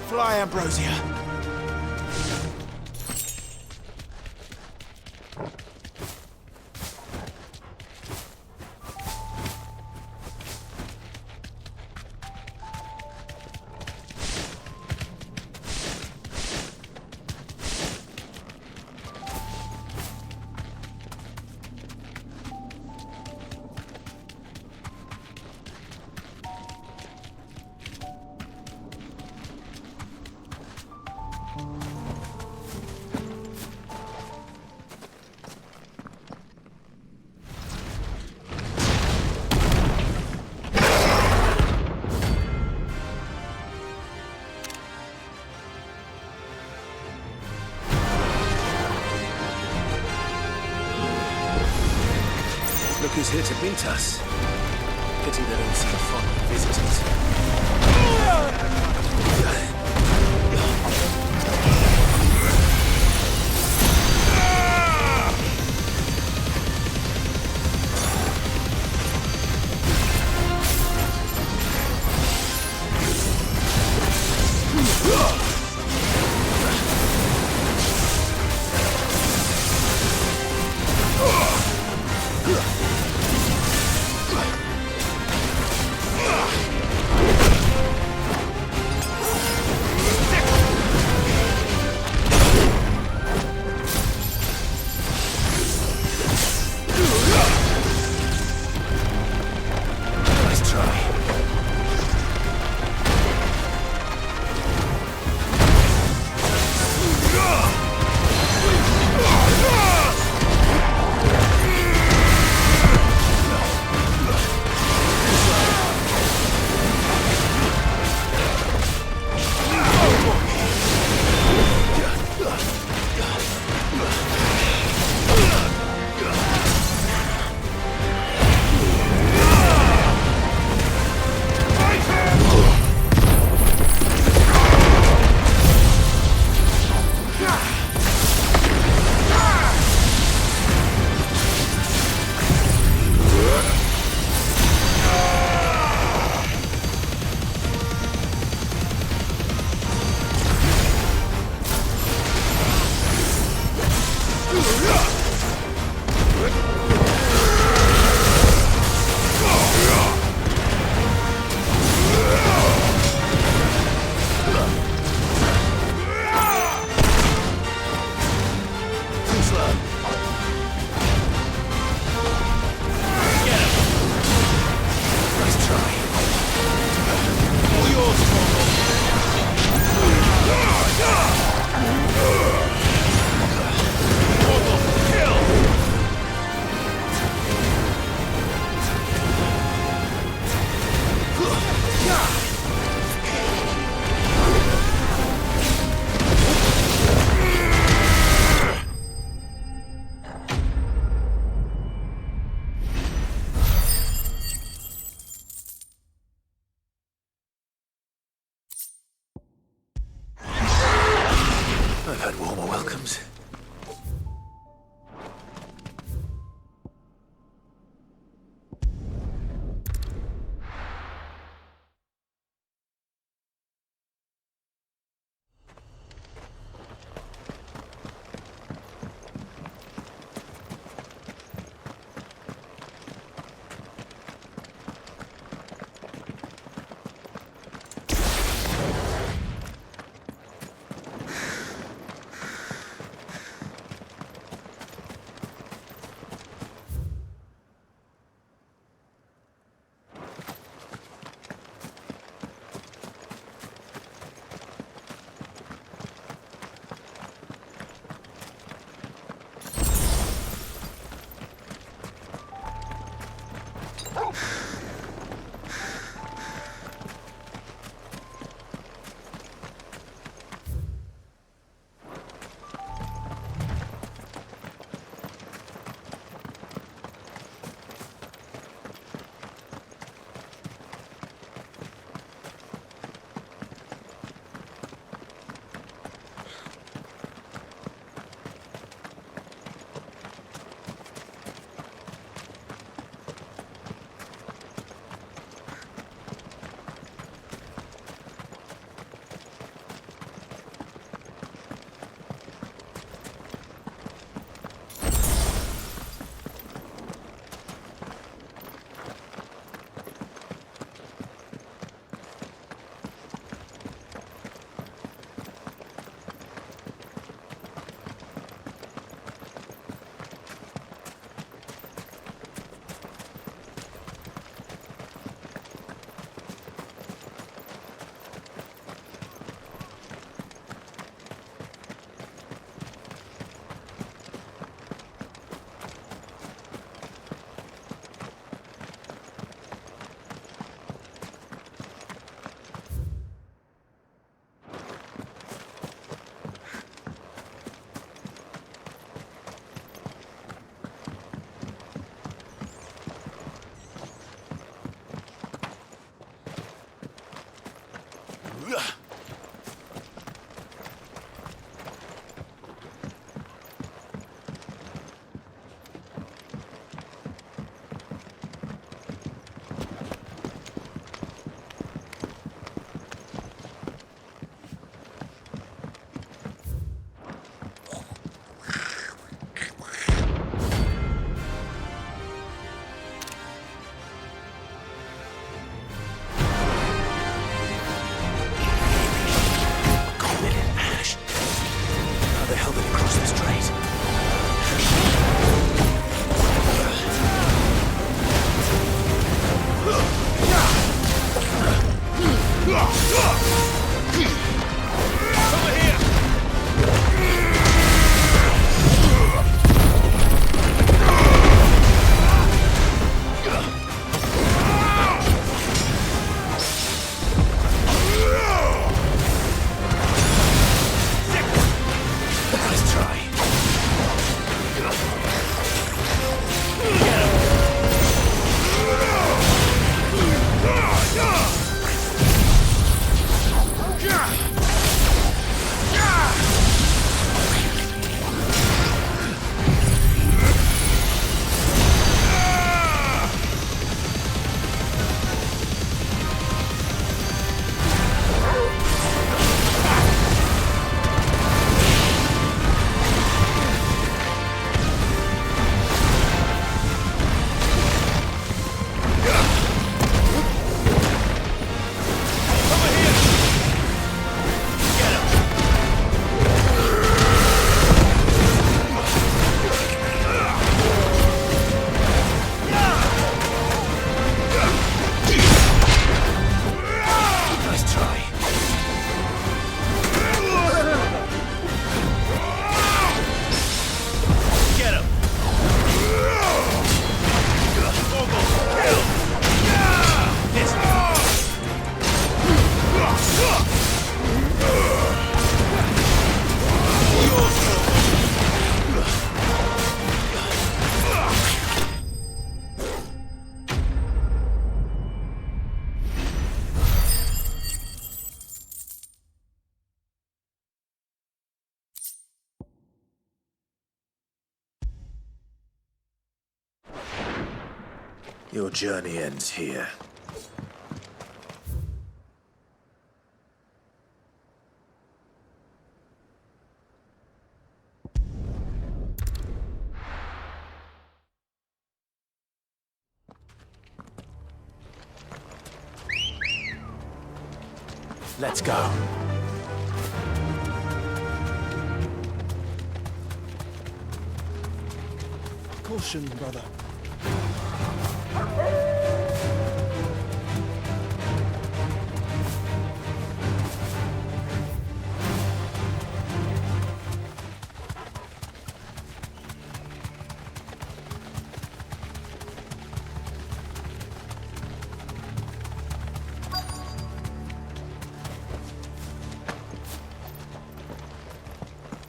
Fly, Ambrosia. Look who's here to meet us. Pity they don't seem fond of visitors. Your journey ends here. Let's go. Caution, brother.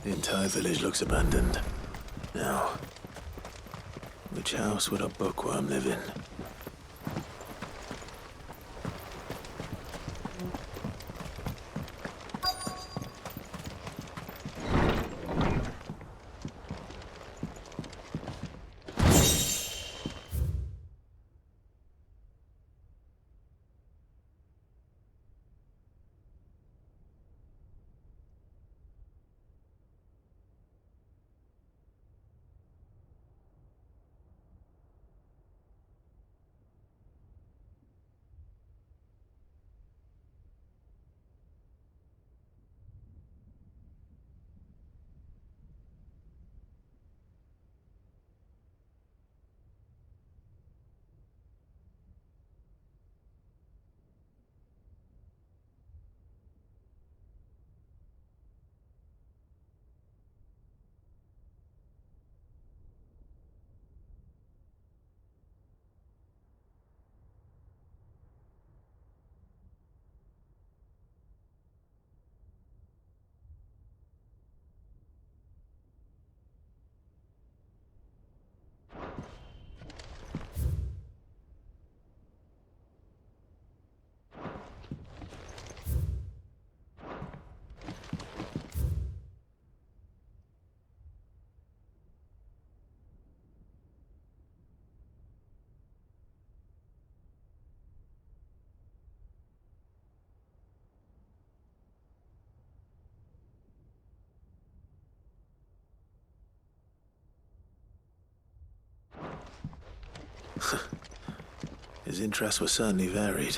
The entire village looks abandoned. Now, which house would a bookworm live in? His interests were certainly varied.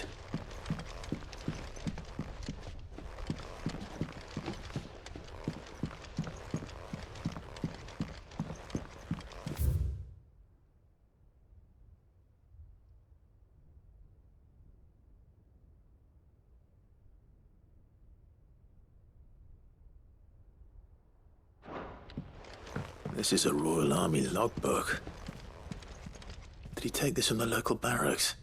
This is a Royal Army logbook. Did he take this from the local barracks?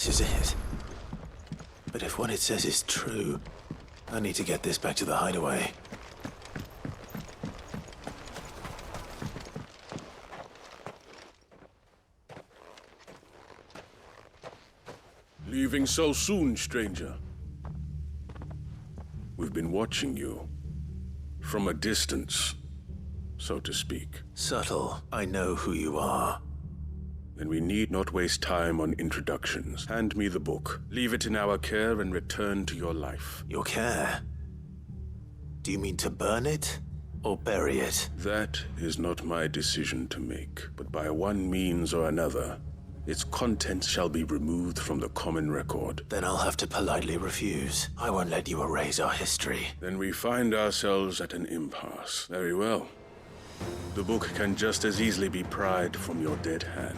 This is it. But if what it says is true, I need to get this back to the hideaway. Leaving so soon, stranger? We've been watching you. From a distance, so to speak. Subtle. I know who you are. Then we need not waste time on introductions. Hand me the book. Leave it in our care and return to your life. Your care? Do you mean to burn it? Or bury it? That is not my decision to make, but by one means or another, its contents shall be removed from the common record. Then I'll have to politely refuse. I won't let you erase our history. Then we find ourselves at an impasse. Very well. The book can just as easily be pried from your dead hand.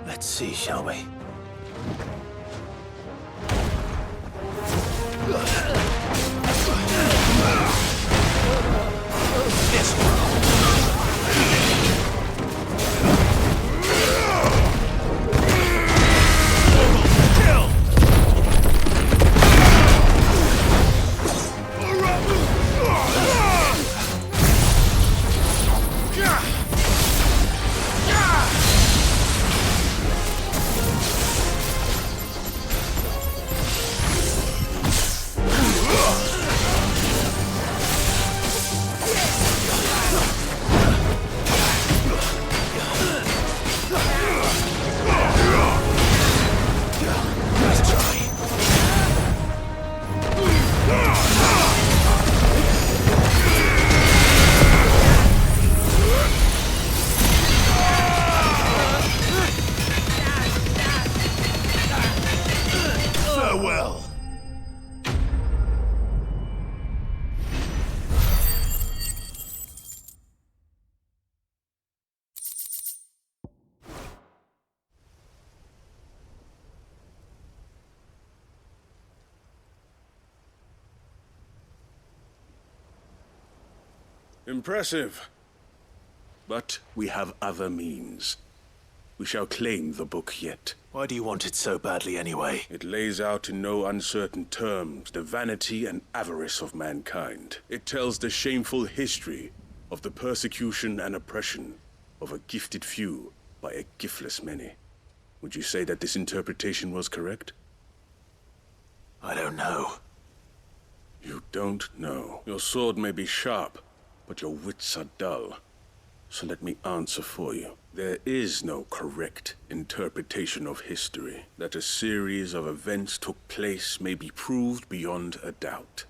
Let's see, shall we? This farewell. Impressive. But we have other means. We shall claim the book yet. Why do you want it so badly anyway? It lays out in no uncertain terms the vanity and avarice of mankind. It tells the shameful history of the persecution and oppression of a gifted few by a giftless many. Would you say that this interpretation was correct? I don't know. You don't know. Your sword may be sharp, but your wits are dull. So let me answer for you. There is no correct interpretation of history. That a series of events took place may be proved beyond a doubt.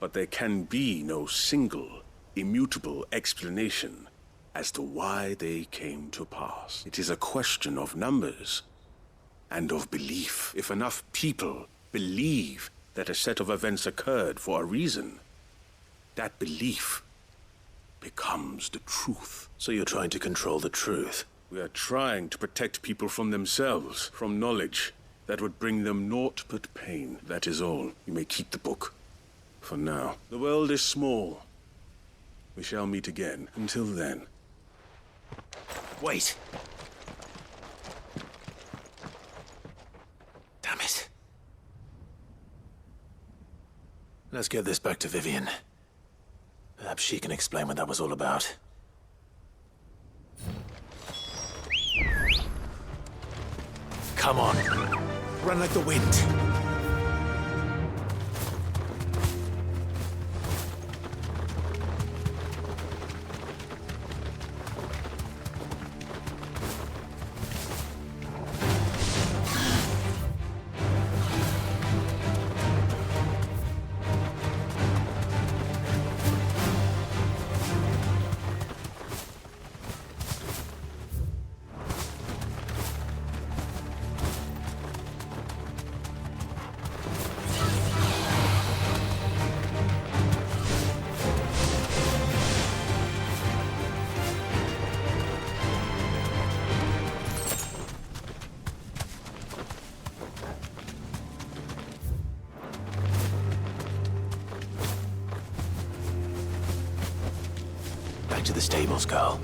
But there can be no single, immutable explanation as to why they came to pass. It is a question of numbers and of belief. If enough people believe that a set of events occurred for a reason, that belief becomes the truth. So you're trying to control the truth? We are trying to protect people from themselves, from knowledge that would bring them naught but pain. That is all. You may keep the book. For now. The world is small. We shall meet again. Until then. Wait! Damn it. Let's get this back to Vivian. Perhaps she can explain what that was all about. Come on. Run like the wind. Back to the stables, Carl.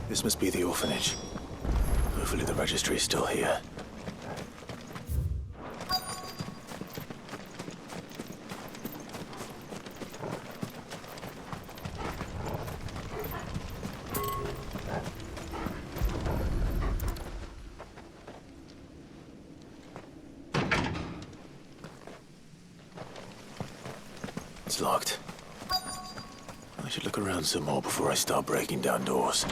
This must be the orphanage. Hopefully the registry is still here. It's locked. I should look around some more before I start breaking down doors.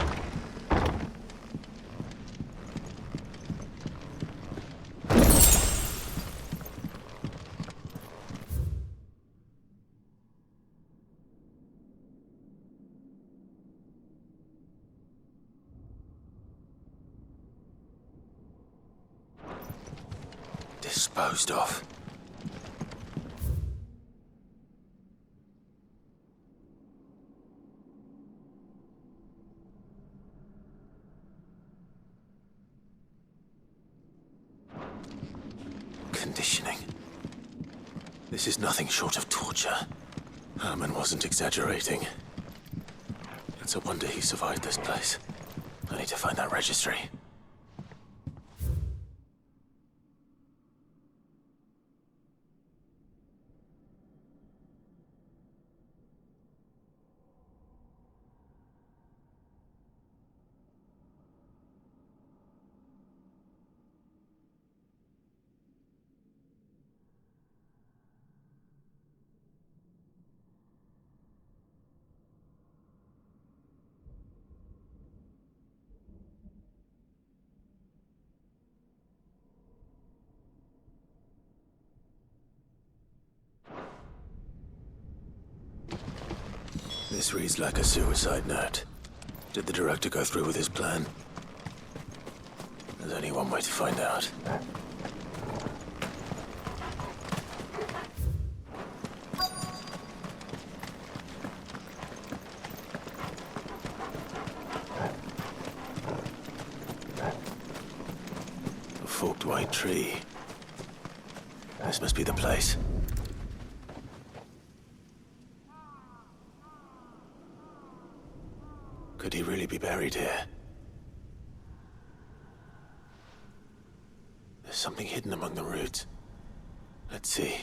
Disposed of. Conditioning. This is nothing short of torture. Herman wasn't exaggerating. It's a wonder he survived this place. I need to find that registry. This reads like a suicide note. Did the director go through with his plan? There's only one way to find out. A forked white tree. This must be the place. Could he really be buried here? There's something hidden among the roots. Let's see.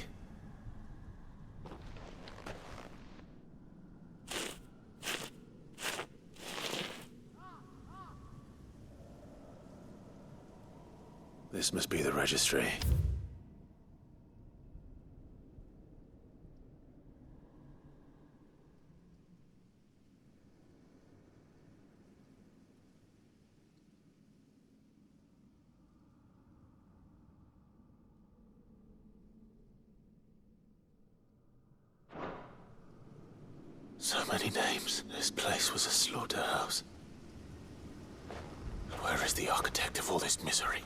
This must be the registry. So many names. This place was a slaughterhouse. Where is the architect of all this misery?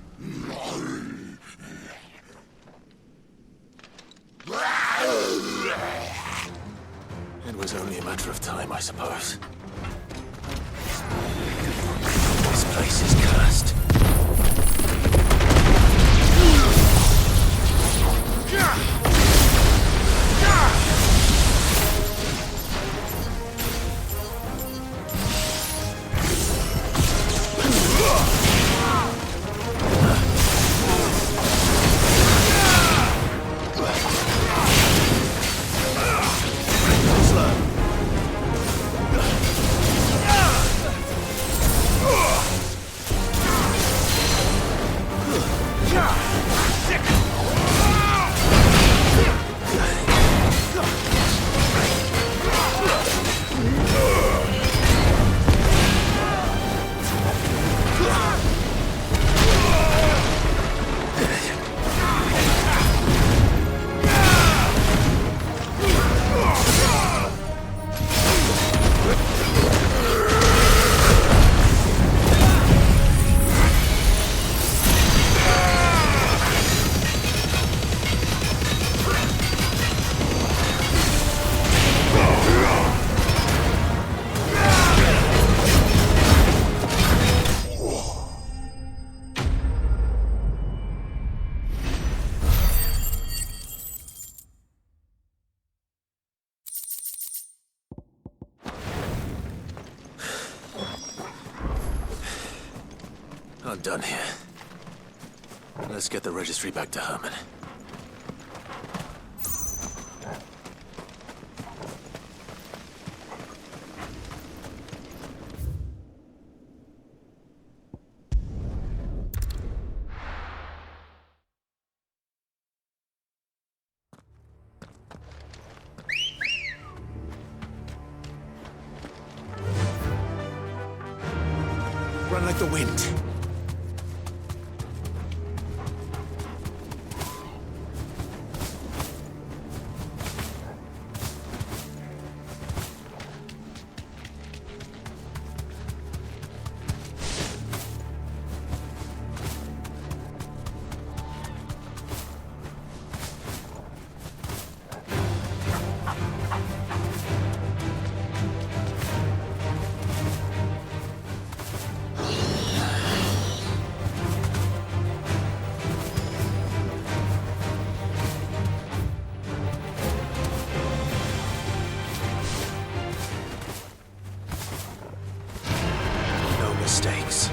It was only a matter of time, I suppose. This place is cursed. I'm done here. Let's get the registry back to Herman. run like the wind. Mistakes.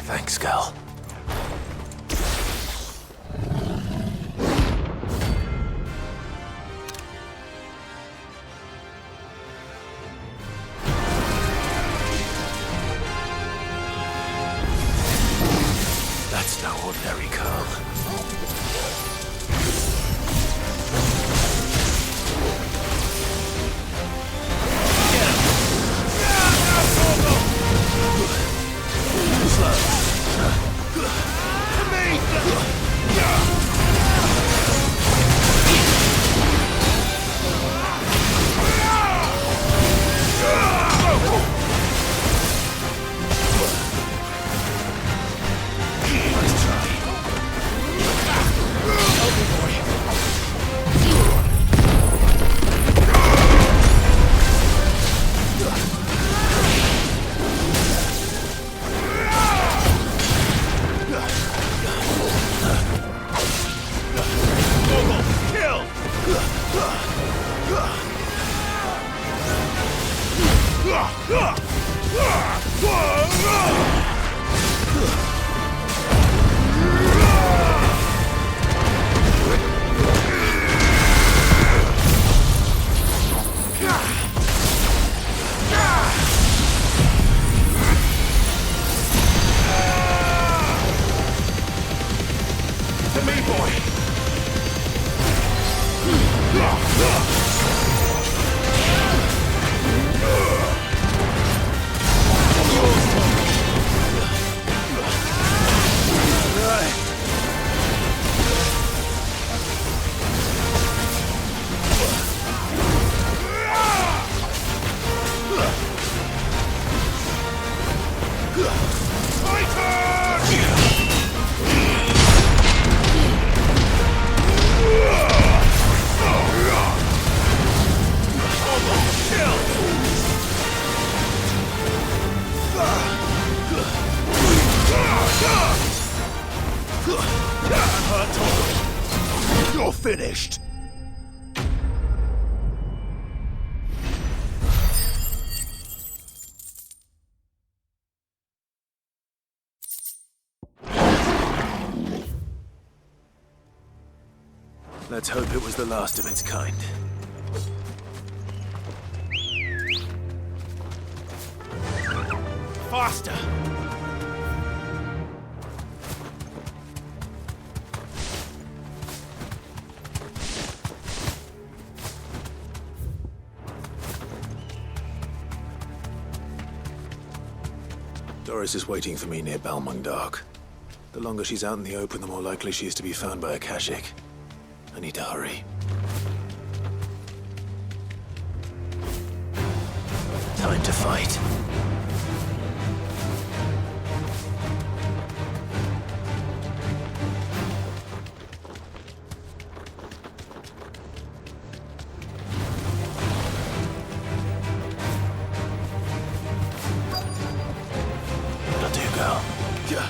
Thanks, Gal. That's no ordinary curl. You're finished! Let's hope it was the last of its kind. Faster! Doris is waiting for me near Balmung Dark. The longer she's out in the open, the more likely she is to be found by Akashic. I need to hurry. Time to fight. That'll do, girl. Yeah.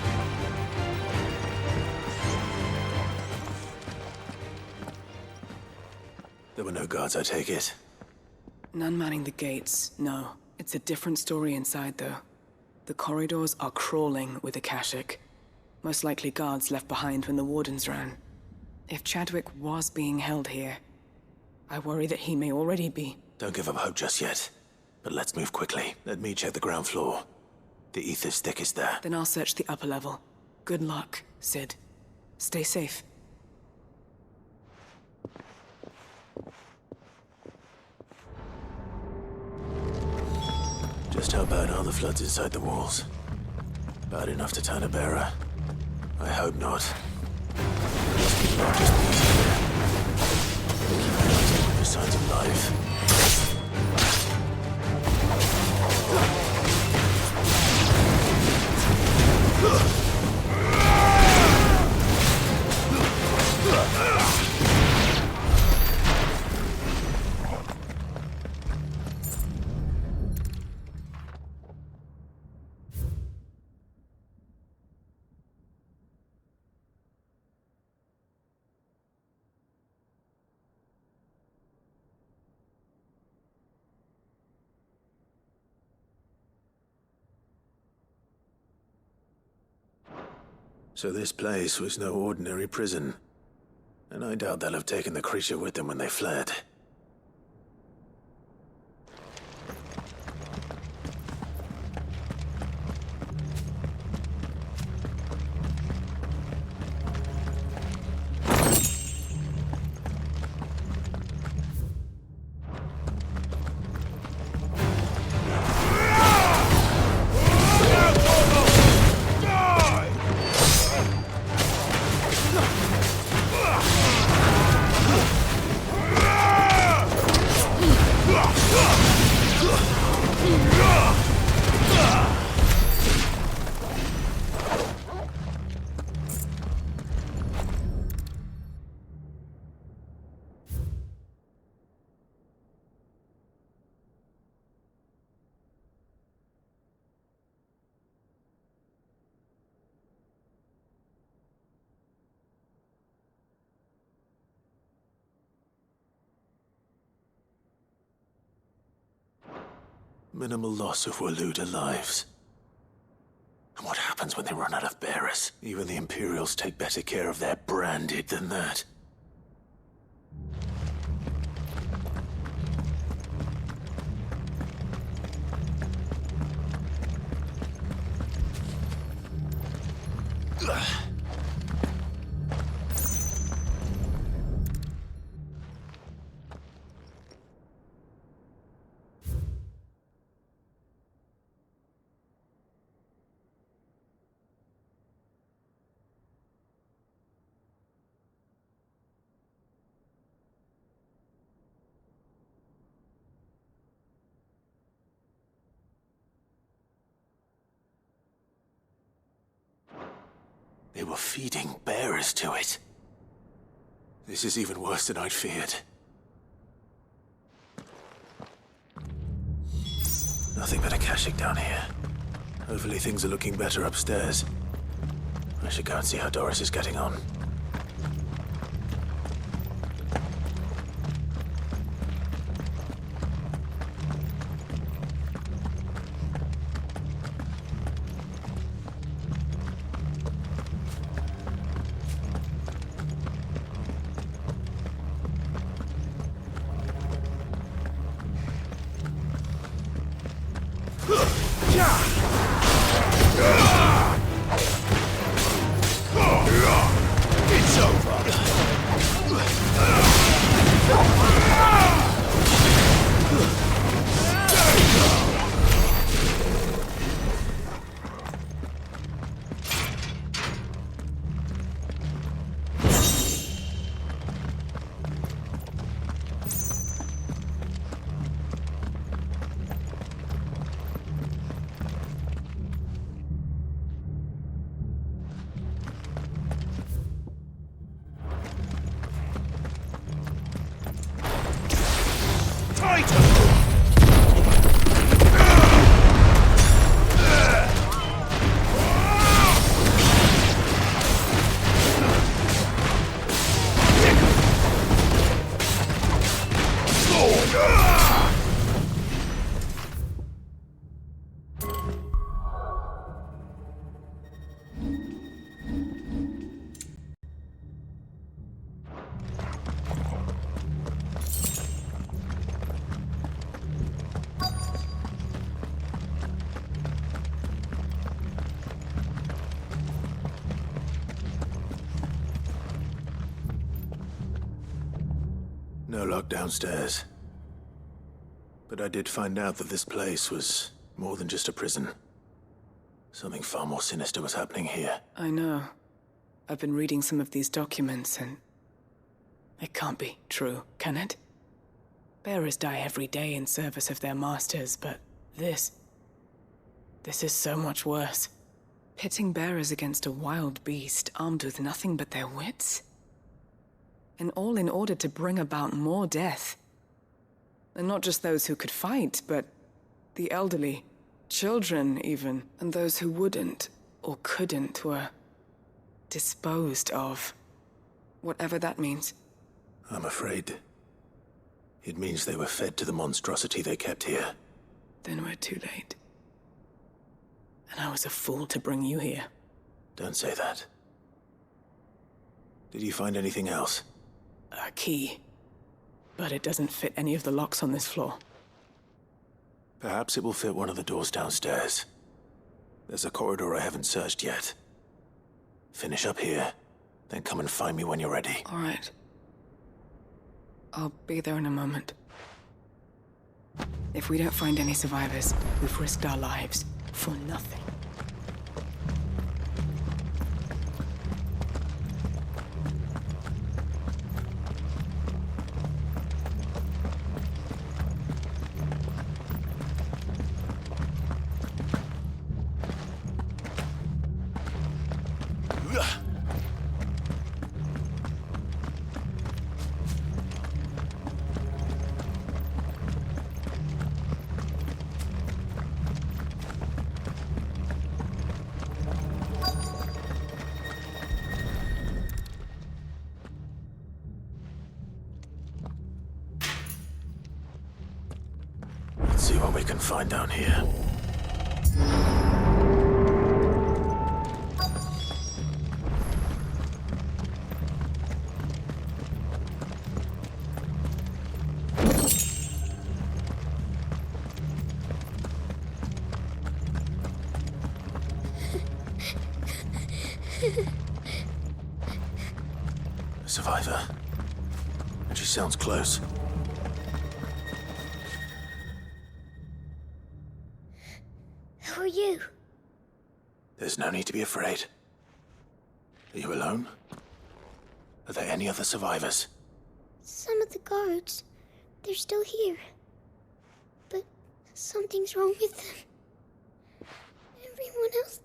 There were no guards, I take it. None manning the gates, no. It's a different story inside, though. The corridors are crawling with Akashic. Most likely guards left behind when the wardens ran. If Chadwick was being held here, I worry that he may already be. Don't give up hope just yet. But let's move quickly. Let me check the ground floor. The ether's thickest there. Then I'll search the upper level. Good luck, Sid. Stay safe. Just how bad are the floods inside the walls? Bad enough to turn a bearer? I hope not. These people aren't just being here. Keep an eye for signs of life. So this place was no ordinary prison. And I doubt they'll have taken the creature with them when they fled. Minimal loss of Waluda lives. And what happens when they run out of bearers? Even the Imperials take better care of their branded than that. Ugh. They were feeding bearers to it. This is even worse than I'd feared. Nothing but Akashic down here. Hopefully things are looking better upstairs. I should go and see how Doris is getting on. No lock downstairs. But I did find out that this place was more than just a prison. Something far more sinister was happening here. I know. I've been reading some of these documents and... it can't be true, can it? Bearers die every day in service of their masters, but this is so much worse. Pitting bearers against a wild beast armed with nothing but their wits? And all in order to bring about more death. And not just those who could fight, but the elderly, children even, and those who wouldn't or couldn't were disposed of. Whatever that means. I'm afraid it means they were fed to the monstrosity they kept here. Then we're too late. And I was a fool to bring you here. Don't say that. Did you find anything else? A key. But it doesn't fit any of the locks on this floor. Perhaps it will fit one of the doors downstairs. There's a corridor I haven't searched yet. Finish up here, then come and find me when you're ready. All right. I'll be there in a moment. If we don't find any survivors, we've risked our lives for nothing. Let's see what we can find down here. A survivor. And she sounds close. Who are you? There's no need to be afraid. Are you alone? Are there any other survivors? Some of the guards. They're still here. But something's wrong with them. Everyone else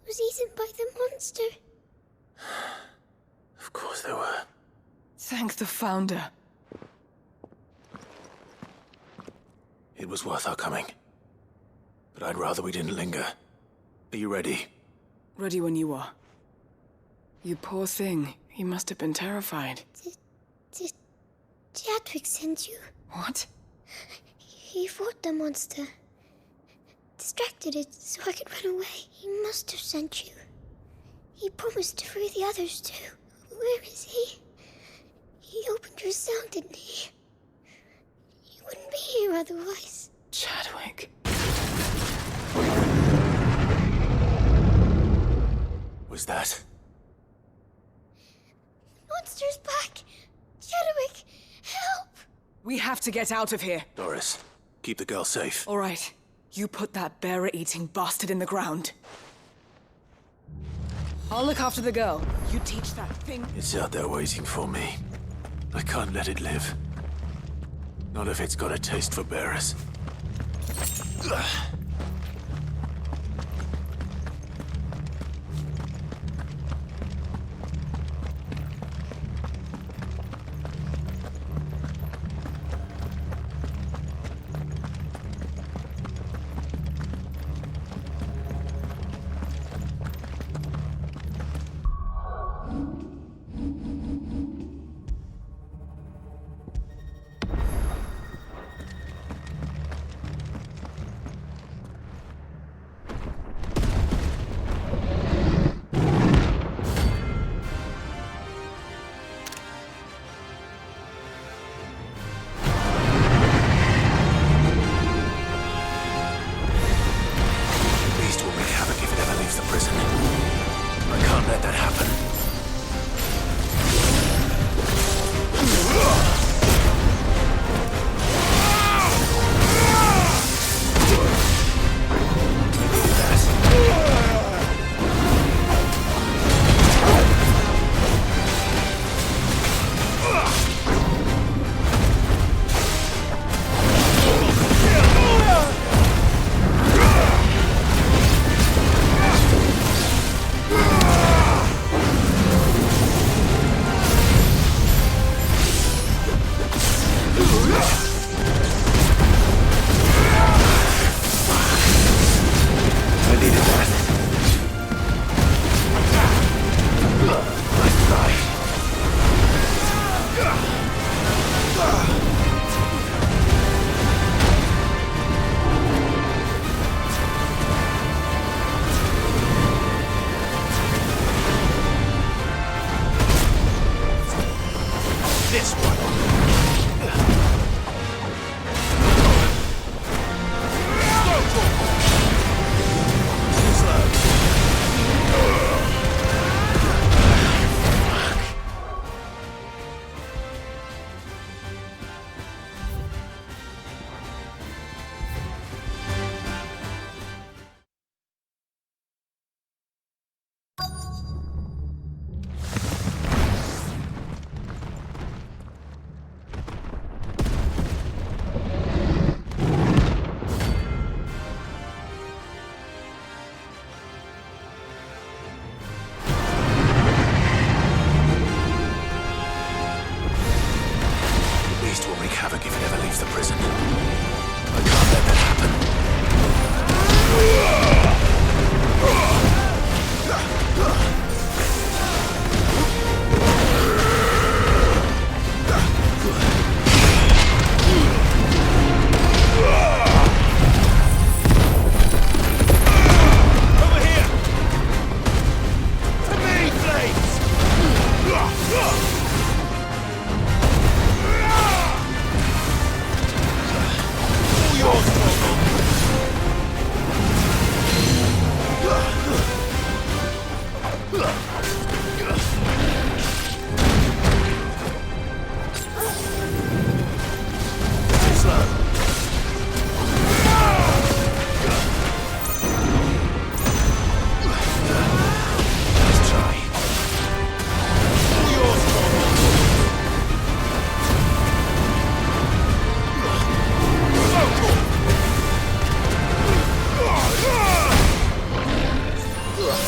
was eaten by the monster. Of course there were. Thank the Founder. It was worth our coming. But I'd rather we didn't linger. Are you ready? Ready when you are. You poor thing. He must have been terrified. Did Chadwick send you? What? He fought the monster. Distracted it so I could run away. He must have sent you. He promised to free the others too. Where is he? He opened your cell, didn't he? He wouldn't be here otherwise. Chadwick. Was that? Monster's back! Chadwick, help! We have to get out of here. Doris, keep the girl safe. All right. You put that bearer-eating bastard in the ground. I'll look after the girl. You teach that thing... It's out there waiting for me. I can't let it live. Not if it's got a taste for bearers.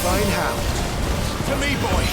Fine hound. To me, boy.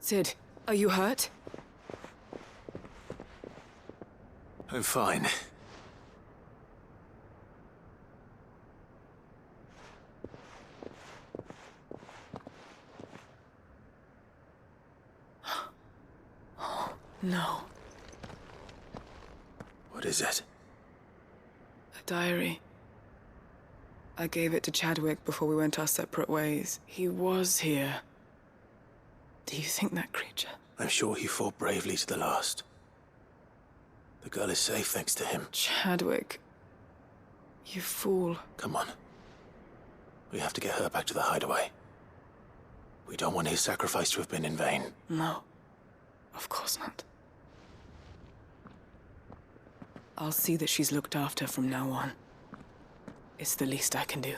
Sid, are you hurt? I'm fine. No. What is it? A diary. I gave it to Chadwick before we went our separate ways. He was here. Do you think that creature? I'm sure he fought bravely to the last. The girl is safe thanks to him. Chadwick. You fool. Come on. We have to get her back to the hideaway. We don't want his sacrifice to have been in vain. No. Of course not. I'll see that she's looked after from now on. It's the least I can do.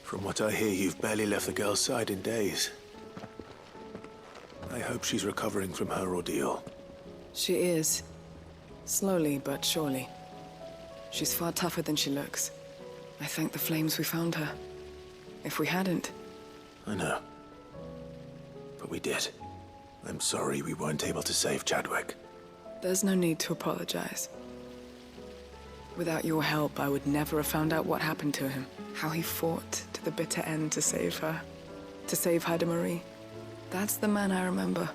From what I hear, you've barely left the girl's side in days. I hope she's recovering from her ordeal. She is. Slowly but surely. She's far tougher than she looks. I thank the flames we found her. If we hadn't... I know. But we did. I'm sorry we weren't able to save Chadwick. There's no need to apologize. Without your help, I would never have found out what happened to him. How he fought to the bitter end to save her. To save Haida Marie. That's the man I remember.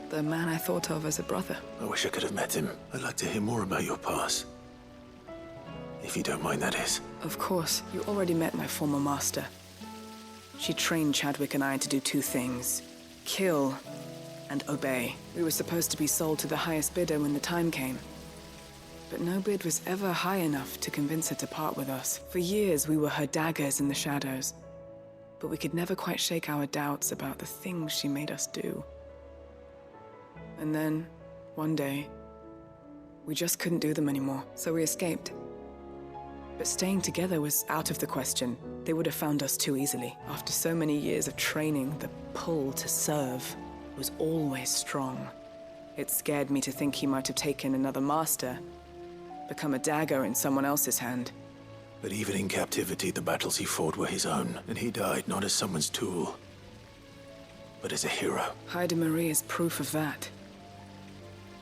The man I thought of as a brother. I wish I could have met him. I'd like to hear more about your past. If you don't mind, that is. Of course. You already met my former master. She trained Chadwick and I to do two things. Kill and obey. We were supposed to be sold to the highest bidder when the time came. But no bid was ever high enough to convince her to part with us. For years, we were her daggers in the shadows. But we could never quite shake our doubts about the things she made us do. And then, one day, we just couldn't do them anymore, so we escaped. But staying together was out of the question. They would have found us too easily. After so many years of training, the pull to serve was always strong. It scared me to think he might have taken another master, become a dagger in someone else's hand. But even in captivity, the battles he fought were his own, and he died not as someone's tool, but as a hero. Haida Marie is proof of that.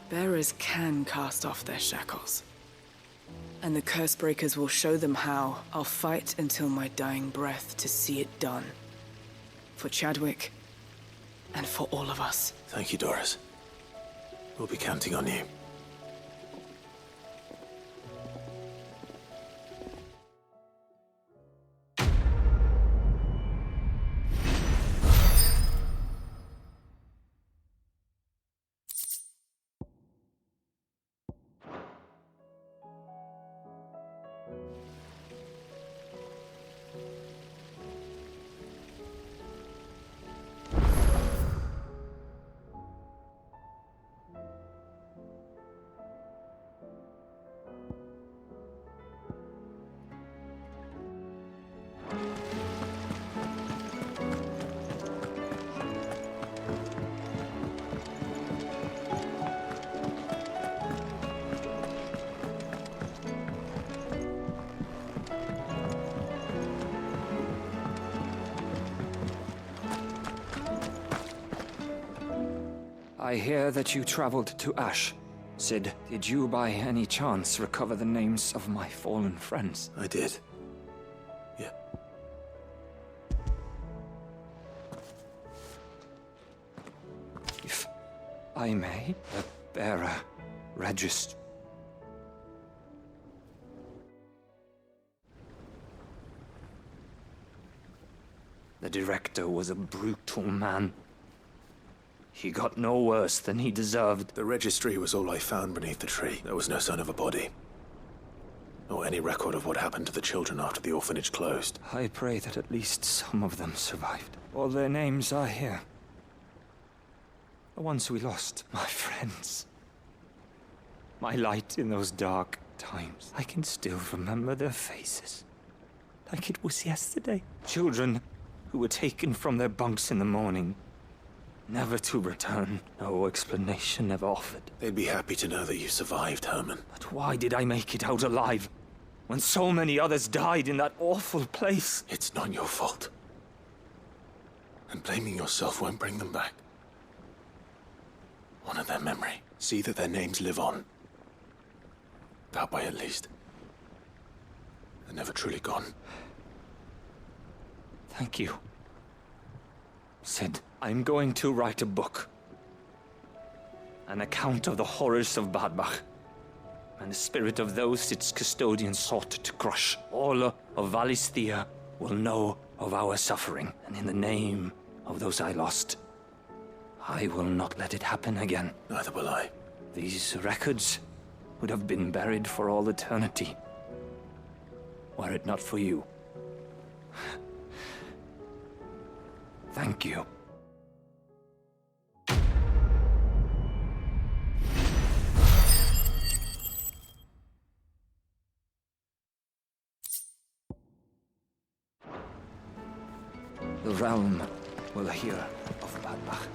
Bearers can cast off their shackles. And the Cursebreakers will show them how. I'll fight until my dying breath to see it done. For Chadwick, and for all of us. Thank you, Doris. We'll be counting on you. I hear that you traveled to Ash. Sid, did you by any chance recover the names of my fallen friends? I did. Yeah. If I may, the bearer register. The director was a brutal man. He got no worse than he deserved. The registry was all I found beneath the tree. There was no sign of a body. Or any record of what happened to the children after the orphanage closed. I pray that at least some of them survived. All their names are here. The ones we lost, my friends. My light in those dark times. I can still remember their faces. Like it was yesterday. Children who were taken from their bunks in the morning, never to return. No explanation ever offered. They'd be happy to know that you survived, Herman. But why did I make it out alive, when so many others died in that awful place? It's not your fault. And blaming yourself won't bring them back. Honor their memory. See that their names live on. That way, at least. They're never truly gone. Thank you. Sid, I'm going to write a book. An account of the horrors of Badbach, and the spirit of those its custodians sought to crush. All of Valisthea will know of our suffering, and in the name of those I lost, I will not let it happen again. Neither will I. These records would have been buried for all eternity, were it not for you. Thank you. The realm will hear of Badbach.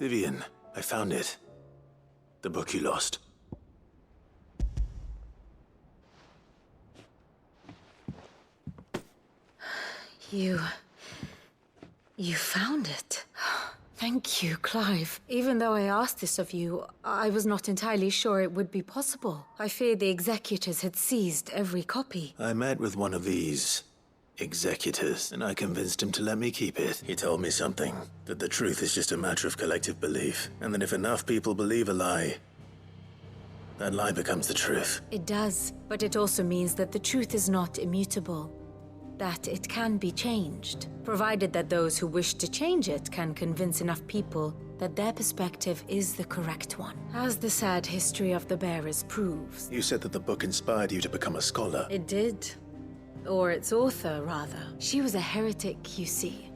Vivian, I found it. The book you lost. You found it. Thank you, Clive. Even though I asked this of you, I was not entirely sure it would be possible. I feared the executors had seized every copy. I met with one of these executors, and I convinced him to let me keep it. He told me something, that the truth is just a matter of collective belief, and that if enough people believe a lie, that lie becomes the truth. It does, but it also means that the truth is not immutable. That it can be changed, provided that those who wish to change it can convince enough people that their perspective is the correct one. As the sad history of the Bearers proves. You said that the book inspired you to become a scholar. It did. Or its author, rather. She was a heretic, you see.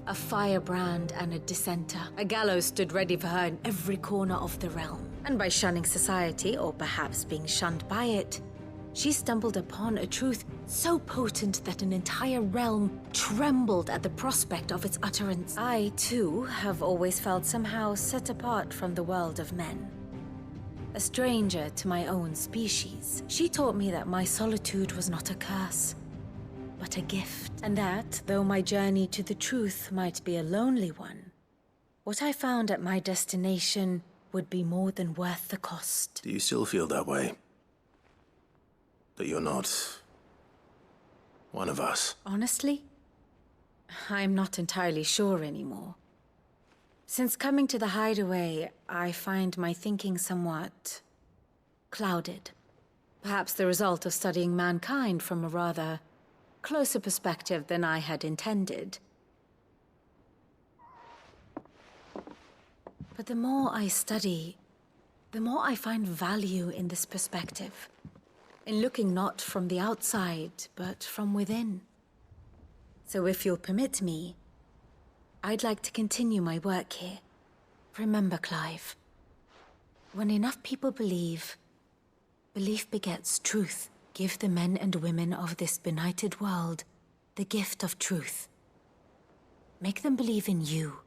A firebrand and a dissenter. A gallows stood ready for her in every corner of the realm. And by shunning society, or perhaps being shunned by it, she stumbled upon a truth so potent that an entire realm trembled at the prospect of its utterance. I, too, have always felt somehow set apart from the world of men. a stranger to my own species. She taught me that my solitude was not a curse, but a gift, and that, though my journey to the truth might be a lonely one, what I found at my destination would be more than worth the cost. Do you still feel that way? That you're not one of us? Honestly, I'm not entirely sure anymore. Since coming to the hideaway, I find my thinking somewhat clouded. Perhaps the result of studying mankind from a rather closer perspective than I had intended. But the more I study, the more I find value in this perspective. In looking not from the outside, but from within. So if you'll permit me, I'd like to continue my work here. Remember, Clive, when enough people believe, belief begets truth. Give the men and women of this benighted world the gift of truth. Make them believe in you,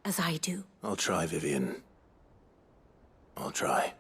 as I do. I'll try, Vivian. I'll try.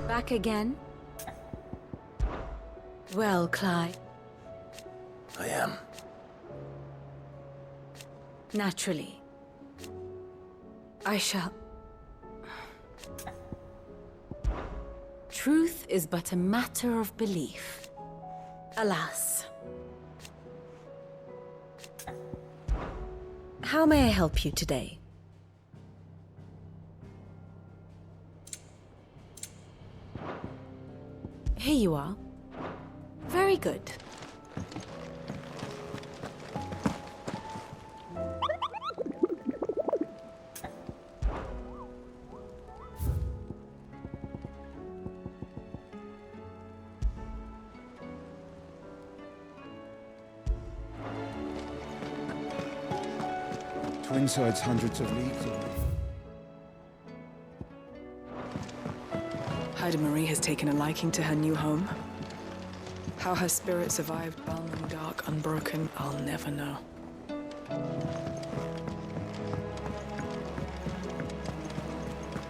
Back again? Well, Clive. I am. Naturally. I shall... Truth is but a matter of belief. Alas. How may I help you today? Here you are. Very good. Twinside's hundreds of leagues away. Haida Marie has taken a liking to her new home. How her spirit survived Balmung Dark unbroken, I'll never know.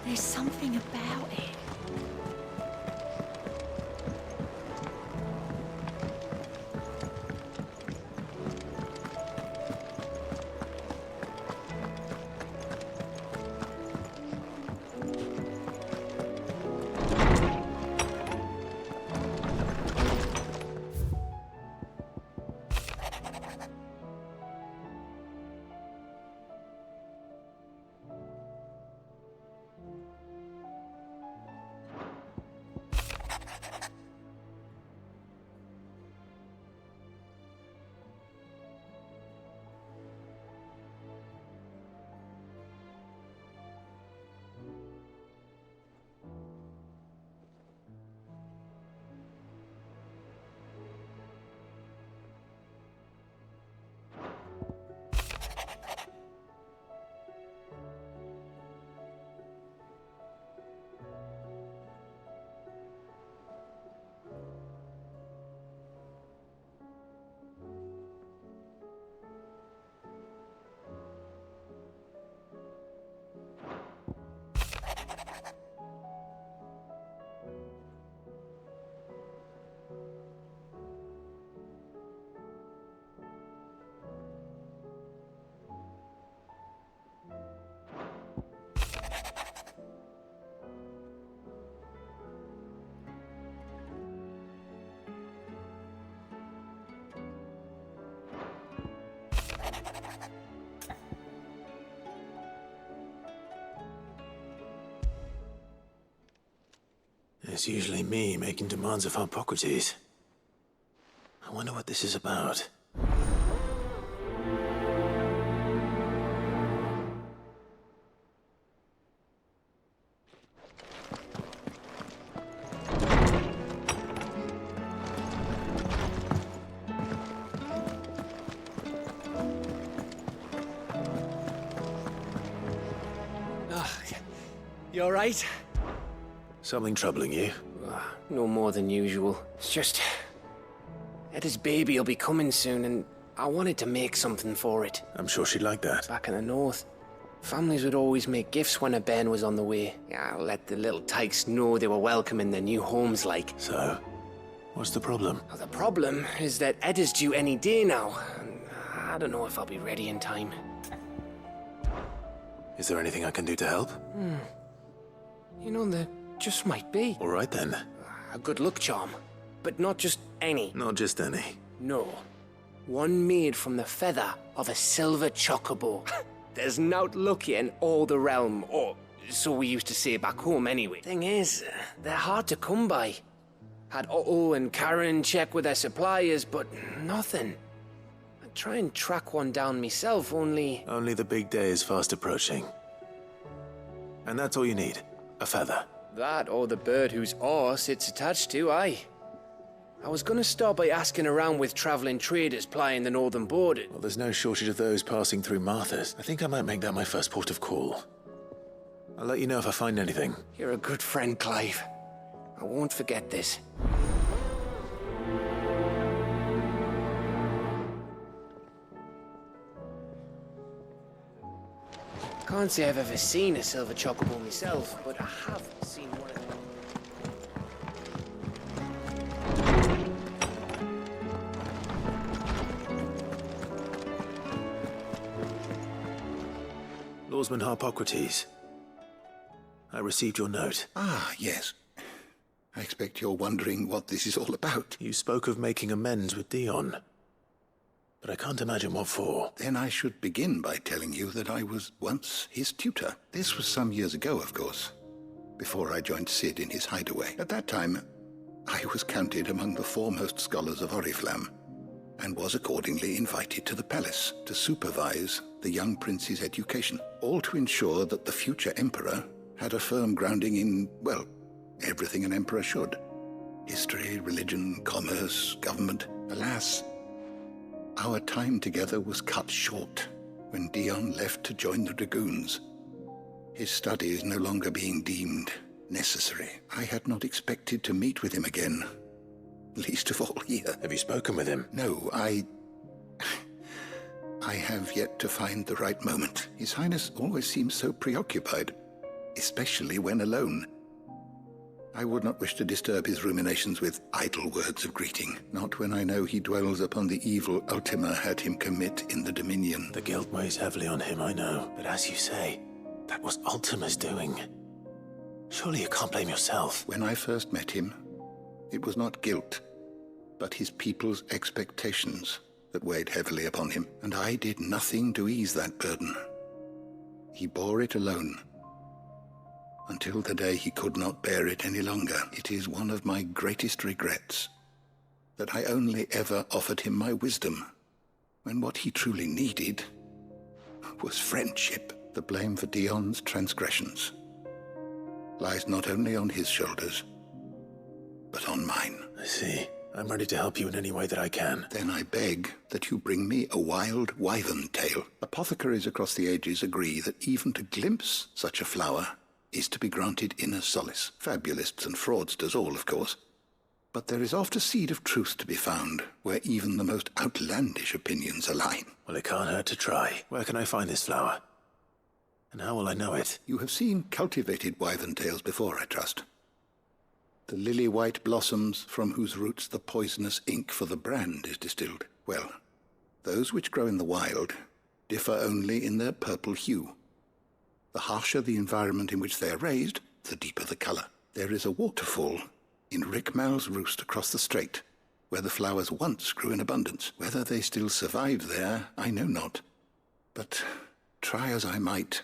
There's something about it. It's usually me making demands of Hippocrates. I wonder what this is about. You alright? Something troubling you? No more than usual. It's just... Etta's baby will be coming soon, and I wanted to make something for it. I'm sure she'd like that. Back in the north, families would always make gifts when a bairn was on the way. I'll let the little tykes know they were welcome in their new homes, like. So, what's the problem? Well, the problem is that Etta's due any day now, and I don't know if I'll be ready in time. Is there anything I can do to help? You know, there just might be. All right, then. A good luck charm. But not just any. Not just any. No. One made from the feather of a silver chocobo. There's naught lucky in all the realm, or so we used to say back home anyway. Thing is, they're hard to come by. Had Otto and Karen check with their suppliers, but nothing. I'd try and track one down myself, only... Only the big day is fast approaching. And that's all you need. A feather. That or the bird whose oar sits attached to, aye. I was gonna start by asking around with traveling traders plying the northern border. Well, there's no shortage of those passing through Martha's. I think I might make that my first port of call. I'll let you know if I find anything. You're a good friend, Clive. I won't forget this. Can't say I've ever seen a silver chocobo myself, but I have seen one of them. Lawsman Harpocrates. I received your note. Ah, yes. I expect you're wondering what this is all about. You spoke of making amends with Dion. But I can't imagine what for. Then I should begin by telling you that I was once his tutor. This was some years ago, of course, before I joined Sid in his hideaway. At that time, I was counted among the foremost scholars of Oriflamme, and was accordingly invited to the palace to supervise the young prince's education, all to ensure that the future emperor had a firm grounding in, well, everything an emperor should. History, religion, commerce, government. Alas, our time together was cut short when Dion left to join the Dragoons. His studies no longer being deemed necessary. I had not expected to meet with him again, least of all here. Have you spoken with him? No, I have yet to find the right moment. His Highness always seems so preoccupied, especially when alone. I would not wish to disturb his ruminations with idle words of greeting, not when I know he dwells upon the evil Ultima had him commit in the Dominion. The guilt weighs heavily on him, I know. But as you say, that was Ultima's doing. Surely you can't blame yourself. When I first met him, it was not guilt, but his people's expectations that weighed heavily upon him, and I did nothing to ease that burden. He bore it alone, until the day he could not bear it any longer. It is one of my greatest regrets that I only ever offered him my wisdom, when what he truly needed was friendship. The blame for Dion's transgressions lies not only on his shoulders, but on mine. I see. I'm ready to help you in any way that I can. Then I beg that you bring me a wild wyvern tail. Apothecaries across the ages agree that even to glimpse such a flower is to be granted inner solace. Fabulists and fraudsters all, of course. But there is oft a seed of truth to be found, where even the most outlandish opinions align. Well, it can't hurt to try. Where can I find this flower? And how will I know it? You have seen cultivated wyvern tails before, I trust. The lily-white blossoms from whose roots the poisonous ink for the brand is distilled. Well, those which grow in the wild differ only in their purple hue. The harsher the environment in which they are raised, the deeper the color. There is a waterfall in Rickmal's Roost across the strait, where the flowers once grew in abundance. Whether they still survive there, I know not. But try as I might,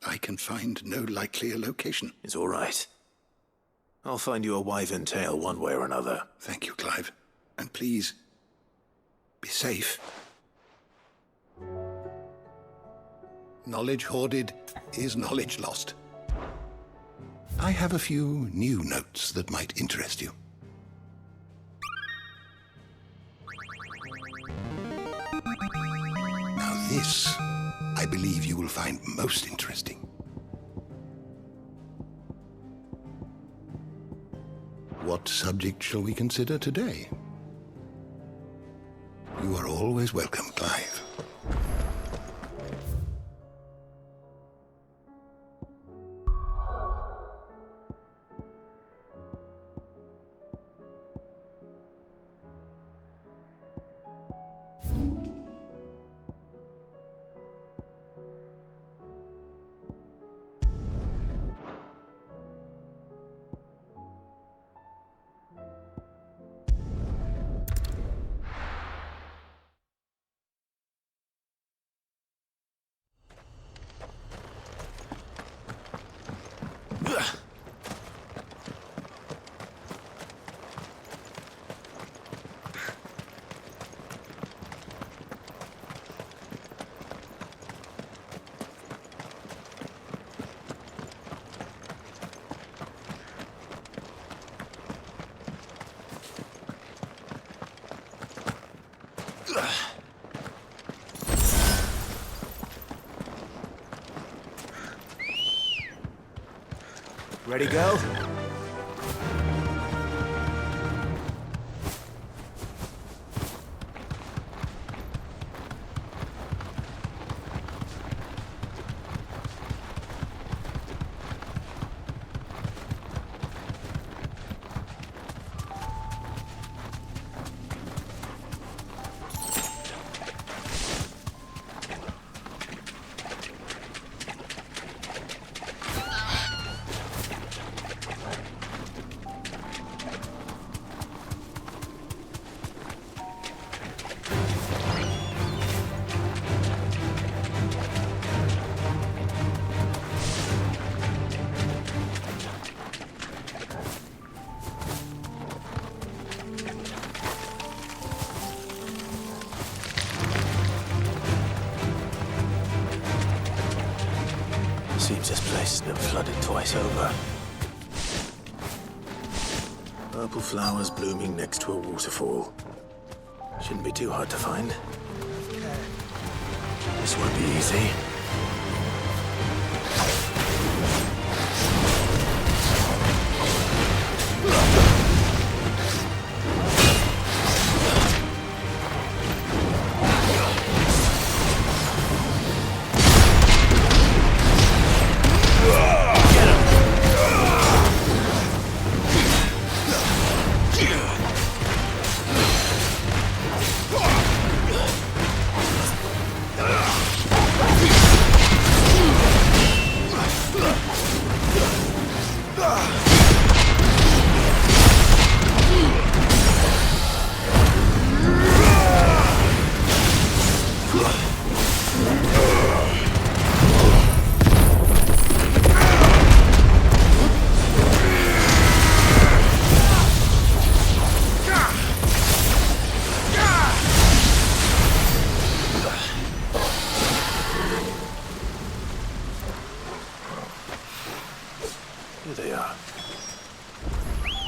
I can find no likelier location. It's all right. I'll find you a wyvern tail one way or another. Thank you, Clive. And please, be safe. Knowledge hoarded is knowledge lost. I have a few new notes that might interest you. Now this, I believe you will find most interesting. What subject shall we consider today? You are always welcome, Clive. Ready, go? Seems this place has been flooded twice over. Purple flowers blooming next to a waterfall. Shouldn't be too hard to find. This won't be easy. Here they are.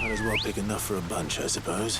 Might as well pick enough for a bunch, I suppose.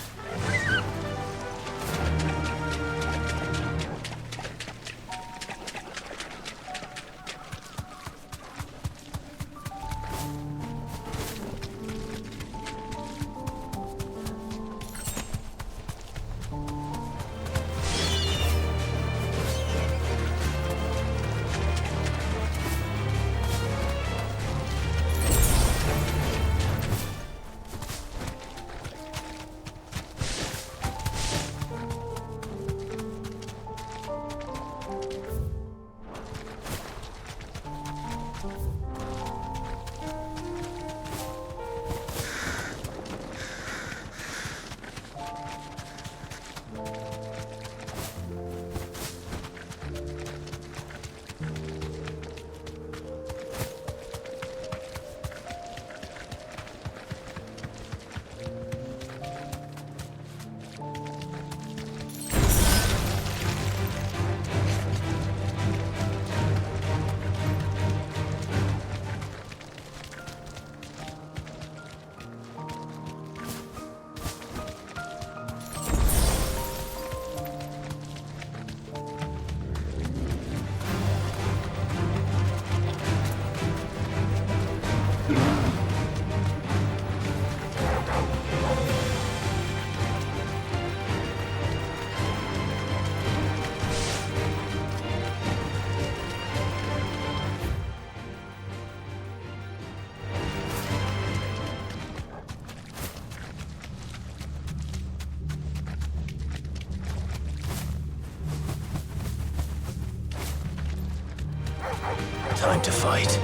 Time to fight.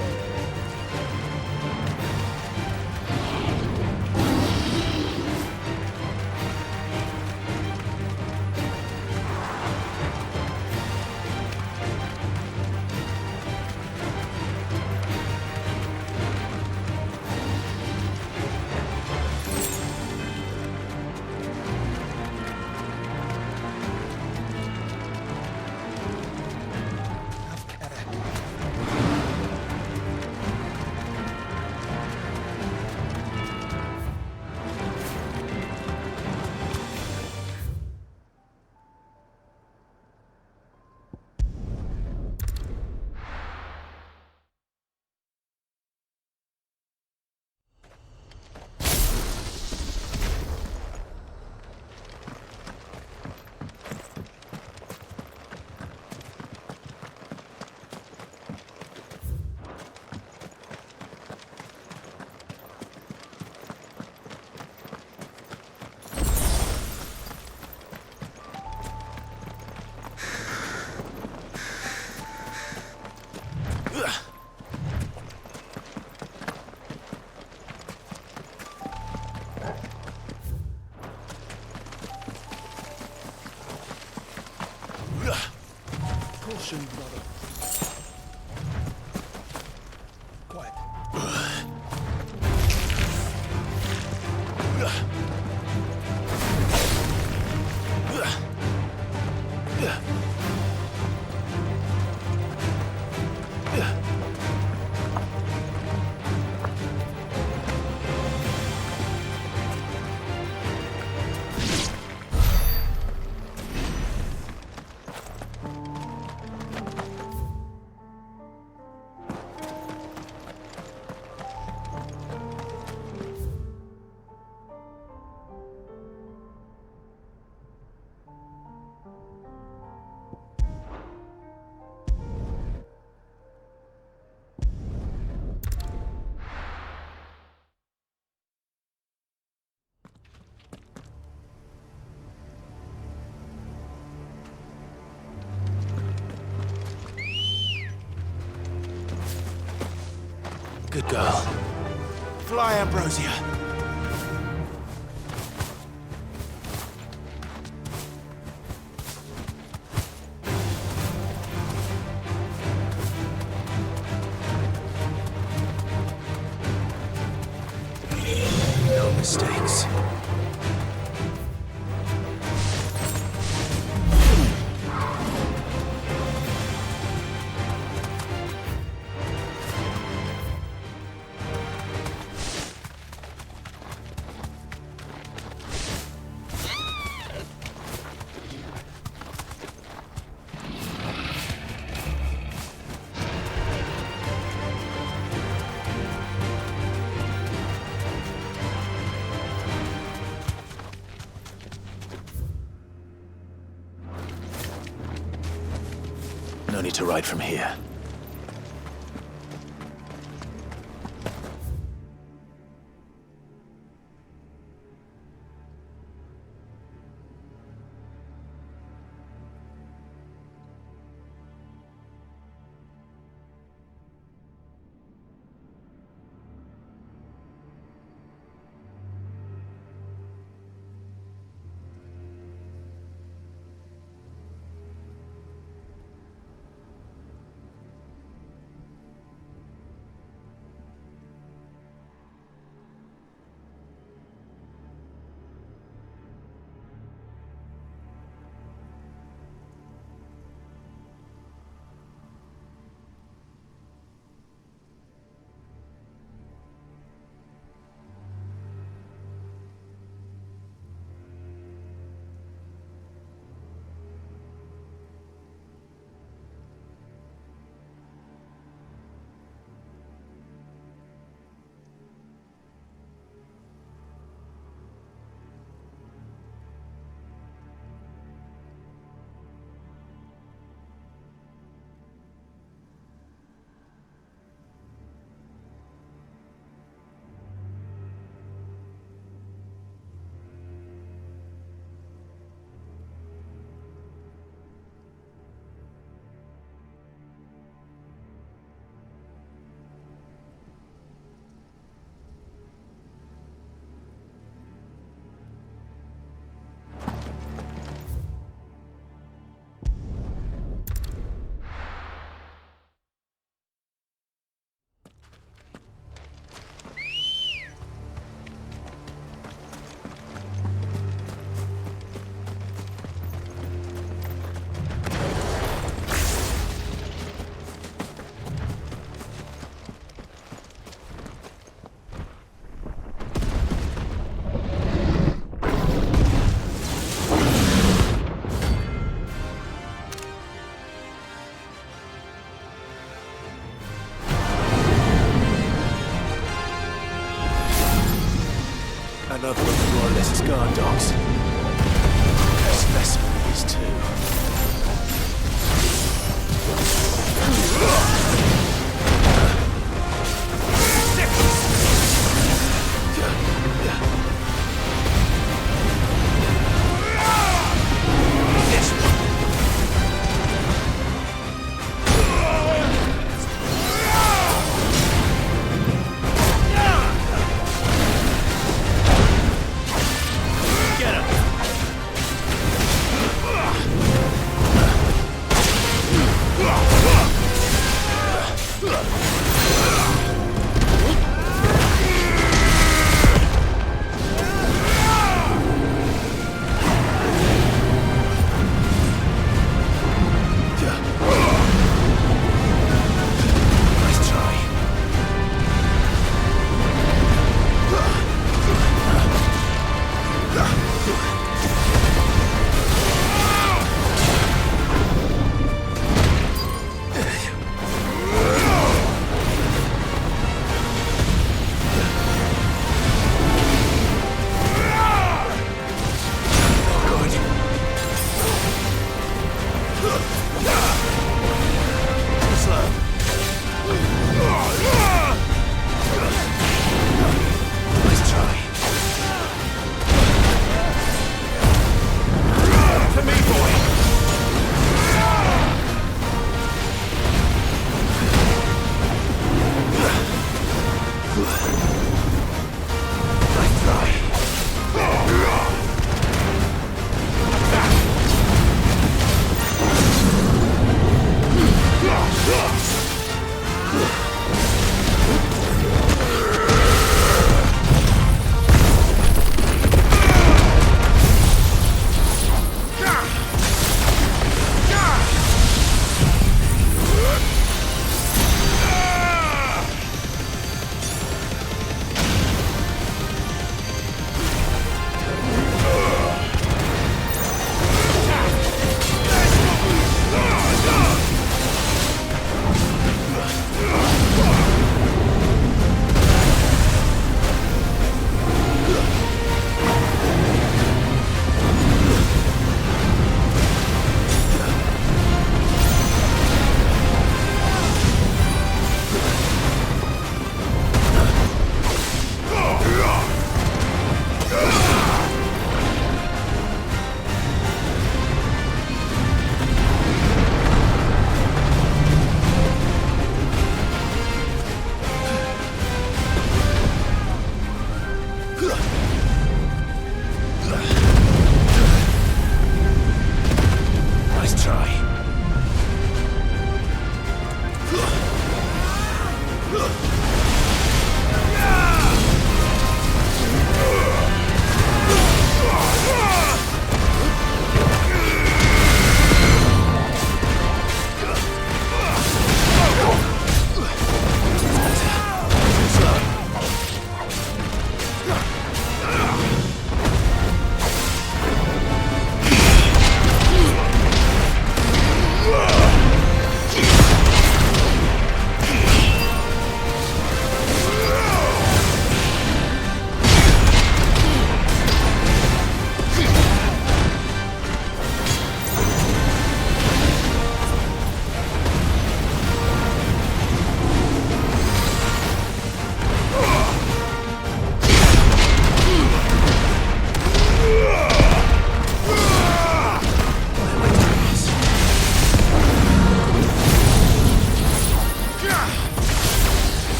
Caution, brother. Quiet. Good girl. Fly, Ambrosia. No mistakes. No need to ride from here. less guard dogs. There's less enemies too.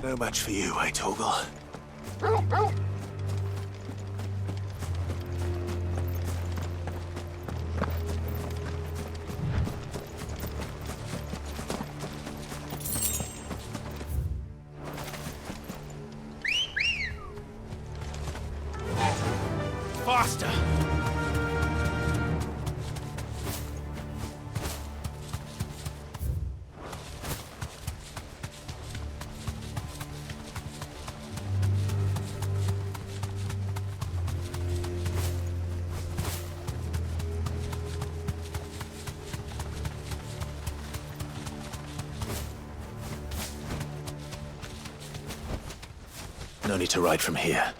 No match for you, eh, Torgal? Faster! No need to ride from here.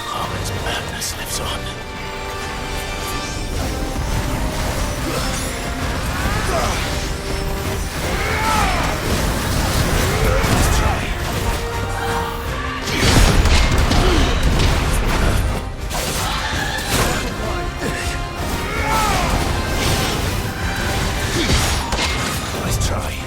Harmon's madness lives on. Nice try.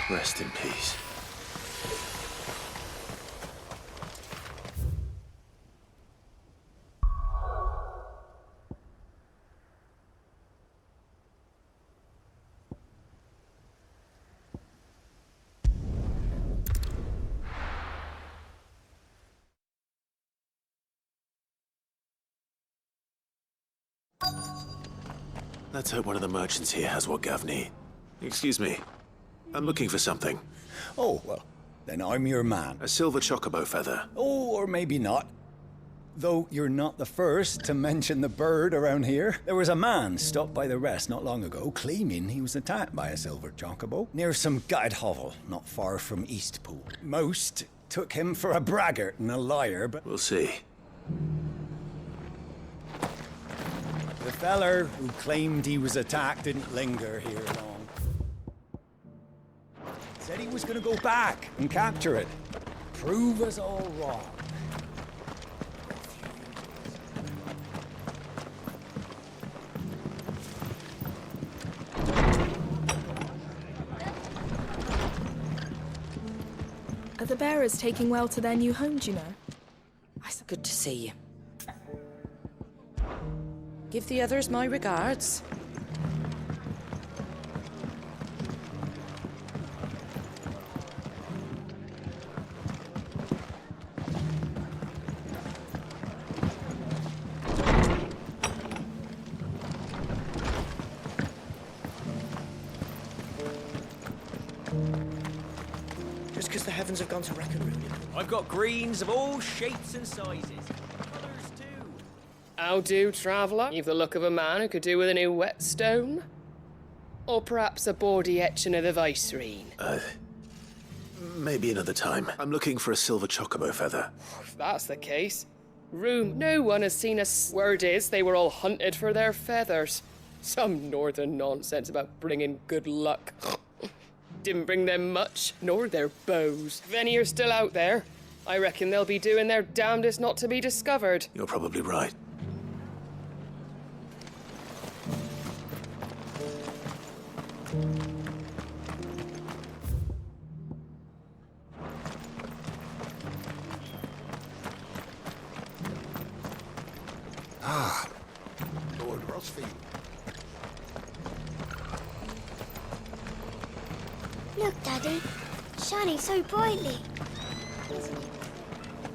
Rest in peace. Let's hope one of the merchants here has what Gav needs. Excuse me. I'm looking for something. Oh, well, then I'm your man. A silver chocobo feather. Oh, or maybe not. Though you're not the first to mention the bird around here. There was a man stopped by the rest not long ago claiming he was attacked by a silver chocobo near some gutted hovel not far from Eastpool. Most took him for a braggart and a liar, but... We'll see. The feller who claimed he was attacked didn't linger here long. Said he was gonna go back and capture it. Prove us all wrong. Are the bearers taking well to their new home, do you know? Good to see you. Give the others my regards. Just because the heavens have gone to wreck and ruin. I've got greens of all shapes and sizes. How do, traveller? You've the look of a man who could do with a new whetstone. Or perhaps a bawdy etching of the Vicerine. Maybe another time. I'm looking for a silver chocobo feather. If that's the case. Room, no one has seen us. Word is they were all hunted for their feathers. Some northern nonsense about bringing good luck. Didn't bring them much, nor their bows. If any are still out there, I reckon they'll be doing their damnedest not to be discovered. You're probably right. Ah, Lord Rossfield. Look, Daddy. Shining so brightly.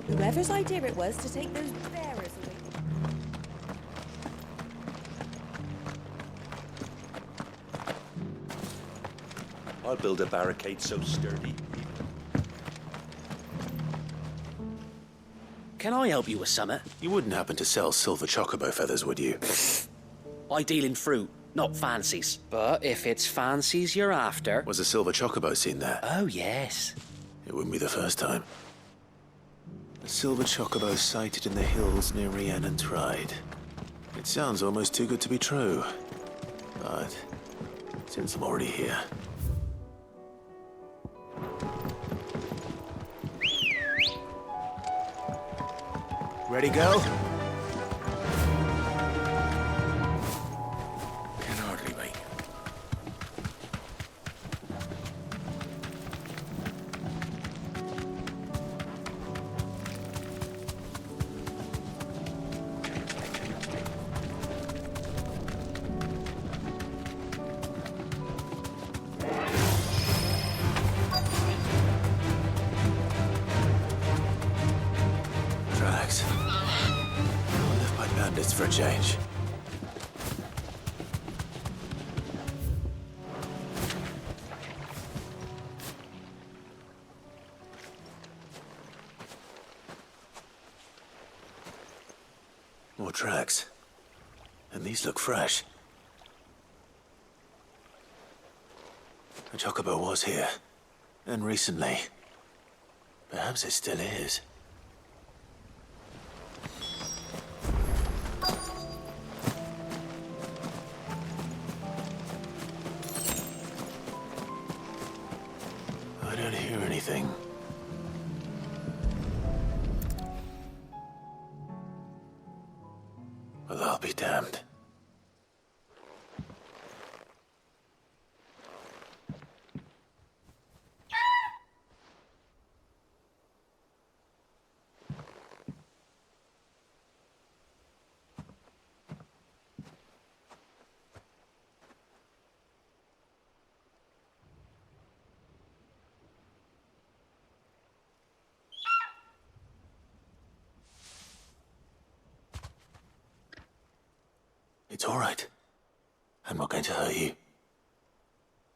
Whoever's idea it was to take those bearers away. I'll build a barricade so sturdy. Can I help you with summit? You wouldn't happen to sell silver chocobo feathers, would you? I deal in fruit, not fancies. But if it's fancies you're after... Was a silver chocobo seen there? Oh, yes. It wouldn't be the first time. A silver chocobo sighted in the hills near Rhiannon Tride. It sounds almost too good to be true. But since I'm already here... Ready, go? Can hardly wait. Tracks. Left by bandits for a change. More tracks. And these look fresh. A chocobo was here. And recently. Perhaps it still is. I don't hear anything. Well, I'll be damned. It's all right. I'm not going to hurt you.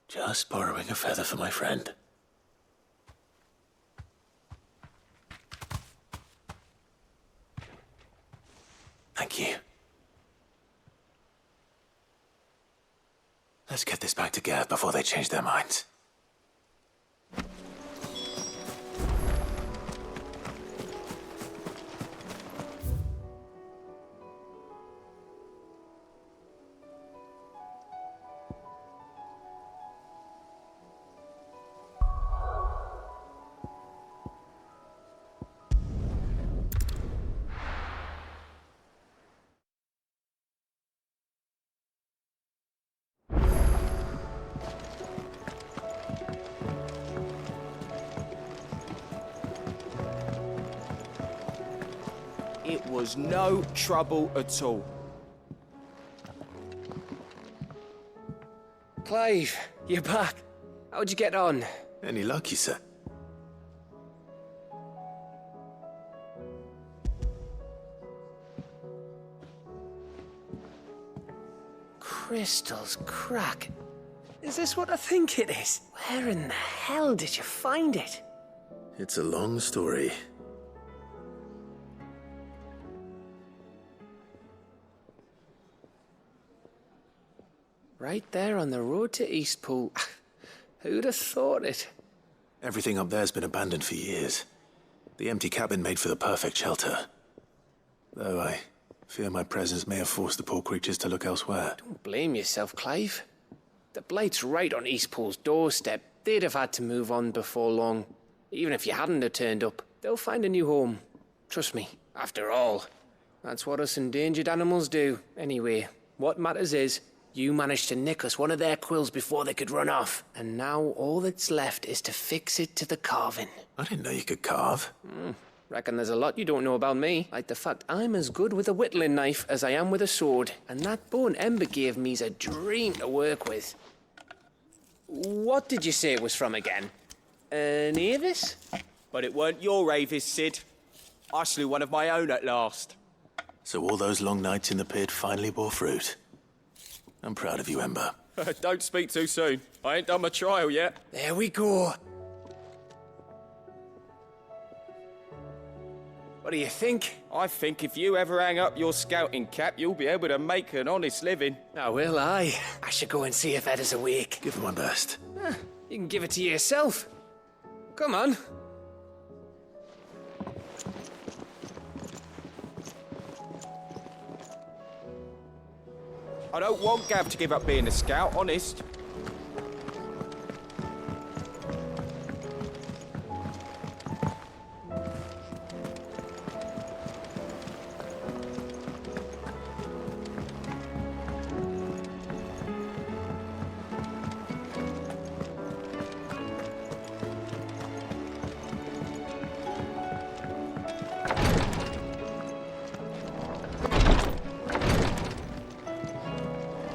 Just borrowing a feather for my friend. Thank you. Let's get this back to Gav before they change their minds. It was no trouble at all. Clive, you're back. How'd you get on? Any luck, you said? Crystal's crack. Is this what I think it is? Where in the hell did you find it? It's a long story. Right there on the road to Eastpool. Who'd have thought it? Everything up there's been abandoned for years. The empty cabin made for the perfect shelter. Though I fear my presence may have forced the poor creatures to look elsewhere. Don't blame yourself, Clive. The Blight's right on Eastpool's doorstep. They'd have had to move on before long. Even if you hadn't have turned up, they'll find a new home. Trust me. After all, that's what us endangered animals do. Anyway, what matters is, you managed to nick us one of their quills before they could run off. And now all that's left is to fix it to the carving. I didn't know you could carve. Reckon there's a lot you don't know about me. Like the fact I'm as good with a whittling knife as I am with a sword. And that bone Ember gave me's a dream to work with. What did you say it was from again? An Avis? But it weren't your Avis, Sid. I slew one of my own at last. So all those long nights in the pit finally bore fruit. I'm proud of you, Ember. Don't speak too soon. I ain't done my trial yet. There we go. What do you think? I think if you ever hang up your scouting cap, you'll be able to make an honest living. Oh, will I? I should go and see if Ed is awake. Give it my best. You can give it to yourself. Come on. I don't want Gav to give up being a scout, honest.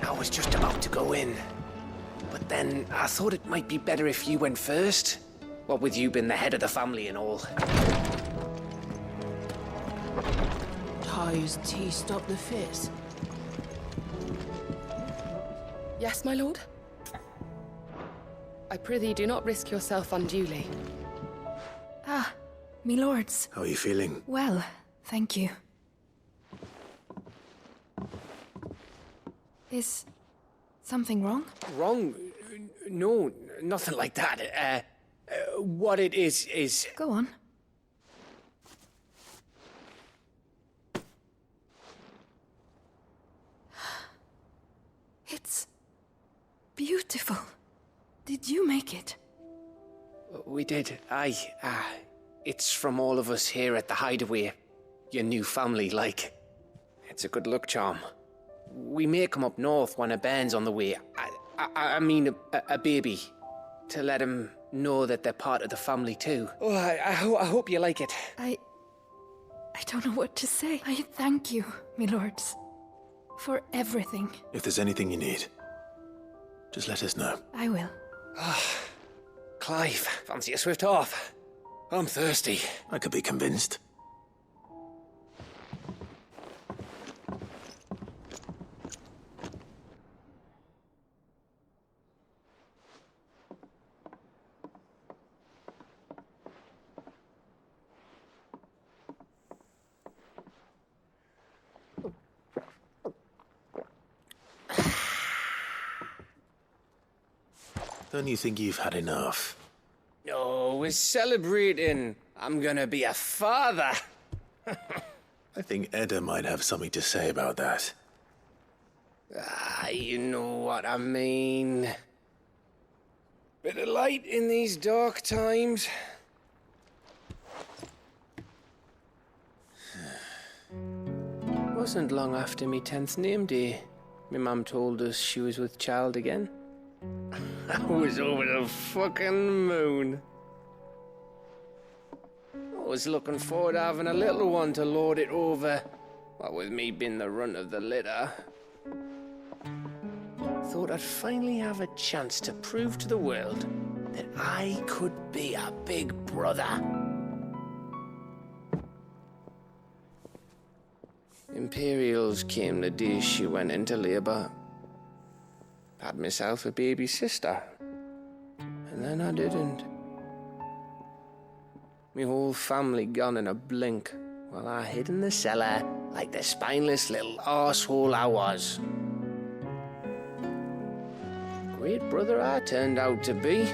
I was just about to go in. But then I thought it might be better if you went first. What with you being the head of the family and all. Ty's tea stop the fizz. Yes, my lord? I prithee do not risk yourself unduly. Ah, me lords. How are you feeling? Well, thank you. Is something wrong? Wrong? No, nothing like that. What it is... Go on. It's beautiful. Did you make it? We did. Aye. It's from all of us here at the Hideaway. Your new family, like. It's a good luck charm. We may come up north when a bairn's on the way. I mean a baby. To let him know that they're part of the family too. Oh, I hope you like it. I don't know what to say. I thank you, me lords, for everything. If there's anything you need, just let us know. I will. Clive, fancy a swift off? I'm thirsty. I could be convinced. Don't you think you've had enough? No, we're celebrating. I'm gonna be a father. I think Edda might have something to say about that. You know what I mean. Bit of light in these dark times. Wasn't long after me 10th name day. My mum told us she was with child again. I was over the fucking moon. was looking forward to having a little one to lord it over. What with me being the runt of the litter. Thought I'd finally have a chance to prove to the world that I could be a big brother. Imperials came the day she went into labour. Had myself a baby sister. And then I didn't. My whole family gone in a blink, while I hid in the cellar like the spineless little arsehole I was. Great brother I turned out to be.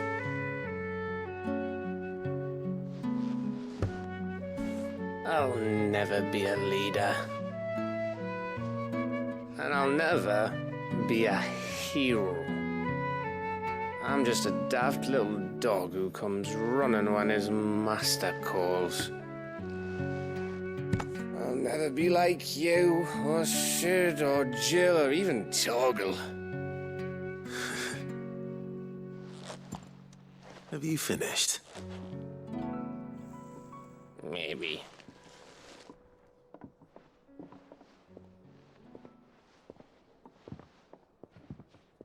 I'll never be a leader. And I'll never be a hero. I'm just a daft little dog who comes running when his master calls. I'll never be like you, or Sid, or Jill, or even Torgal. Have you finished? Maybe.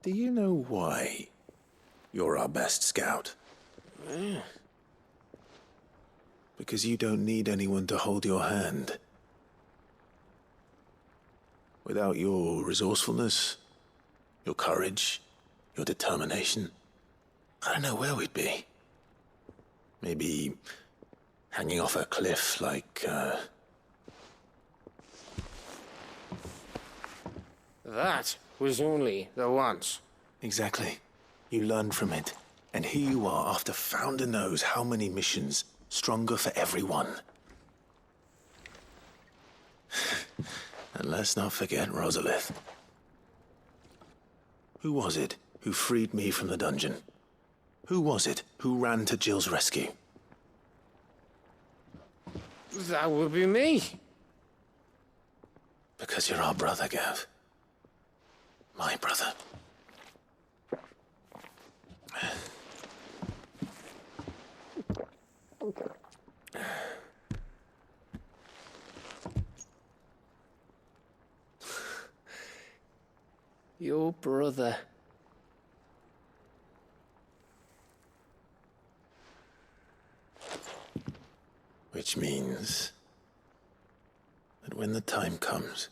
Do you know why you're our best scout? Because you don't need anyone to hold your hand. Without your resourcefulness, your courage, your determination, I don't know where we'd be. Maybe hanging off a cliff like, That was only the once. Exactly. You learned from it. And here you are after Founder knows how many missions, stronger for everyone. And let's not forget Rosalith. Who was it who freed me from the dungeon? Who was it who ran to Jill's rescue? That would be me. Because you're our brother, Gav. My brother. Your brother. Which means that when the time comes,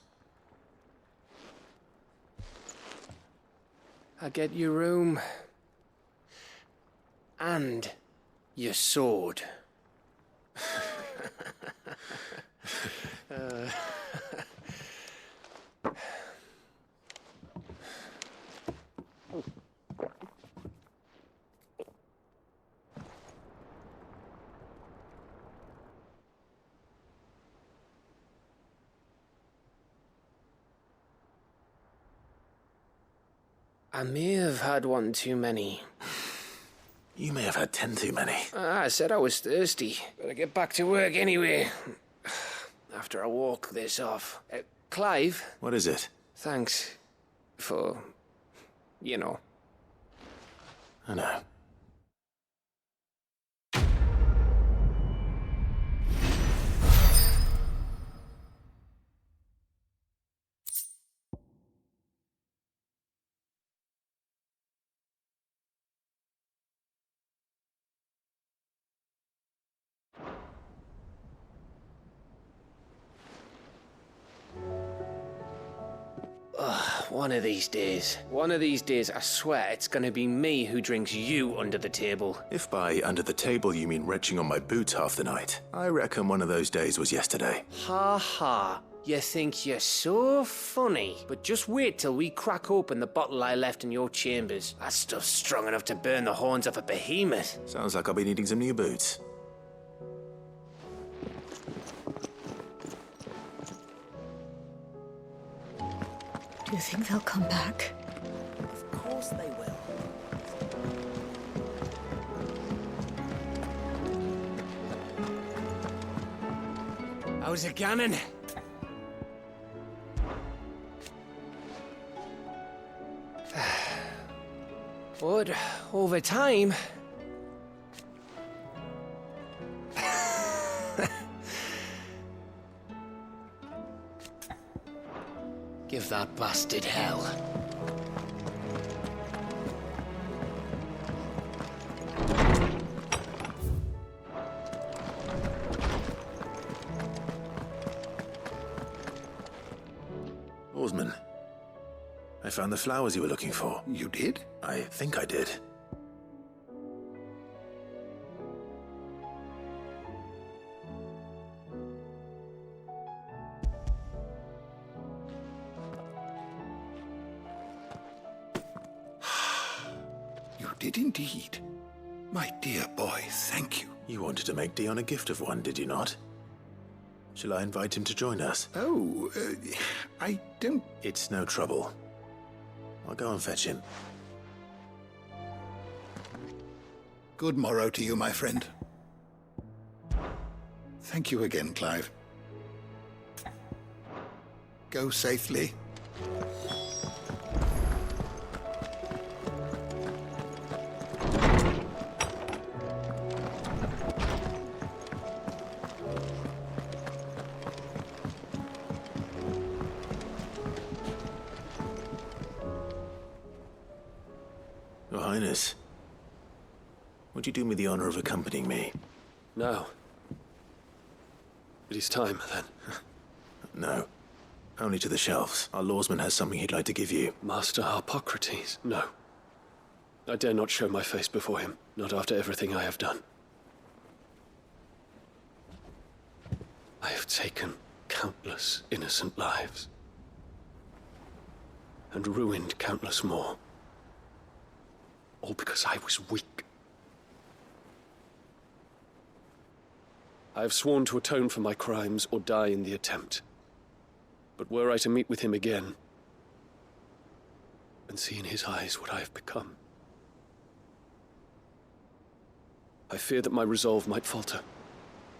I get your room. And your sword. I may have had one too many. You may have had 10 too many. I said I was thirsty. Better get back to work anyway. After I walk this off. Clive? What is it? Thanks for, you know. I know. One of these days, I swear it's gonna be me who drinks you under the table. If by under the table you mean retching on my boots half the night, I reckon one of those days was yesterday. Ha ha. You think you're so funny. But just wait till we crack open the bottle I left in your chambers. That stuff's strong enough to burn the horns off a behemoth. Sounds like I'll be needing some new boots. Do you think they'll come back? Of course they will. How's it going? But over time... give that bastard hell. Oarsman, I found the flowers you were looking for. You did? I think I did. You did indeed. My dear boy, thank you. You wanted to make Dion a gift of one, did you not? Shall I invite him to join us? Oh, I don't... It's no trouble. I'll go and fetch him. Good morrow to you, my friend. Thank you again, Clive. Go safely. Your Highness, would you do me the honor of accompanying me? No. It is time, then. No. Only to the shelves. Our lawsman has something he'd like to give you. Master Harpocrates? No. I dare not show my face before him, not after everything I have done. I have taken countless innocent lives, and ruined countless more. All because I was weak. I have sworn to atone for my crimes or die in the attempt. But were I to meet with him again, and see in his eyes what I have become, I fear that my resolve might falter.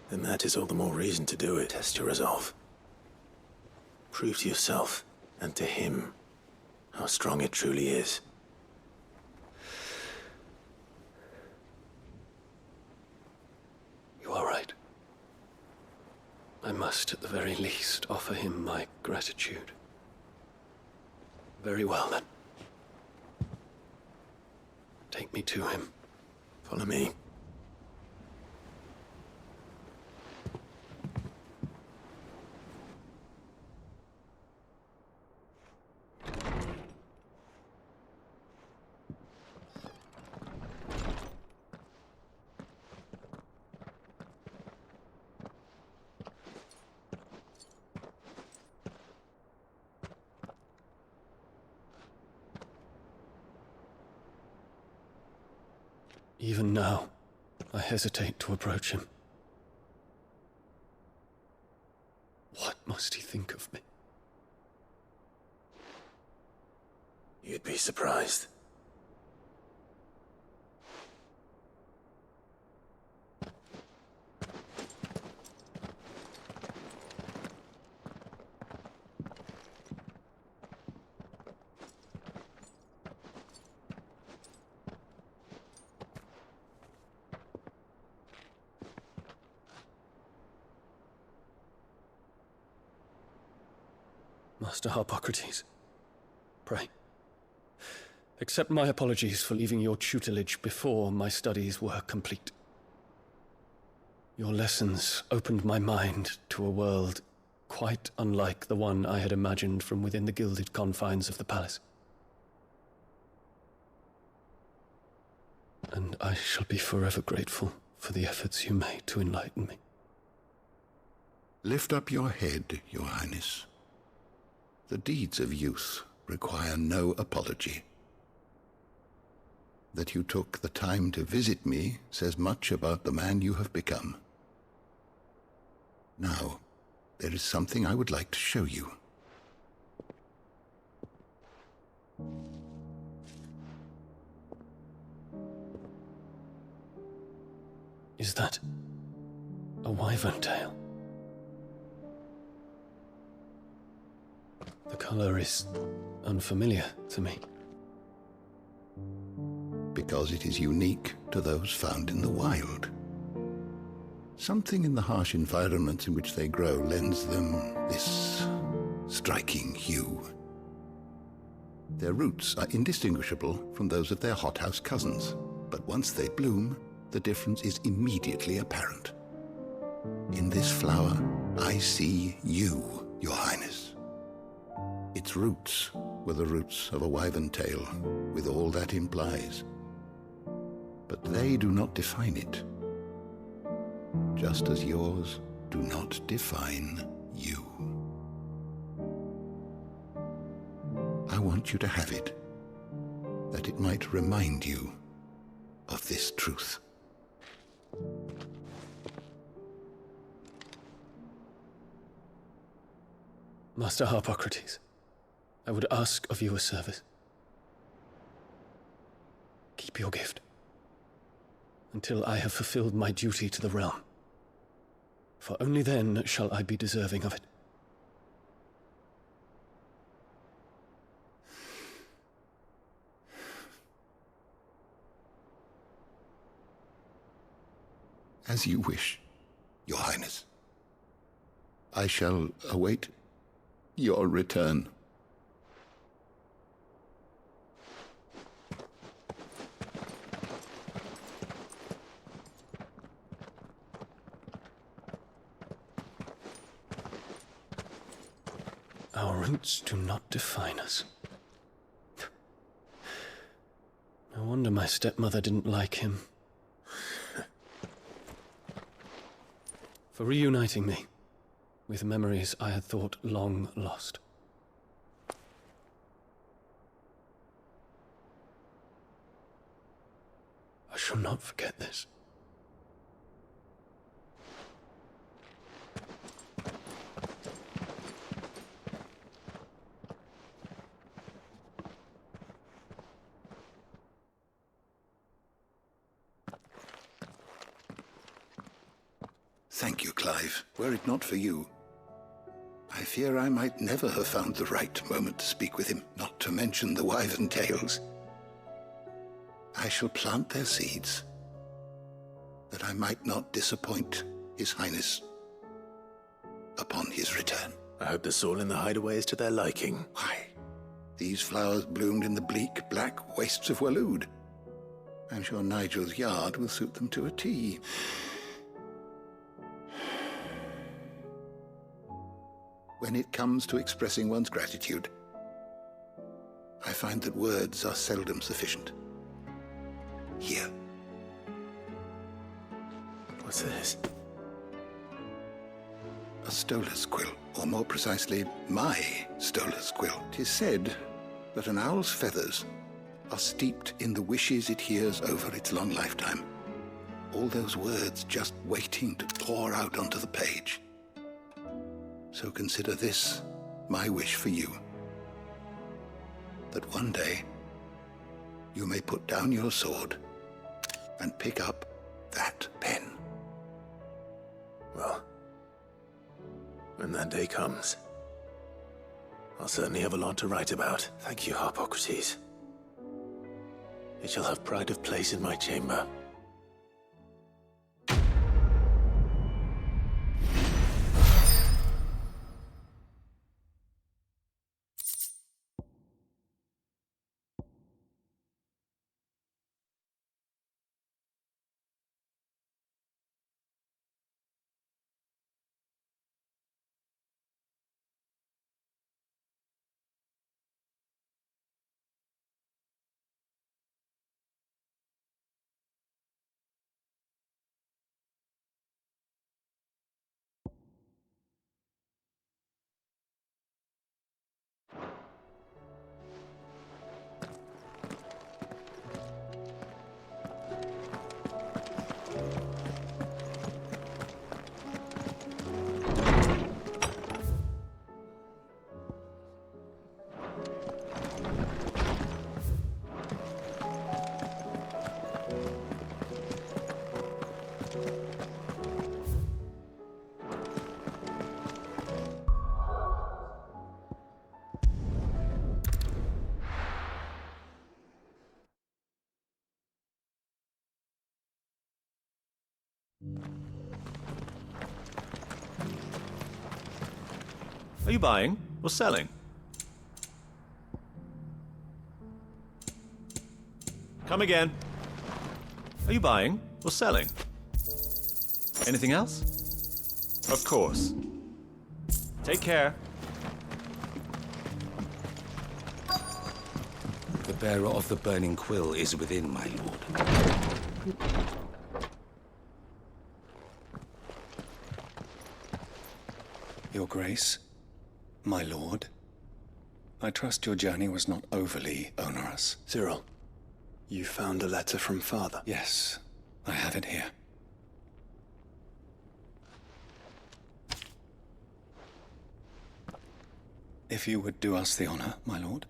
Then that is all the more reason to do it. Test your resolve. Prove to yourself, and to him, how strong it truly is. You are right. I must, at the very least, offer him my gratitude. Very well, then. Take me to him. Follow me. Even now, I hesitate to approach him. What must he think of me? You'd be surprised. Master Harpocrates, pray, accept my apologies for leaving your tutelage before my studies were complete. Your lessons opened my mind to a world quite unlike the one I had imagined from within the gilded confines of the palace. And I shall be forever grateful for the efforts you made to enlighten me. Lift up your head, Your Highness. The deeds of youth require no apology. That you took the time to visit me says much about the man you have become. Now, there is something I would like to show you. Is that a wyvern tail? The color is unfamiliar to me. Because it is unique to those found in the wild. Something in the harsh environments in which they grow lends them this striking hue. Their roots are indistinguishable from those of their hothouse cousins, but once they bloom, the difference is immediately apparent. In this flower, I see you, Your Highness. Its roots were the roots of a wyvern tail, with all that implies. But they do not define it, just as yours do not define you. I want you to have it, that it might remind you of this truth. Master Harpocrates, I would ask of you a service. Keep your gift until I have fulfilled my duty to the realm, for only then shall I be deserving of it. As you wish, Your Highness. I shall await your return. Our roots do not define us. No wonder my stepmother didn't like him. For reuniting me with memories I had thought long lost. I shall not forget this. Thank you, Clive. Were it not for you, I fear I might never have found the right moment to speak with him, not to mention the wyvern tales. I shall plant their seeds, that I might not disappoint His Highness upon his return. I hope the soil in the hideaway is to their liking. Why? These flowers bloomed in the bleak, black wastes of Waloed. I'm sure Nigel's yard will suit them to a T. When it comes to expressing one's gratitude, I find that words are seldom sufficient. Here. What's this? A stolas quill, or more precisely, my stolas quill. 'Tis said that an owl's feathers are steeped in the wishes it hears over its long lifetime. All those words just waiting to pour out onto the page. So consider this my wish for you. That one day you may put down your sword and pick up that pen. Well, when that day comes, I'll certainly have a lot to write about. Thank you, Harpocrates. It shall have pride of place in my chamber. Are you buying or selling? Come again. Are you buying or selling? Anything else? Of course. Take care. The bearer of the burning quill is within, my lord. Your Grace, my lord, I trust your journey was not overly onerous. Cyril, you found a letter from Father? Yes, I have it here. If you would do us the honor, my lord.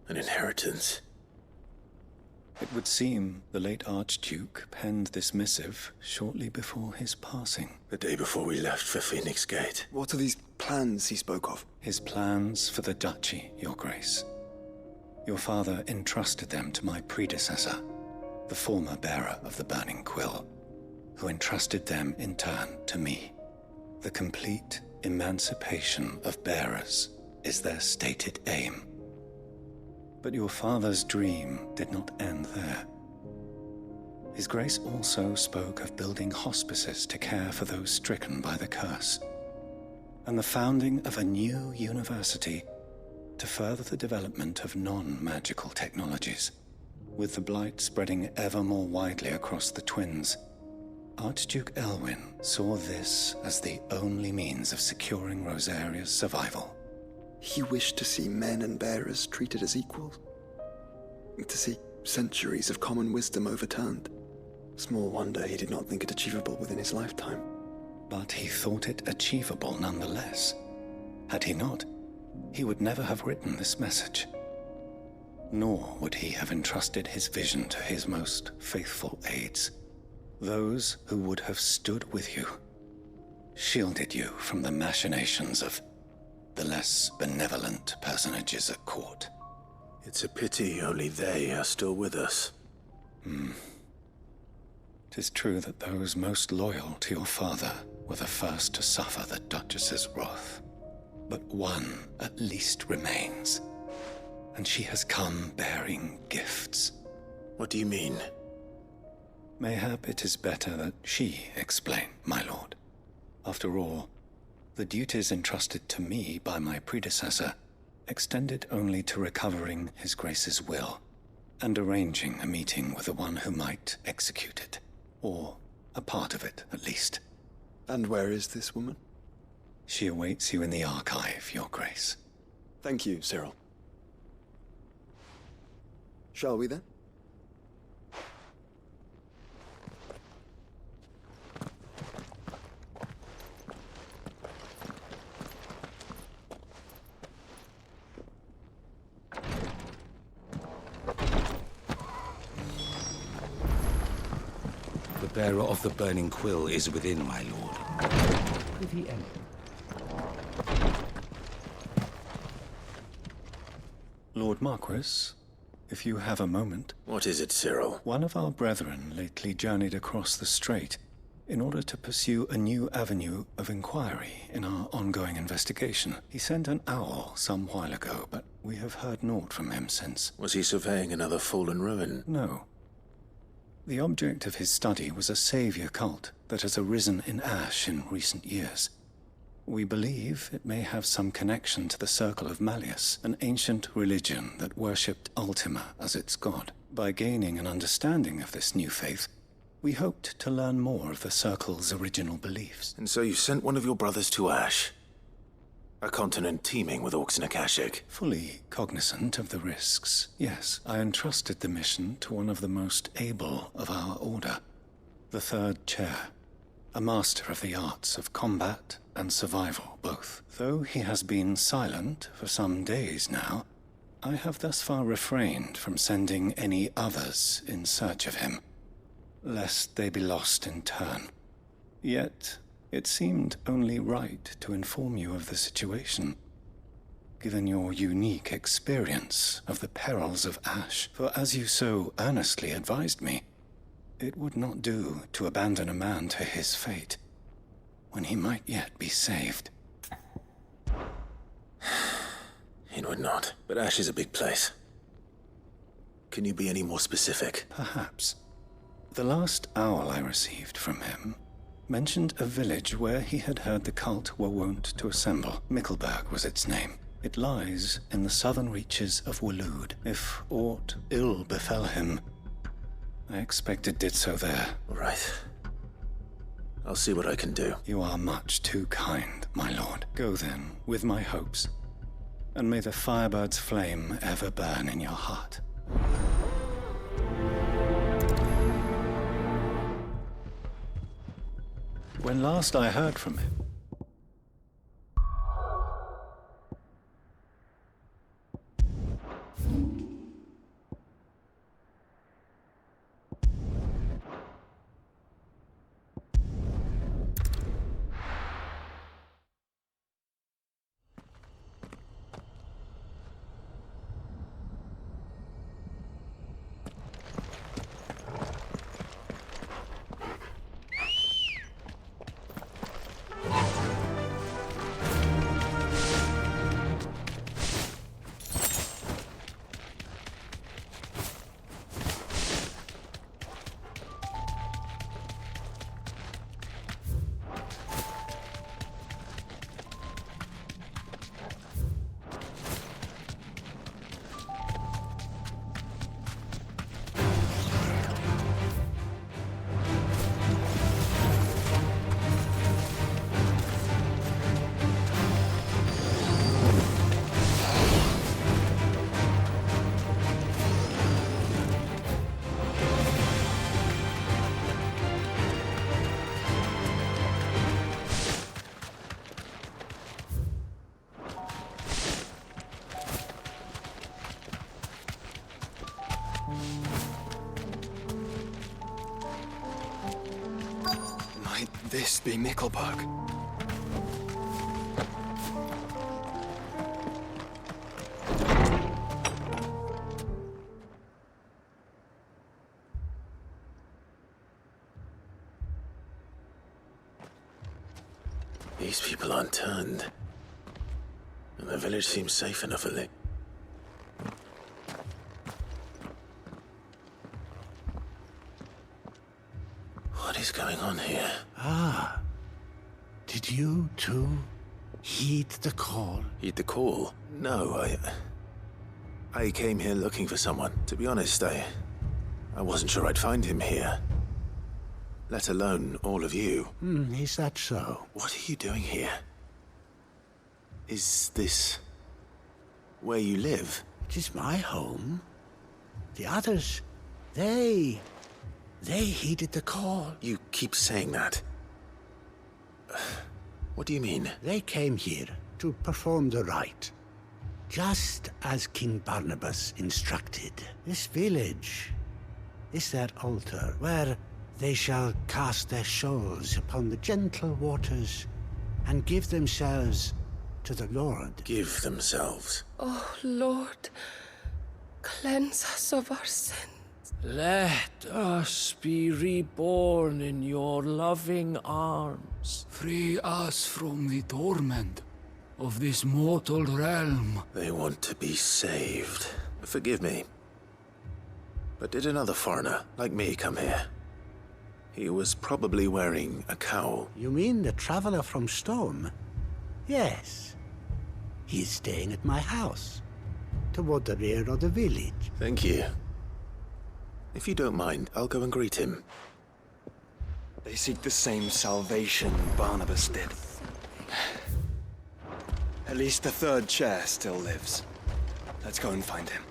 An inheritance. It would seem the late Archduke penned this missive shortly before his passing. The day before we left for Phoenix Gate. What are these plans he spoke of? His plans for the duchy, Your Grace. Your father entrusted them to my predecessor, the former bearer of the Burning Quill, who entrusted them in turn to me. The complete emancipation of bearers is their stated aim. But your father's dream did not end there. His Grace also spoke of building hospices to care for those stricken by the curse, and the founding of a new university to further the development of non-magical technologies. With the blight spreading ever more widely across the twins, Archduke Elwyn saw this as the only means of securing Rosaria's survival. He wished to see men and bearers treated as equals. To see centuries of common wisdom overturned. Small wonder he did not think it achievable within his lifetime. But he thought it achievable nonetheless. Had he not, he would never have written this message. Nor would he have entrusted his vision to his most faithful aides. Those who would have stood with you, shielded you from the machinations of the less benevolent personages at court. It's a pity only they are still with us. 'Tis true that those most loyal to your father were the first to suffer the Duchess's wrath. But one at least remains, and she has come bearing gifts. What do you mean? Mayhap it is better that she explain, my lord. After all, the duties entrusted to me by my predecessor extended only to recovering His Grace's will and arranging a meeting with the one who might execute it, or a part of it at least. And where is this woman? She awaits you in the archive, Your Grace. Thank you, Cyril. Shall we then? The bearer of the burning quill is within, my lord. Privy Ellen. Lord Marquis, if you have a moment. What is it, Cyril? One of our brethren lately journeyed across the strait in order to pursue a new avenue of inquiry in our ongoing investigation. He sent an owl some while ago, but we have heard naught from him since. Was he surveying another fallen ruin? No. The object of his study was a savior cult that has arisen in Ash in recent years. We believe it may have some connection to the Circle of Malleus, an ancient religion that worshipped Ultima as its god. By gaining an understanding of this new faith, we hoped to learn more of the Circle's original beliefs. And so you sent one of your brothers to Ash? A continent teeming with orcs and Akashic? Fully cognizant of the risks, yes. I entrusted the mission to one of the most able of our order, the Third Chair, a master of the arts of combat and survival both. Though he has been silent for some days now, I have thus far refrained from sending any others in search of him, lest they be lost in turn. Yet, it seemed only right to inform you of the situation, given your unique experience of the perils of Ash. For as you so earnestly advised me, it would not do to abandon a man to his fate, when he might yet be saved. It would not, but Ash is a big place. Can you be any more specific? Perhaps. The last owl I received from him mentioned a village where he had heard the cult were wont to assemble. Mickleburg was its name. It lies in the southern reaches of Waloed. If aught ill befell him, I expect it did so there. Right. I'll see what I can do. You are much too kind, my lord. Go then, with my hopes, and may the Firebird's flame ever burn in your heart. When last I heard from him, This be Mickleburg. These people aren't turned. And the village seems safe enough at least. What is going on here? Ah. Did you, too, heed the call? Heed the call? No, I came here looking for someone. To be honest, I wasn't sure I'd find him here. Let alone all of you. Is that so? What are you doing here? Is this where you live? It is my home. The others, they heeded the call. You keep saying that. What do you mean? They came here to perform the rite, just as King Barnabas instructed. This village is their altar, where they shall cast their shoals upon the gentle waters and give themselves to the Lord. Give themselves? Oh, Lord, cleanse us of our sins. Let us be reborn in your loving arms. Free us from the torment of this mortal realm. They want to be saved. Forgive me. But did another foreigner, like me, come here? He was probably wearing a cowl. You mean the traveler from Storm? Yes. He is staying at my house, toward the rear of the village. Thank you. If you don't mind, I'll go and greet him. They seek the same salvation Barnabas did. At least the third chair still lives. Let's go and find him.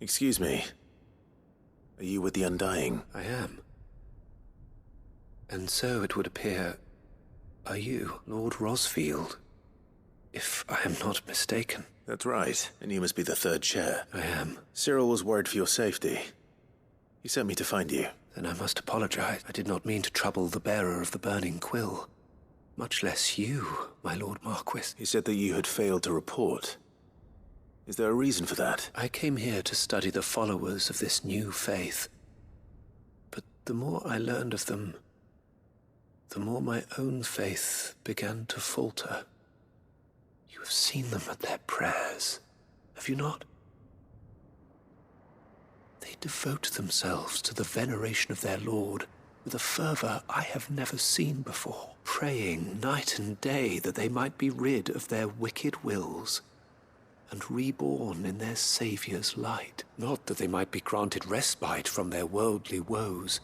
Excuse me. Are you with the Undying? I am. And so it would appear, are you, Lord Rosfield? If I am not mistaken. That's right, and you must be the third chair. I am. Cyril was worried for your safety. He sent me to find you. Then I must apologize. I did not mean to trouble the bearer of the burning quill. Much less you, my Lord Marquis. He said that you had failed to report. Is there a reason for that? I came here to study the followers of this new faith. But the more I learned of them, the more my own faith began to falter. You have seen them at their prayers, have you not? They devote themselves to the veneration of their Lord with a fervor I have never seen before, praying night and day that they might be rid of their wicked wills and reborn in their Saviour's light. Not that they might be granted respite from their worldly woes,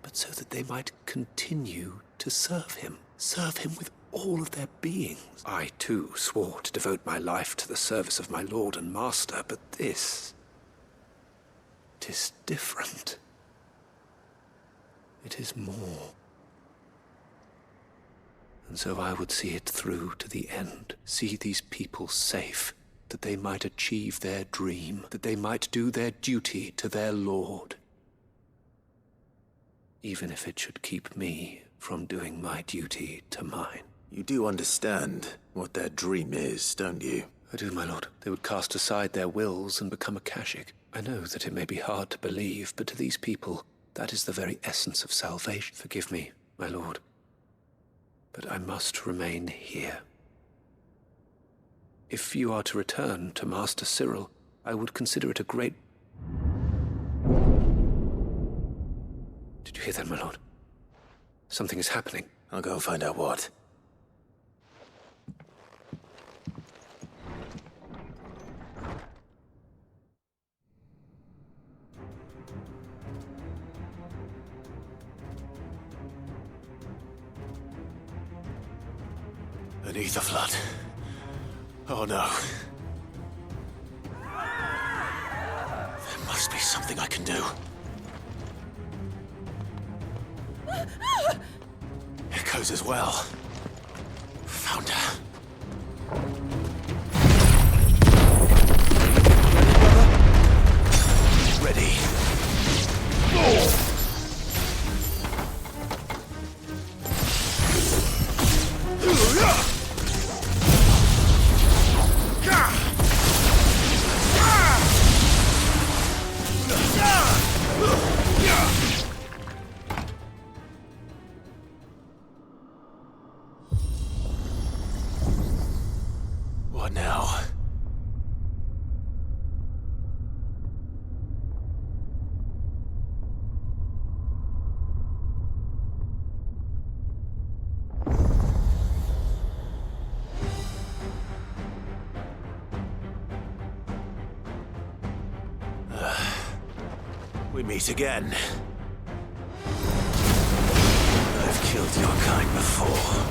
but so that they might continue to serve him with all of their beings. I, too, swore to devote my life to the service of my Lord and Master, but this... it is different. It is more. And so I would see it through to the end, see these people safe, that they might achieve their dream, that they might do their duty to their Lord. Even if it should keep me from doing my duty to mine. You do understand what their dream is, don't you? I do, my lord. They would cast aside their wills and become a Kashik. I know that it may be hard to believe, but to these people, that is the very essence of salvation. Forgive me, my lord, but I must remain here. If you are to return to Master Cyril, I would consider it a great... Did you hear that, my lord? Something is happening. I'll go and find out what. An ether flood. Oh no. There must be something I can do. Echoes as well. Found her. Ready. What now? We meet again. I've killed your kind before.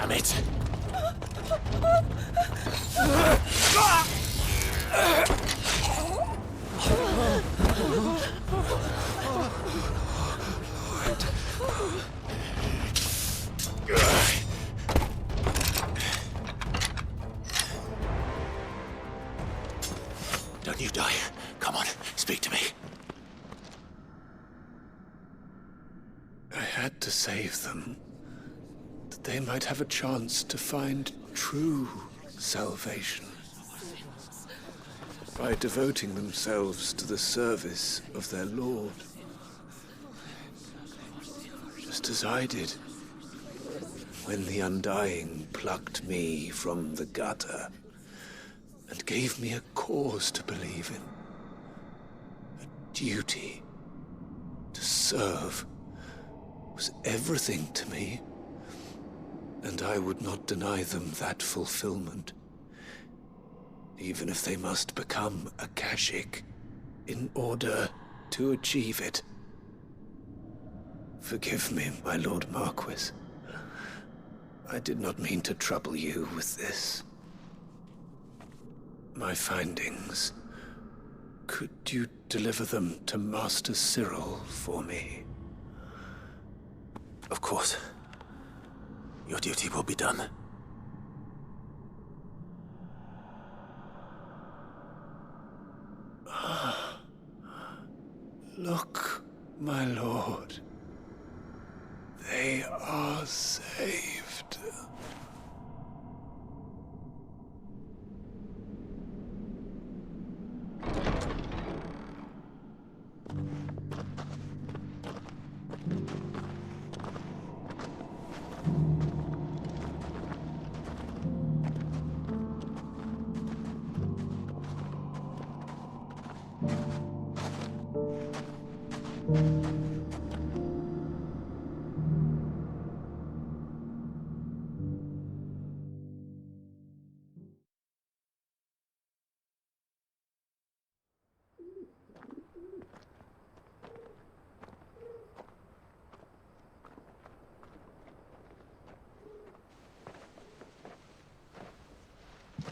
damn it! Don't you die. Come on, speak to me. I had to save them, that they might have a chance to find true salvation by devoting themselves to the service of their Lord, just as I did when the Undying plucked me from the gutter and gave me a cause to believe in, a duty to serve was everything to me, and I would not deny them that fulfillment, even if they must become a Kashik in order to achieve it. Forgive me, my Lord Marquis. I did not mean to trouble you with this. My findings. Could you deliver them to Master Cyril for me? Of course. Your duty will be done. Look, my lord. They are saved.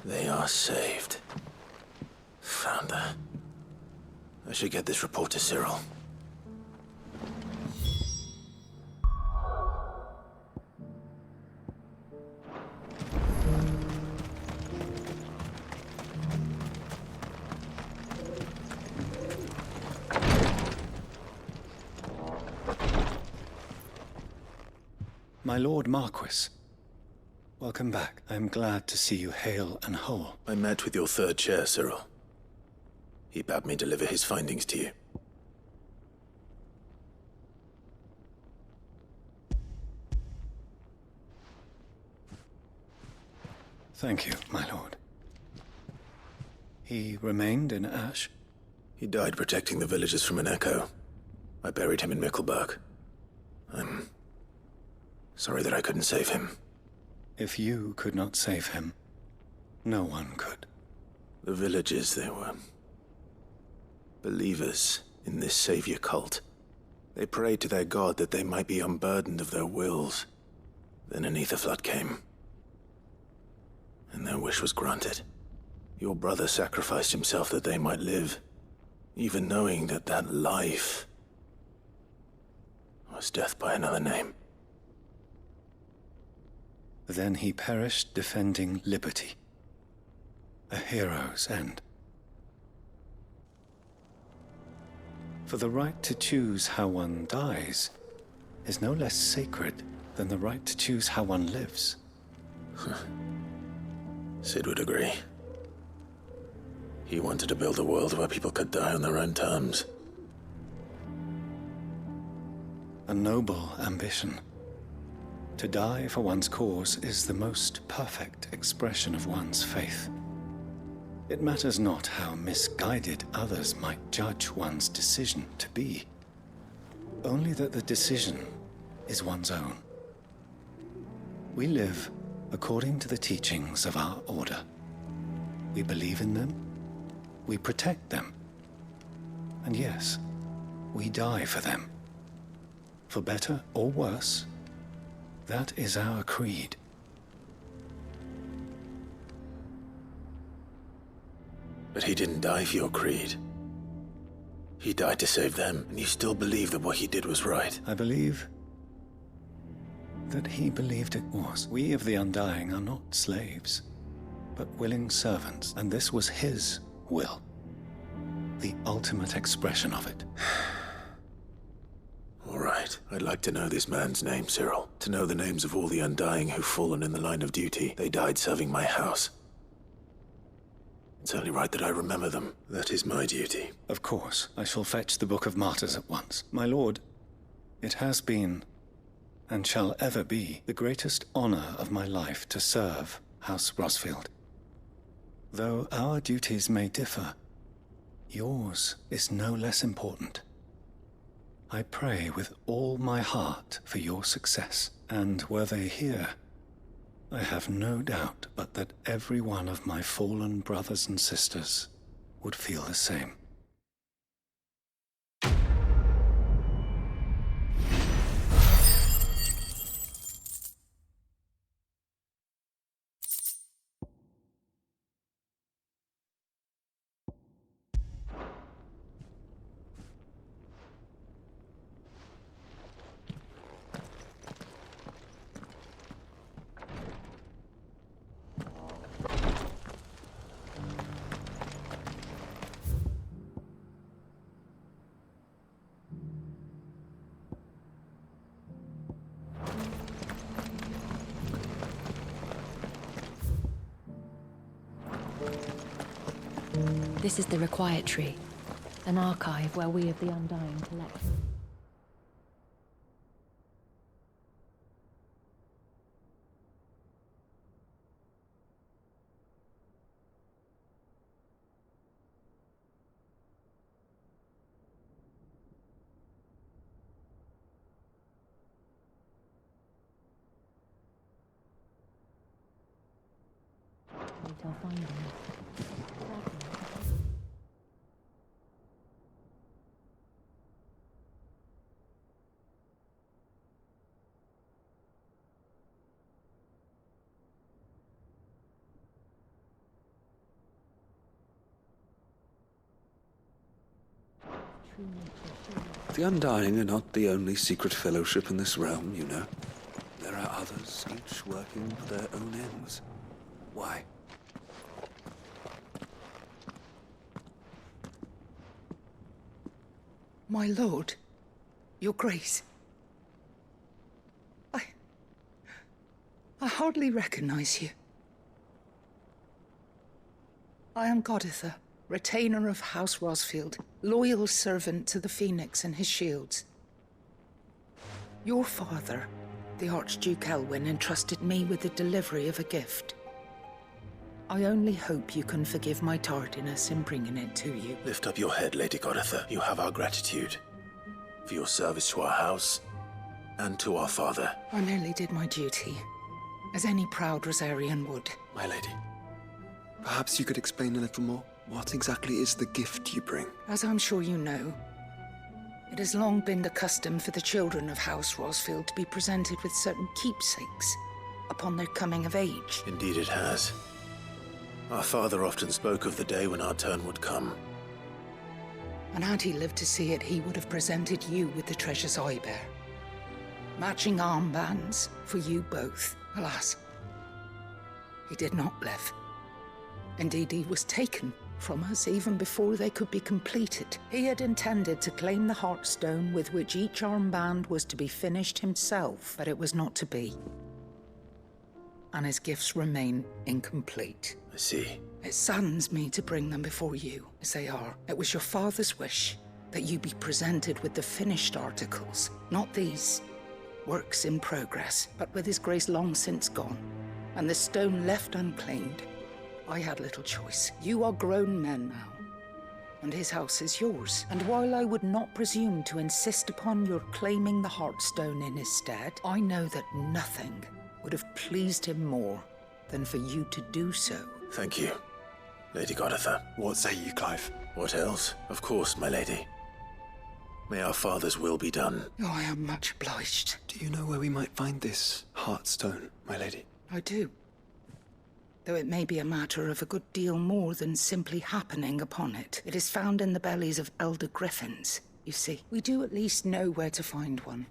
They are saved. Founder. I should get this report to Cyril. My Lord Marquis, welcome back. I am glad to see you hale and whole. I met with your third chair, Cyril. He bade me deliver his findings to you. Thank you, my lord. He remained in Ash? He died protecting the villagers from an echo. I buried him in Mickelberg. I'm sorry that I couldn't save him. If you could not save him, no one could. The villagers, they were believers in this savior cult. They prayed to their god that they might be unburdened of their wills. Then an ether flood came, and their wish was granted. Your brother sacrificed himself that they might live, even knowing that that life was death by another name. Then he perished defending liberty. A hero's end. For the right to choose how one dies is no less sacred than the right to choose how one lives. Sid would agree. He wanted to build a world where people could die on their own terms. A noble ambition. To die for one's cause is the most perfect expression of one's faith. It matters not how misguided others might judge one's decision to be, only that the decision is one's own. We live according to the teachings of our order. We believe in them, we protect them, and yes, we die for them. For better or worse, that is our creed. But he didn't die for your creed. He died to save them, and you still believe that what he did was right. I believe that he believed it was. We of the Undying are not slaves, but willing servants, and this was his will. The ultimate expression of it. All right. I'd like to know this man's name, Cyril. To know the names of all the Undying who've fallen in the line of duty. They died serving my house. It's only right that I remember them. That is my duty. Of course. I shall fetch the Book of Martyrs at once. My lord, it has been, and shall ever be, the greatest honor of my life to serve House Rosfield. Though our duties may differ, yours is no less important. I pray with all my heart for your success, and were they here, I have no doubt but that every one of my fallen brothers and sisters would feel the same. This is the Required Tree, an archive where we of the Undying collect. I'll find them. The Undying are not the only secret fellowship in this realm, you know. There are others, each working for their own ends. Why? My lord, your grace. I hardly recognize you. I am Goditha, retainer of House Rosfield, loyal servant to the Phoenix and his shields. Your father, the Archduke Elwyn, entrusted me with the delivery of a gift. I only hope you can forgive my tardiness in bringing it to you. Lift up your head, Lady Goditha. You have our gratitude for your service to our house and to our father. I merely did my duty, as any proud Rosarian would. My lady, perhaps you could explain a little more? What exactly is the gift you bring? As I'm sure you know, it has long been the custom for the children of House Rosfield to be presented with certain keepsakes upon their coming of age. Indeed it has. Our father often spoke of the day when our turn would come. And had he lived to see it, he would have presented you with the treasures I bear. Matching armbands for you both. Alas, he did not live. Indeed, he was taken from us even before they could be completed. He had intended to claim the Heartstone with which each armband was to be finished himself, but it was not to be. And his gifts remain incomplete. I see. It saddens me to bring them before you, as they are. It was your father's wish that you be presented with the finished articles, not these works in progress, but with his grace long since gone, and the stone left unclaimed. I had little choice. You are grown men now, and his house is yours. And while I would not presume to insist upon your claiming the Heartstone in his stead, I know that nothing would have pleased him more than for you to do so. Thank you, Lady Goditha. What say you, Clive? What else? Of course, my lady. May our father's will be done. Oh, I am much obliged. Do you know where we might find this Heartstone, my lady? I do. though it may be a matter of a good deal more than simply happening upon it. It is found in the bellies of elder griffins, you see. We do at least know where to find one.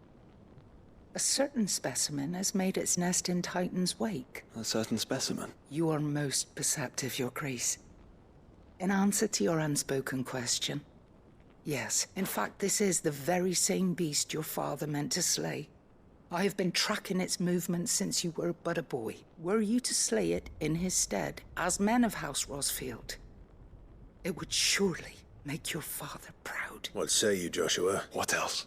A certain specimen has made its nest in Titan's wake. A certain specimen? You are most perceptive, Your Grace. In answer to your unspoken question, yes, in fact, this is the very same beast your father meant to slay. I have been tracking its movements since you were but a boy. Were you to slay it in his stead, as men of House Rosfield, it would surely make your father proud. What say you, Joshua? What else?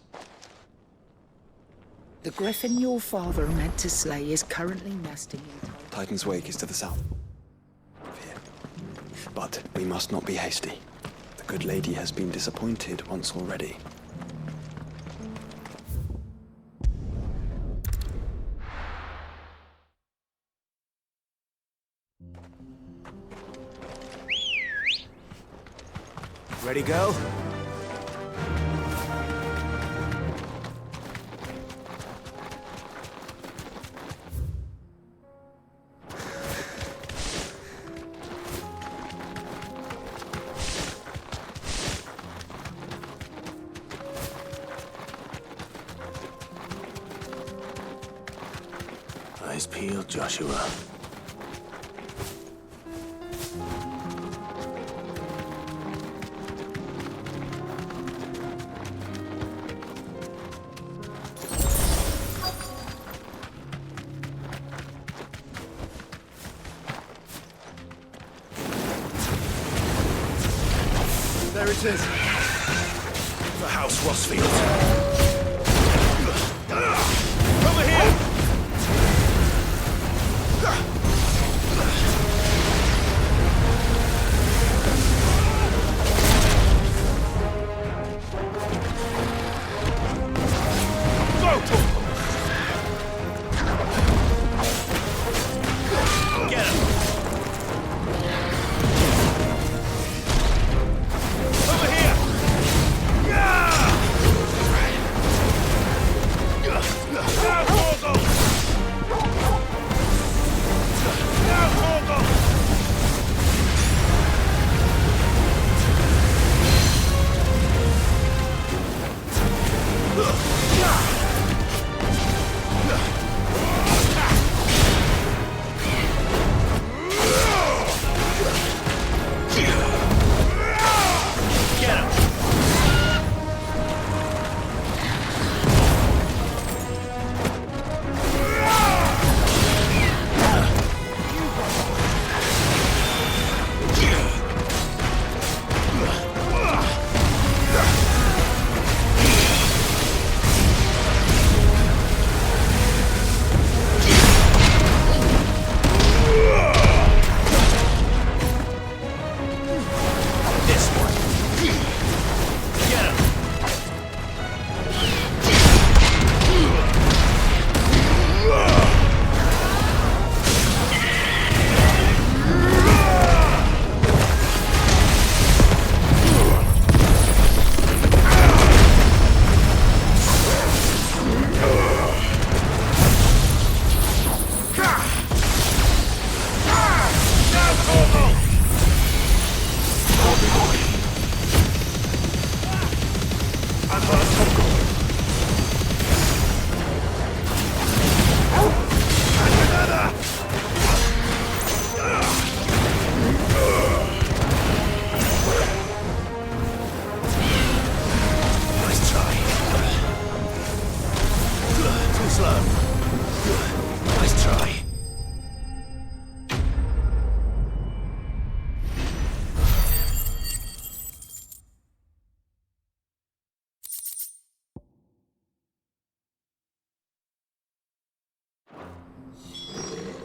The griffin your father meant to slay is currently nesting in Titan's Wake is to the south of here. But we must not be hasty. The good lady has been disappointed once already. Ready, go? Eyes peeled, Joshua. There it is. The House Rosfield. Over here!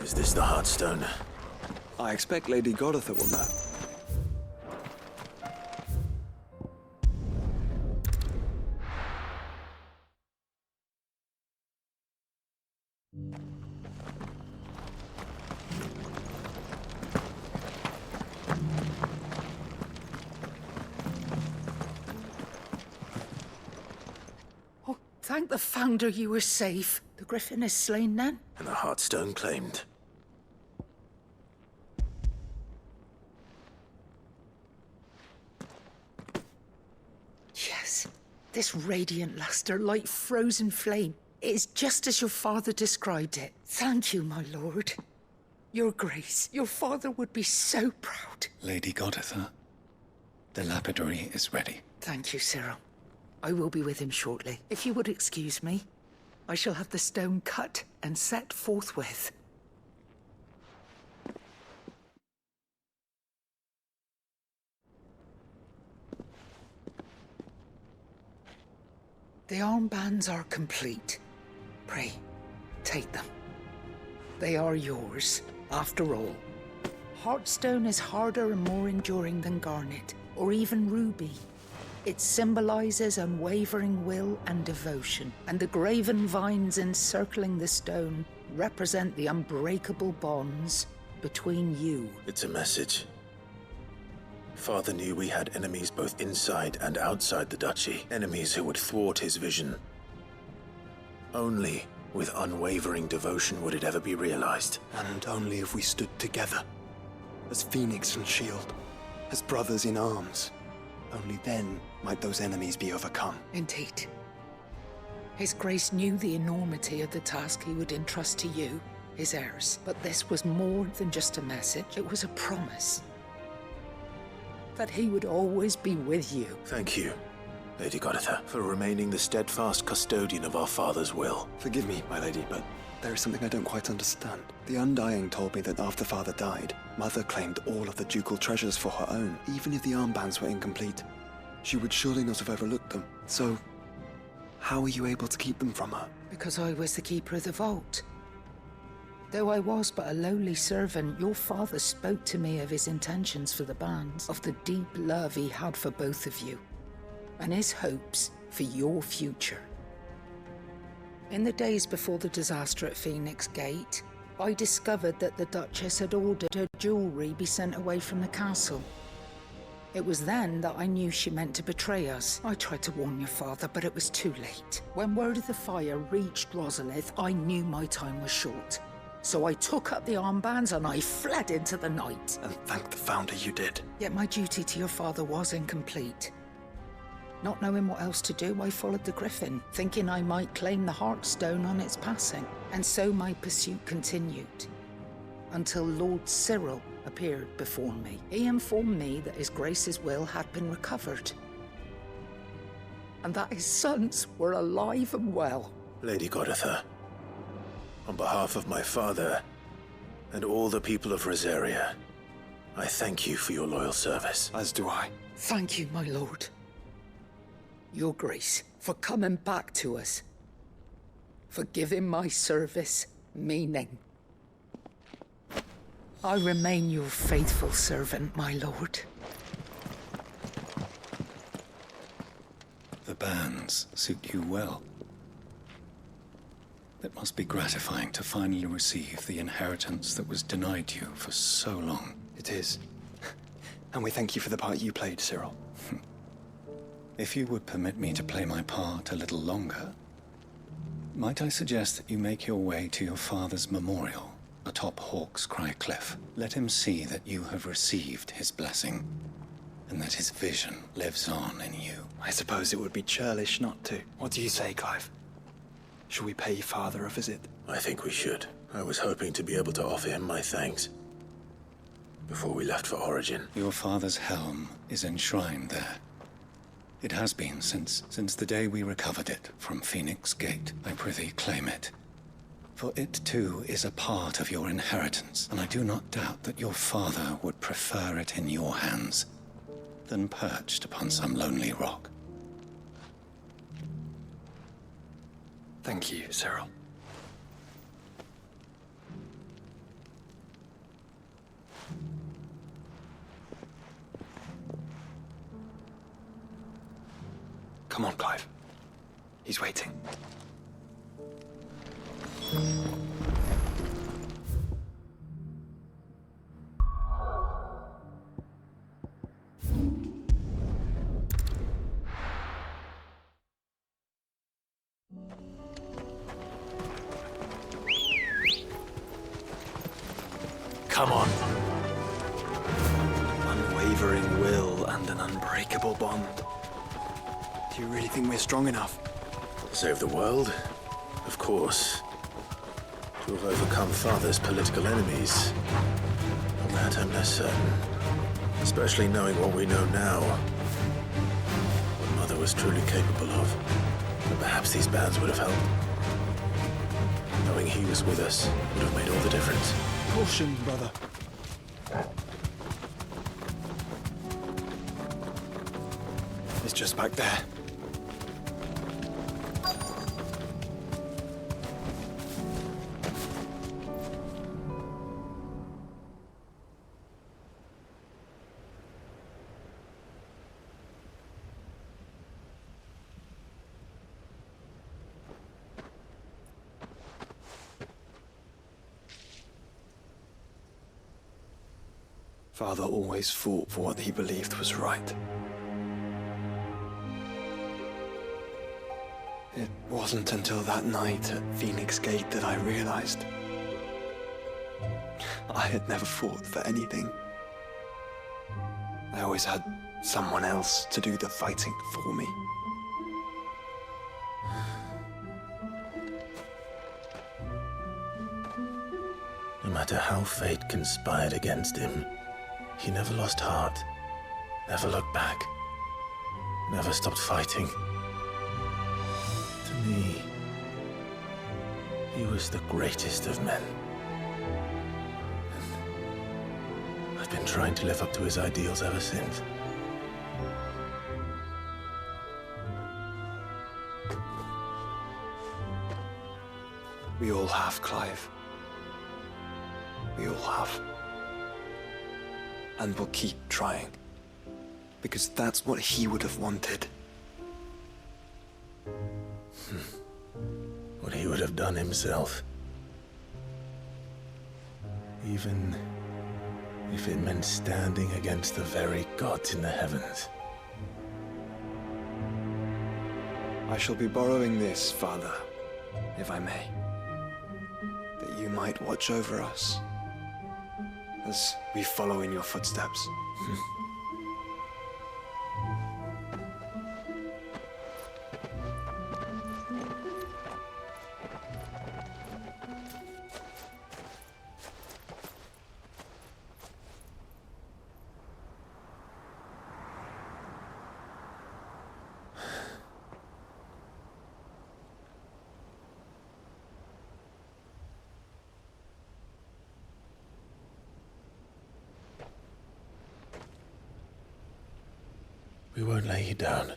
Is this the Heartstone? I expect Lady Godotha will know. Oh, thank the Founder you were safe. The Griffin is slain then? And the Heartstone claimed. This radiant luster, like frozen flame, it is just as your father described it. Thank you, my lord. Your Grace, your father would be so proud. Lady Goditha, the lapidary is ready. Thank you, Cyril. I will be with him shortly. If you would excuse me, I shall have the stone cut and set forthwith. The armbands are complete. Pray, take them. They are yours, after all. Heartstone is harder and more enduring than garnet, or even ruby. It symbolizes unwavering will and devotion, and the graven vines encircling the stone represent the unbreakable bonds between you. It's a message. Father knew we had enemies both inside and outside the duchy. Enemies who would thwart his vision. Only with unwavering devotion would it ever be realized. And only if we stood together, as Phoenix and Shield, as brothers in arms. Only then might those enemies be overcome. Indeed. His Grace knew the enormity of the task he would entrust to you, his heirs. But this was more than just a message. It was a promise. That he would always be with you. Thank you, Lady Goditha, for remaining the steadfast custodian of our father's will. Forgive me, my lady, but there is something I don't quite understand. The Undying told me that after Father died, Mother claimed all of the ducal treasures for her own. Even if the armbands were incomplete, she would surely not have overlooked them. So, how were you able to keep them from her? Because I was the keeper of the vault. Though I was but a lowly servant, your father spoke to me of his intentions for the bands, of the deep love he had for both of you, and his hopes for your future. In the days before the disaster at Phoenix Gate, I discovered that the Duchess had ordered her jewelry be sent away from the castle. It was then that I knew she meant to betray us. I tried to warn your father, but it was too late. When word of the fire reached Rosalith, I knew my time was short. So I took up the armbands and I fled into the night. And thank the Founder you did. Yet my duty to your father was incomplete. Not knowing what else to do, I followed the Griffin, thinking I might claim the Heartstone on its passing. And so my pursuit continued, until Lord Cyril appeared before me. He informed me that His Grace's will had been recovered, and that his sons were alive and well. Lady Goditha, on behalf of my father and all the people of Rosaria, I thank you for your loyal service. As do I. Thank you, my lord. Your Grace, for coming back to us. For giving my service meaning. I remain your faithful servant, my lord. The bands suit you well. It must be gratifying to finally receive the inheritance that was denied you for so long. It is. And we thank you for the part you played, Cyril. If you would permit me to play my part a little longer, might I suggest that you make your way to your father's memorial atop Hawk's Cry Cliff? Let him see that you have received his blessing, and that his vision lives on in you. I suppose it would be churlish not to. What do you say, Clive? Shall we pay Father a visit? I think we should. I was hoping to be able to offer him my thanks before we left for Origin. Your father's helm is enshrined there. It has been since the day we recovered it from Phoenix Gate. I prithee claim it. For it too is a part of your inheritance, and I do not doubt that your father would prefer it in your hands than perched upon some lonely rock. Thank you, Cyril. Come on, Clive. He's waiting. Come on. Unwavering will and an unbreakable bond. Do you really think we're strong enough? To save the world? Of course. To have overcome Father's political enemies? Of that I'm less certain. Especially knowing what we know now. What Mother was truly capable of. But perhaps these bands would have helped. Knowing he was with us would have made all the difference. Caution, brother. It's just back there. Father always fought for what he believed was right. It wasn't until that night at Phoenix Gate that I realized I had never fought for anything. I always had someone else to do the fighting for me. No matter how fate conspired against him, he never lost heart, never looked back, never stopped fighting. To me, he was the greatest of men. And I've been trying to live up to his ideals ever since. We all have, Clive. We all have. And we'll keep trying. Because that's what he would have wanted. What he would have done himself. Even if it meant standing against the very gods in the heavens. I shall be borrowing this, Father, if I may. That you might watch over us as we follow in your footsteps. We won't lay you down.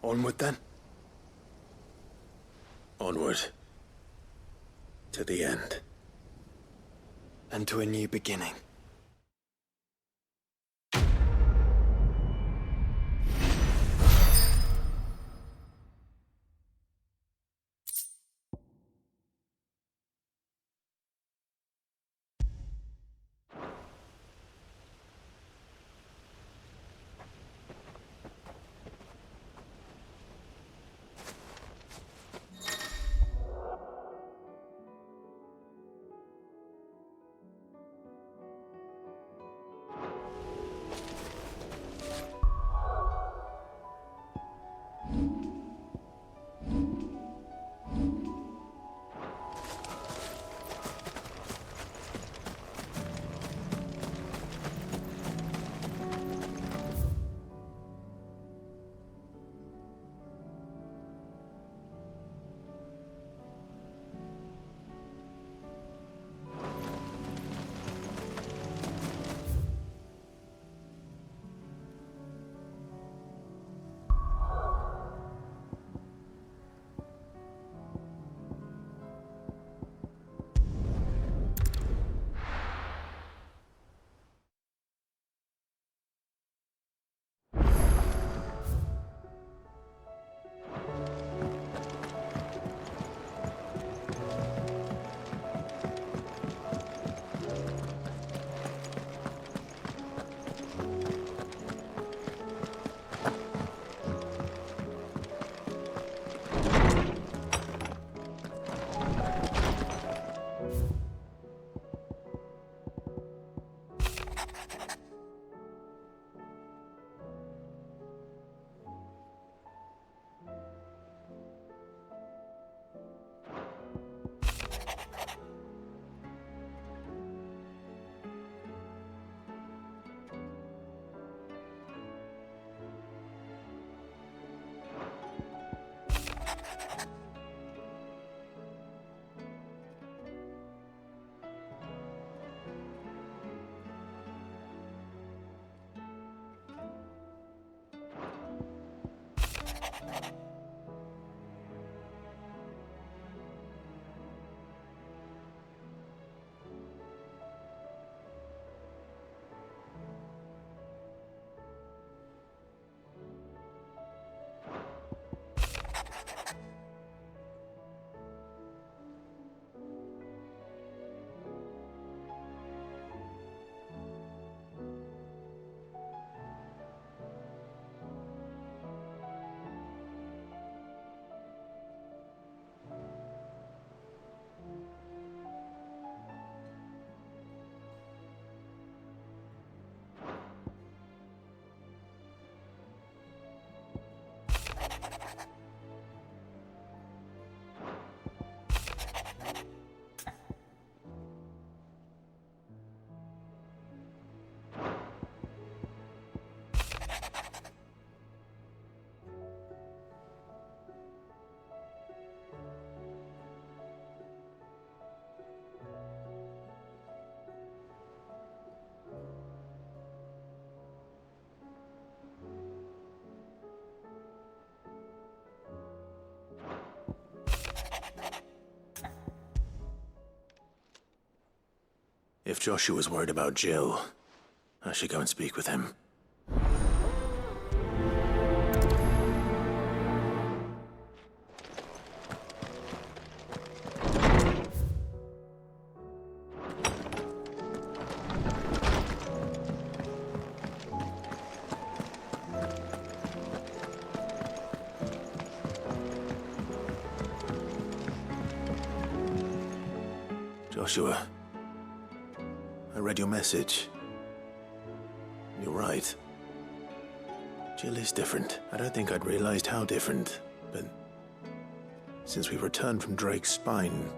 Onward then. Onward. To the end. And to a new beginning. If Joshua's worried about Jill, I should go and speak with him. Joshua, I read your message. You're right. Jill is different. I don't think I'd realized how different, but since we returned from Drake's spine,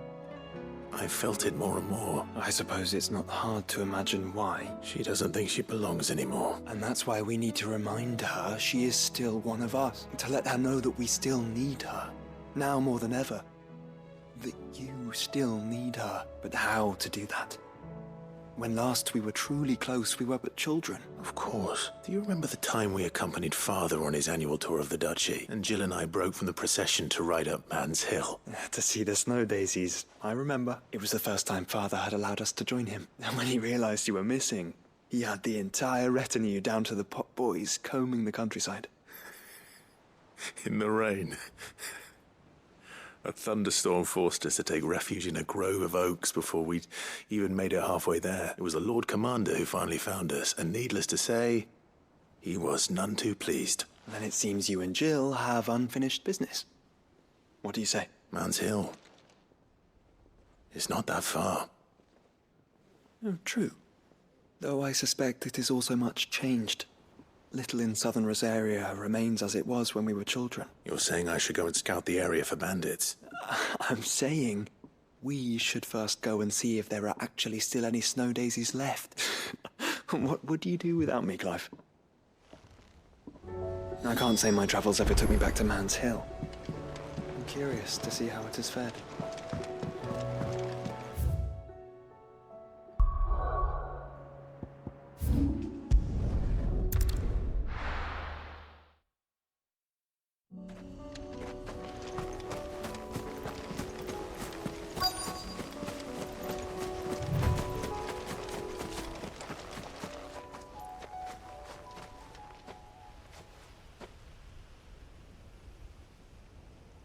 I felt it more and more. I suppose it's not hard to imagine why. She doesn't think she belongs anymore. And that's why we need to remind her she is still one of us. To let her know that we still need her. Now more than ever. That you still need her. But how to do that? When last we were truly close, we were but children. Of course. Do you remember the time we accompanied Father on his annual tour of the Duchy, and Jill and I broke from the procession to ride up Man's Hill? To see the snow daisies. I remember. It was the first time Father had allowed us to join him. And when he realized you were missing, he had the entire retinue down to the pot boys combing the countryside. In the rain. A thunderstorm forced us to take refuge in a grove of oaks before we'd even made it halfway there. It was the Lord Commander who finally found us, and needless to say, he was none too pleased. Then it seems you and Jill have unfinished business. What do you say? Man's Hill. It's not that far. Oh, true. Though I suspect it is also much changed. Little in southern Rosaria remains as it was when we were children. You're saying I should go and scout the area for bandits? I'm saying we should first go and see if there are actually still any snow daisies left. What would you do without me, Clive? I can't say my travels ever took me back to Man's Hill. I'm curious to see how it has fared.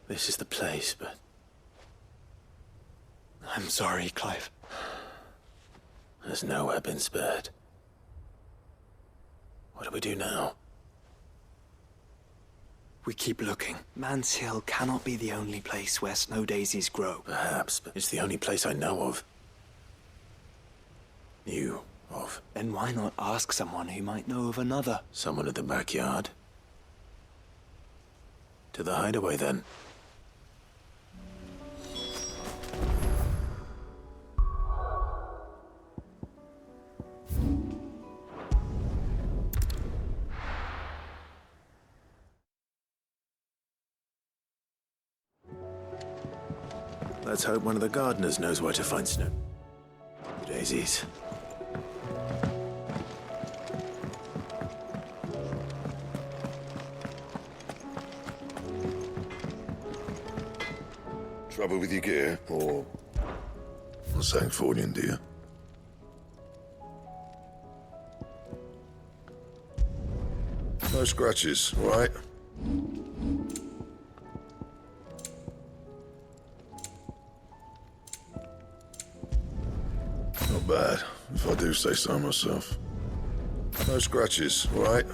This is the place, but... I'm sorry, Clive. There's nowhere been spared. What do we do now? We keep looking. Man's Hill cannot be the only place where snow daisies grow. Perhaps, but it's the only place I know of. Knew of. Then why not ask someone who might know of another? Someone at the backyard? To the hideaway, then. Let's hope one of the gardeners knows where to find snow daisies. Trouble with your gear, or something for you, dear? No scratches, all right? Not bad, if I do say so myself. No scratches, all right?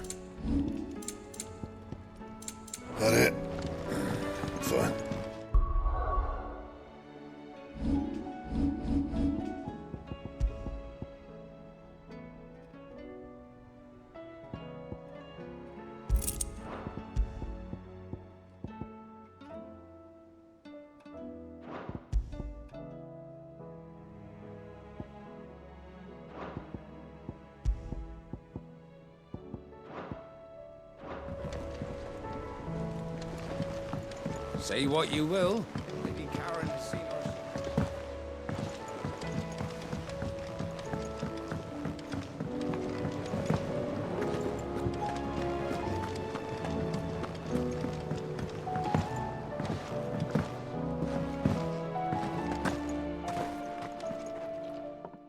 That it? Fine. Say what you will. Lady Karen has seen us.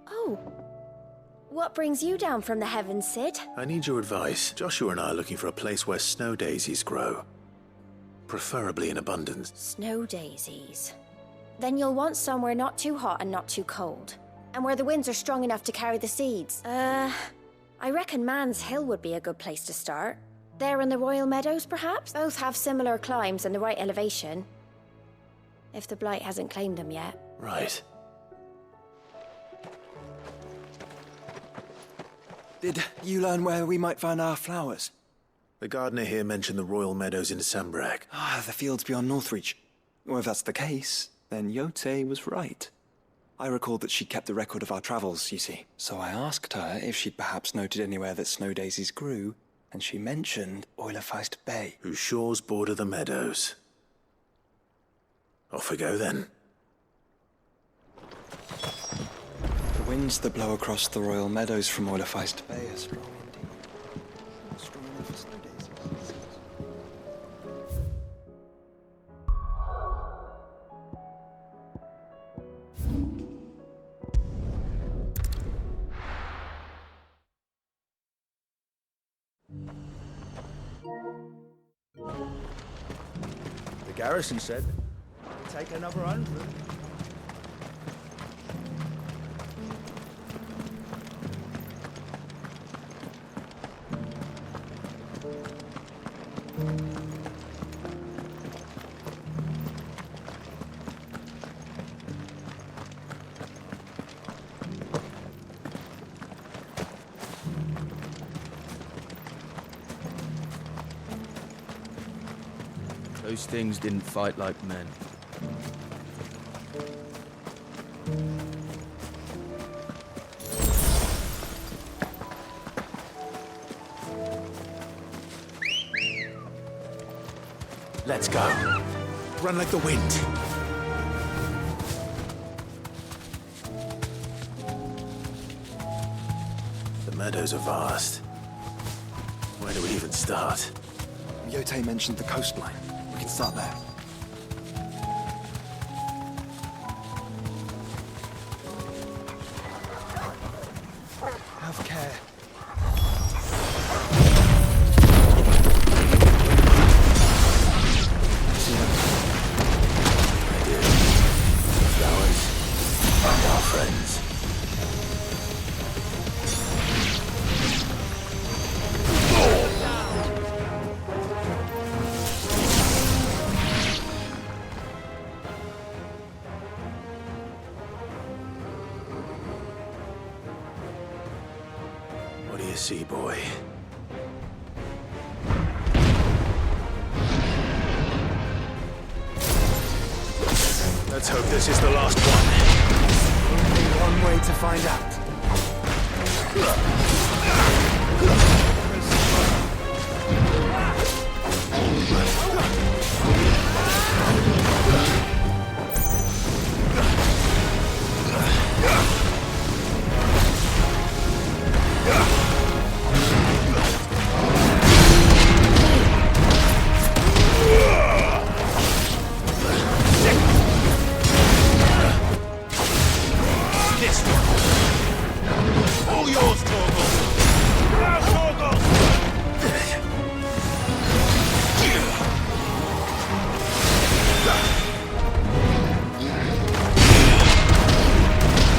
Oh, What brings you down from the heavens, Sid? I need your advice. Joshua and I are looking for a place where snow daisies grow. Preferably in abundance. Snow daisies. Then you'll want somewhere not too hot and not too cold. And where the winds are strong enough to carry the seeds. I reckon Man's Hill would be a good place to start. There in the Royal Meadows, perhaps? Both have similar climbs and the right elevation. If the Blight hasn't claimed them yet. Right. Did you learn where we might find our flowers? The gardener here mentioned the Royal Meadows in Sembrak. The fields beyond Northreach. Well, if that's the case, then Yote was right. I recalled that she kept a record of our travels, you see. So I asked her if she'd perhaps noted anywhere that snow daisies grew, and she mentioned Oilefeist Bay. Whose shores border the meadows. Off we go then. The winds that blow across the Royal Meadows from Oilefeist Bay are strong indeed. Strong enough for snow daisies. The garrison said, take another 100. Those things didn't fight like men. Let's go. Run like the wind. The meadows are vast. Where do we even start? Yote mentioned the coastline. We can start there. Have care. See them? I do. The flowers and our friends. What do you see, boy? Let's hope this is the last one. Only one way to find out. This one. All yours, Torgal. Now, Torgal.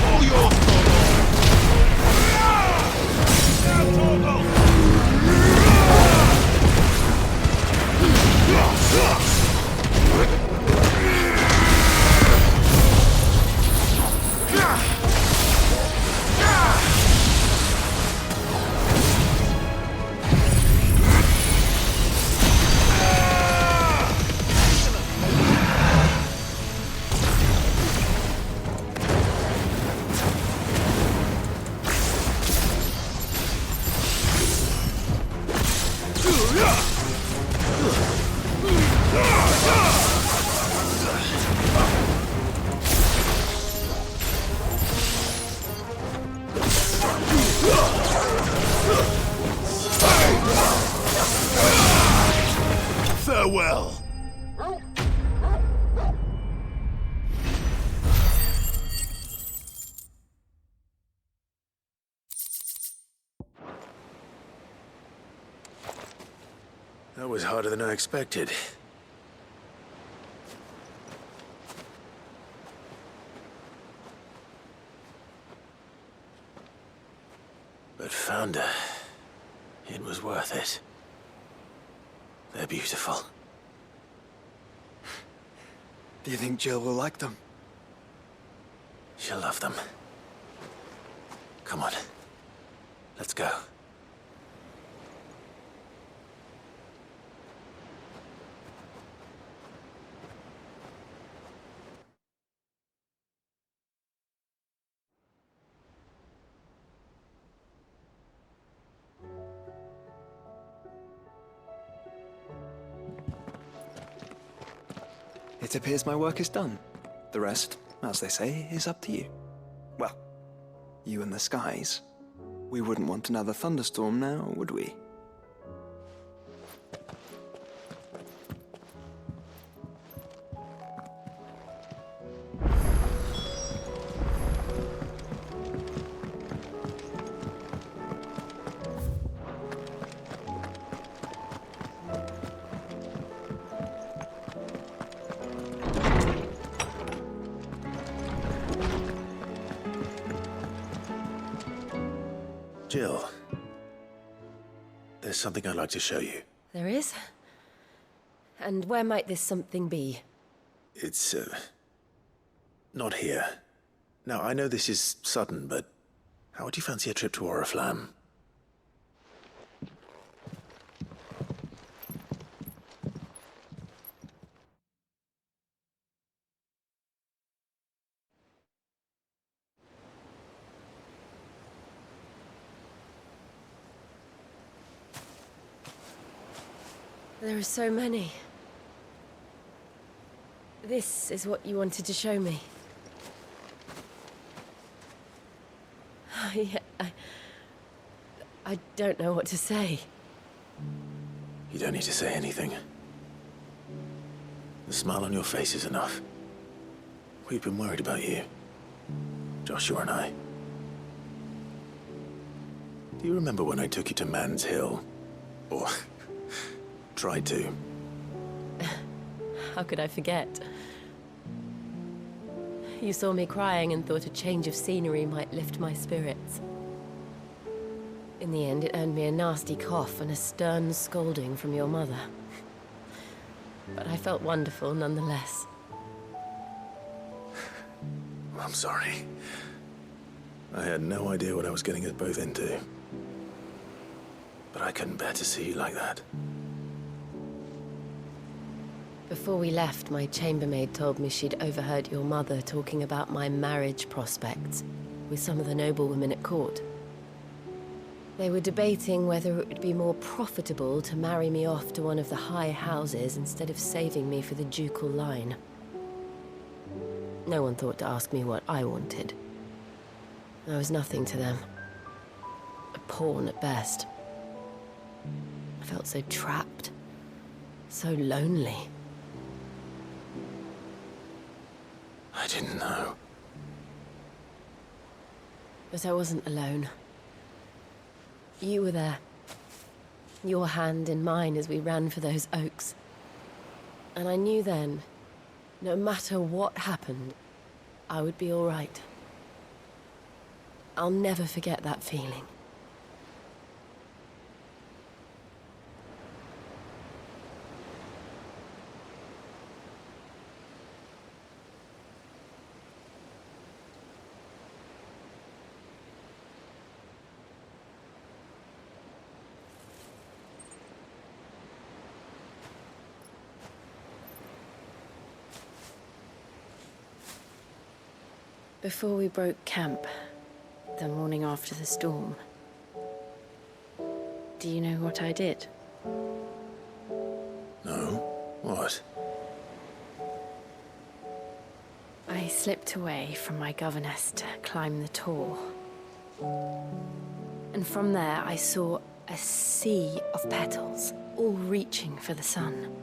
All yours, Torgal. Now, Torgal. Farewell. That was harder than I expected. But Founder, it was worth it. They're beautiful. Do you think Jill will like them? She'll love them. Come on. Let's go. It appears my work is done. The rest, as they say, is up to you. Well, you and the skies. We wouldn't want another thunderstorm now, would we? Jill, there's something I'd like to show you. There is? And where might this something be? It's, not here. Now, I know this is sudden, but how would you fancy a trip to Oriflamme? There are so many. This is what you wanted to show me. I don't know what to say. You don't need to say anything. The smile on your face is enough. We've been worried about you. Joshua and I. Do you remember when I took you to Man's Hill? Or tried to? How could I forget? You saw me crying and thought a change of scenery might lift my spirits. In the end, it earned me a nasty cough and a stern scolding from your mother. But I felt wonderful nonetheless. I'm sorry. I had no idea what I was getting us both into. But I couldn't bear to see you like that. Before we left, my chambermaid told me she'd overheard your mother talking about my marriage prospects with some of the noblewomen at court. They were debating whether it would be more profitable to marry me off to one of the high houses instead of saving me for the ducal line. No one thought to ask me what I wanted. I was nothing to them. A pawn at best. I felt so trapped. So lonely. I didn't know. But I wasn't alone. You were there. Your hand in mine as we ran for those oaks. And I knew then, no matter what happened, I would be all right. I'll never forget that feeling. Before we broke camp, the morning after the storm, do you know what I did? No? What? I slipped away from my governess to climb the tor. And from there I saw a sea of petals, all reaching for the sun.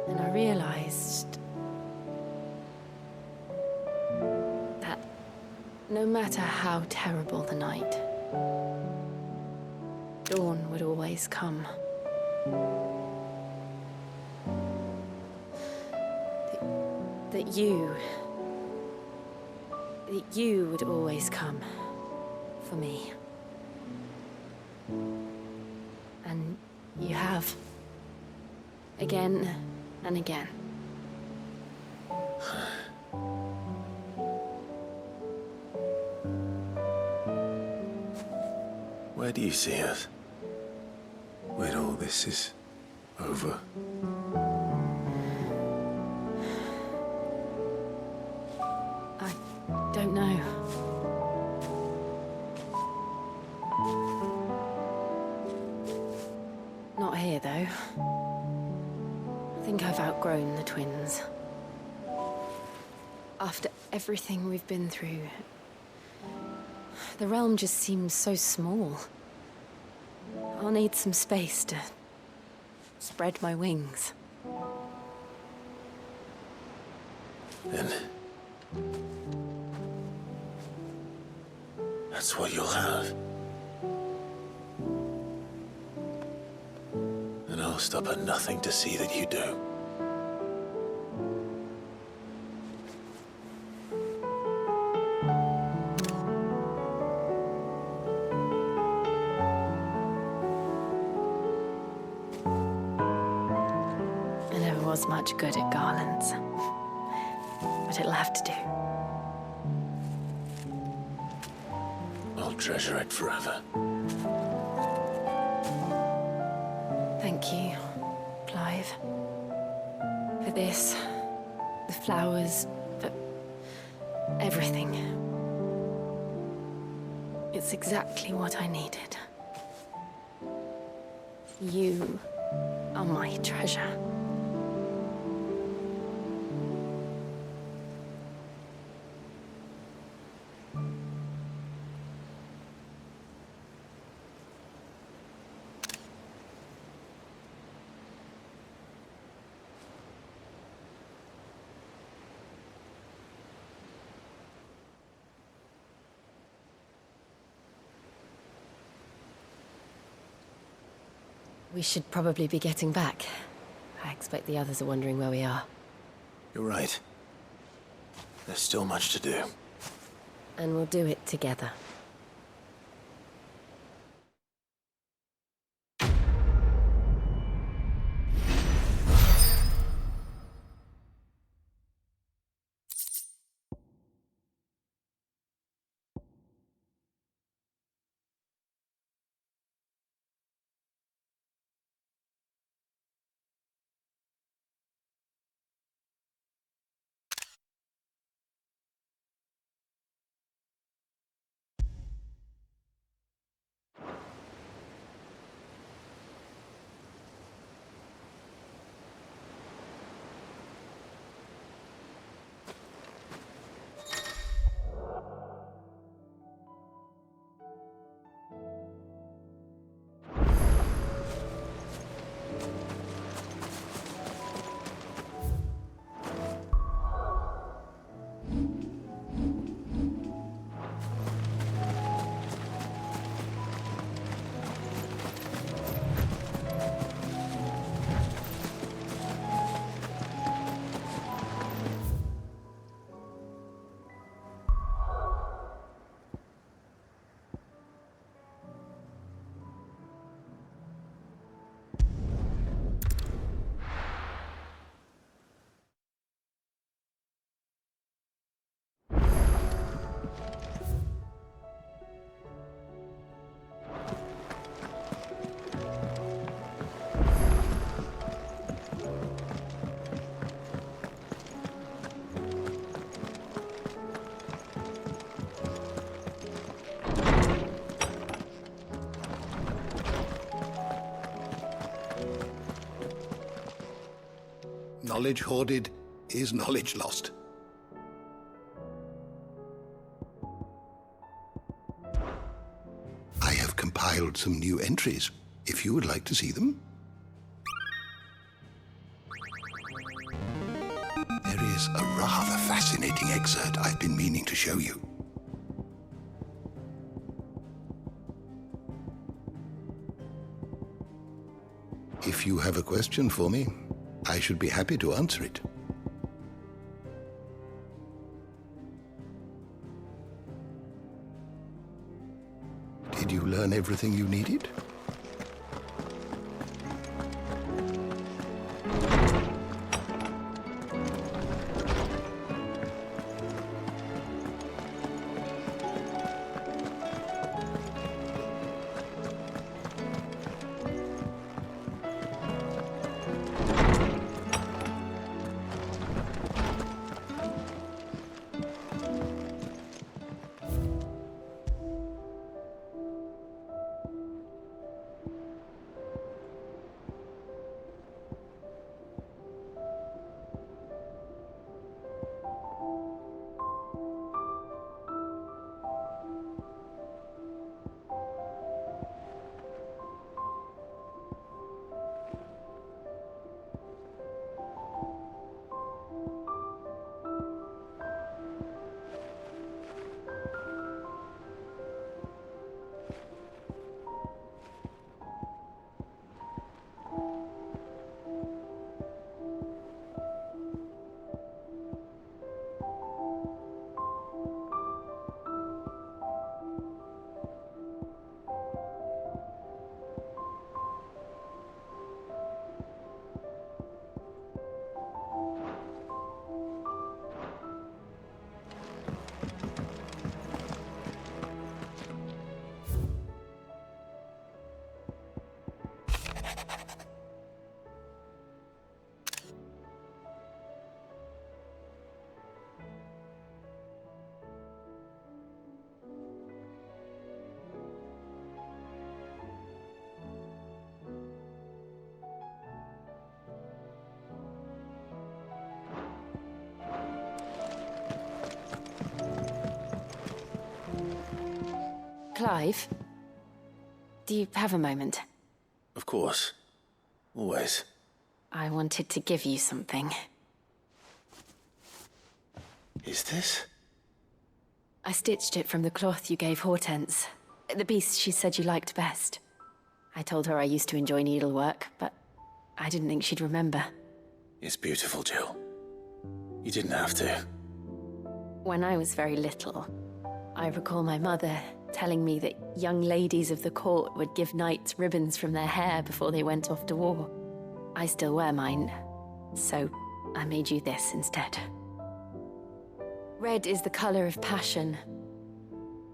And I realized no matter how terrible the night, dawn would always come. That you would always come for me. And you have. Again and again. Where do you see us? When all this is over? I don't know. Not here, though. I think I've outgrown the twins. After everything we've been through, the realm just seems so small. I'll need some space to spread my wings. Then that's what you'll have. And I'll stop at nothing to see that you do. I never was much good at garlands, but it'll have to do. I'll treasure it forever. Thank you, Clive. For this, the flowers, for everything. It's exactly what I needed. You are my treasure. We should probably be getting back. I expect the others are wondering where we are. You're right. There's still much to do. And we'll do it together. Knowledge hoarded is knowledge lost. I have compiled some new entries, if you would like to see them. There is a rather fascinating excerpt I've been meaning to show you. If If you have a question for me, I should be happy to answer it. Did you learn everything you needed? Clive, do you have a moment? Of course. Always. I wanted to give you something. Is this? I stitched it from the cloth you gave Hortense. The piece she said you liked best. I told her I used to enjoy needlework, but I didn't think she'd remember. It's beautiful, Jill. You didn't have to. When I was very little, I recall my mother telling me that young ladies of the court would give knights ribbons from their hair before they went off to war. I still wear mine, so I made you this instead. Red is the color of passion,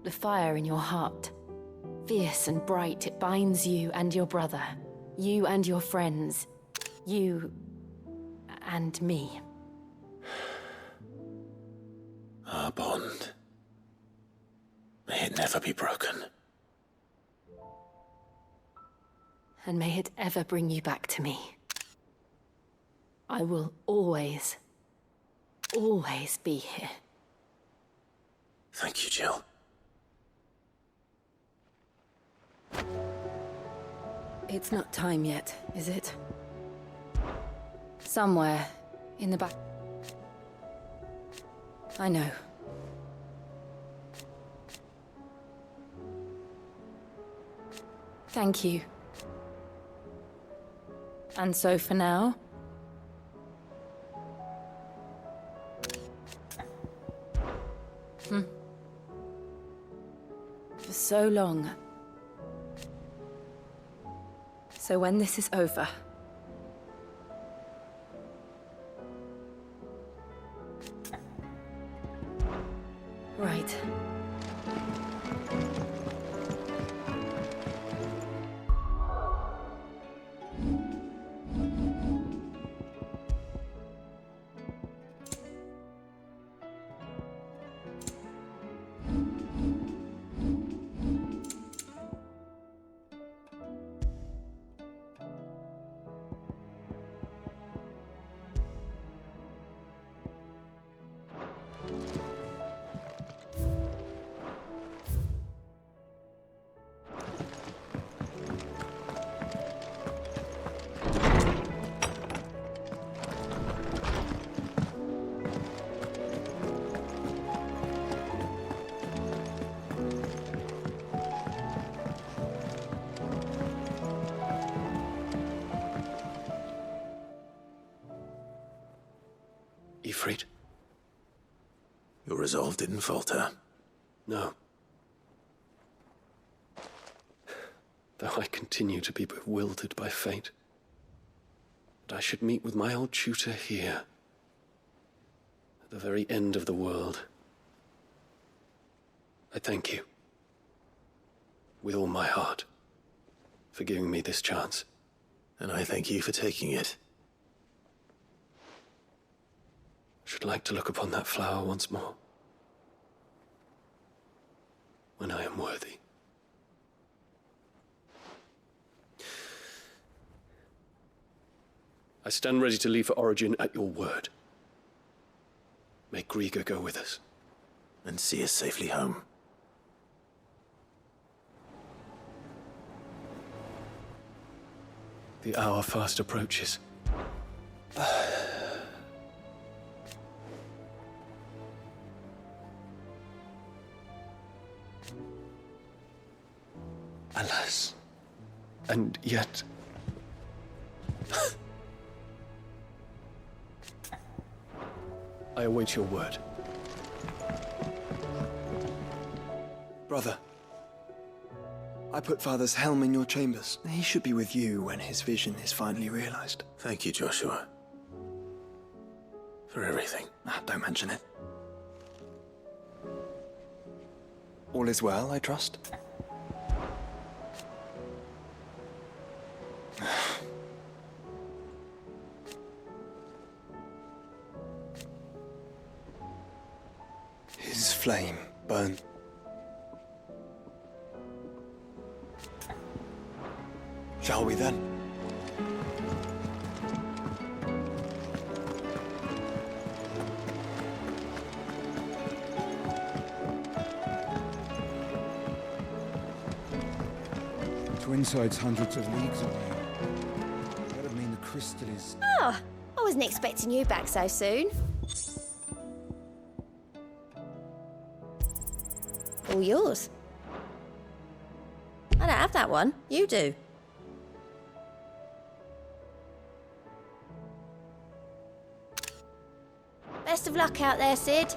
the fire in your heart. Fierce and bright, it binds you and your brother, you and your friends, you and me. Our bond. May it never be broken. And may it ever bring you back to me. I will always, always be here. Thank you, Jill. It's not time yet, is it? Somewhere in the back. I know. Thank you. And so for now... For so long. So when this is over... Right. resolve didn't falter. No. Though I continue to be bewildered by fate. That I should meet with my old tutor here, at the very end of the world. I thank you, with all my heart, for giving me this chance. And I thank you for taking it. I should like to look upon that flower once more, when I am worthy. I stand ready to leave for Origin at your word. May Grieger go with us. And see us safely home. The hour fast approaches. Alas. And yet... I await your word. Brother, I put Father's helm in your chambers. He should be with you when his vision is finally realized. Thank you, Joshua. For everything. Don't mention it. All is well, I trust? His flame burn. Shall we then? Twinside's hundreds of leagues away. That'd mean the crystal is... Oh, I wasn't expecting you back so soon. All yours. I don't have that one. You do. Best of luck out there, Sid.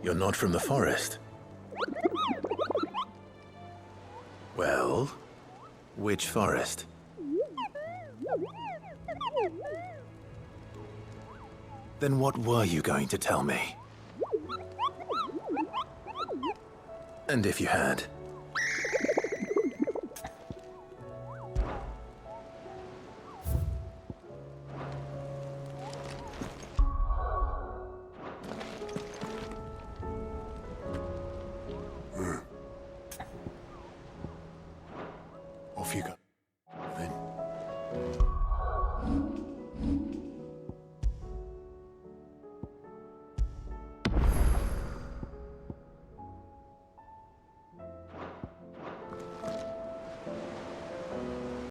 You're not from the forest. Well, which forest? Then what were you going to tell me? And if you had,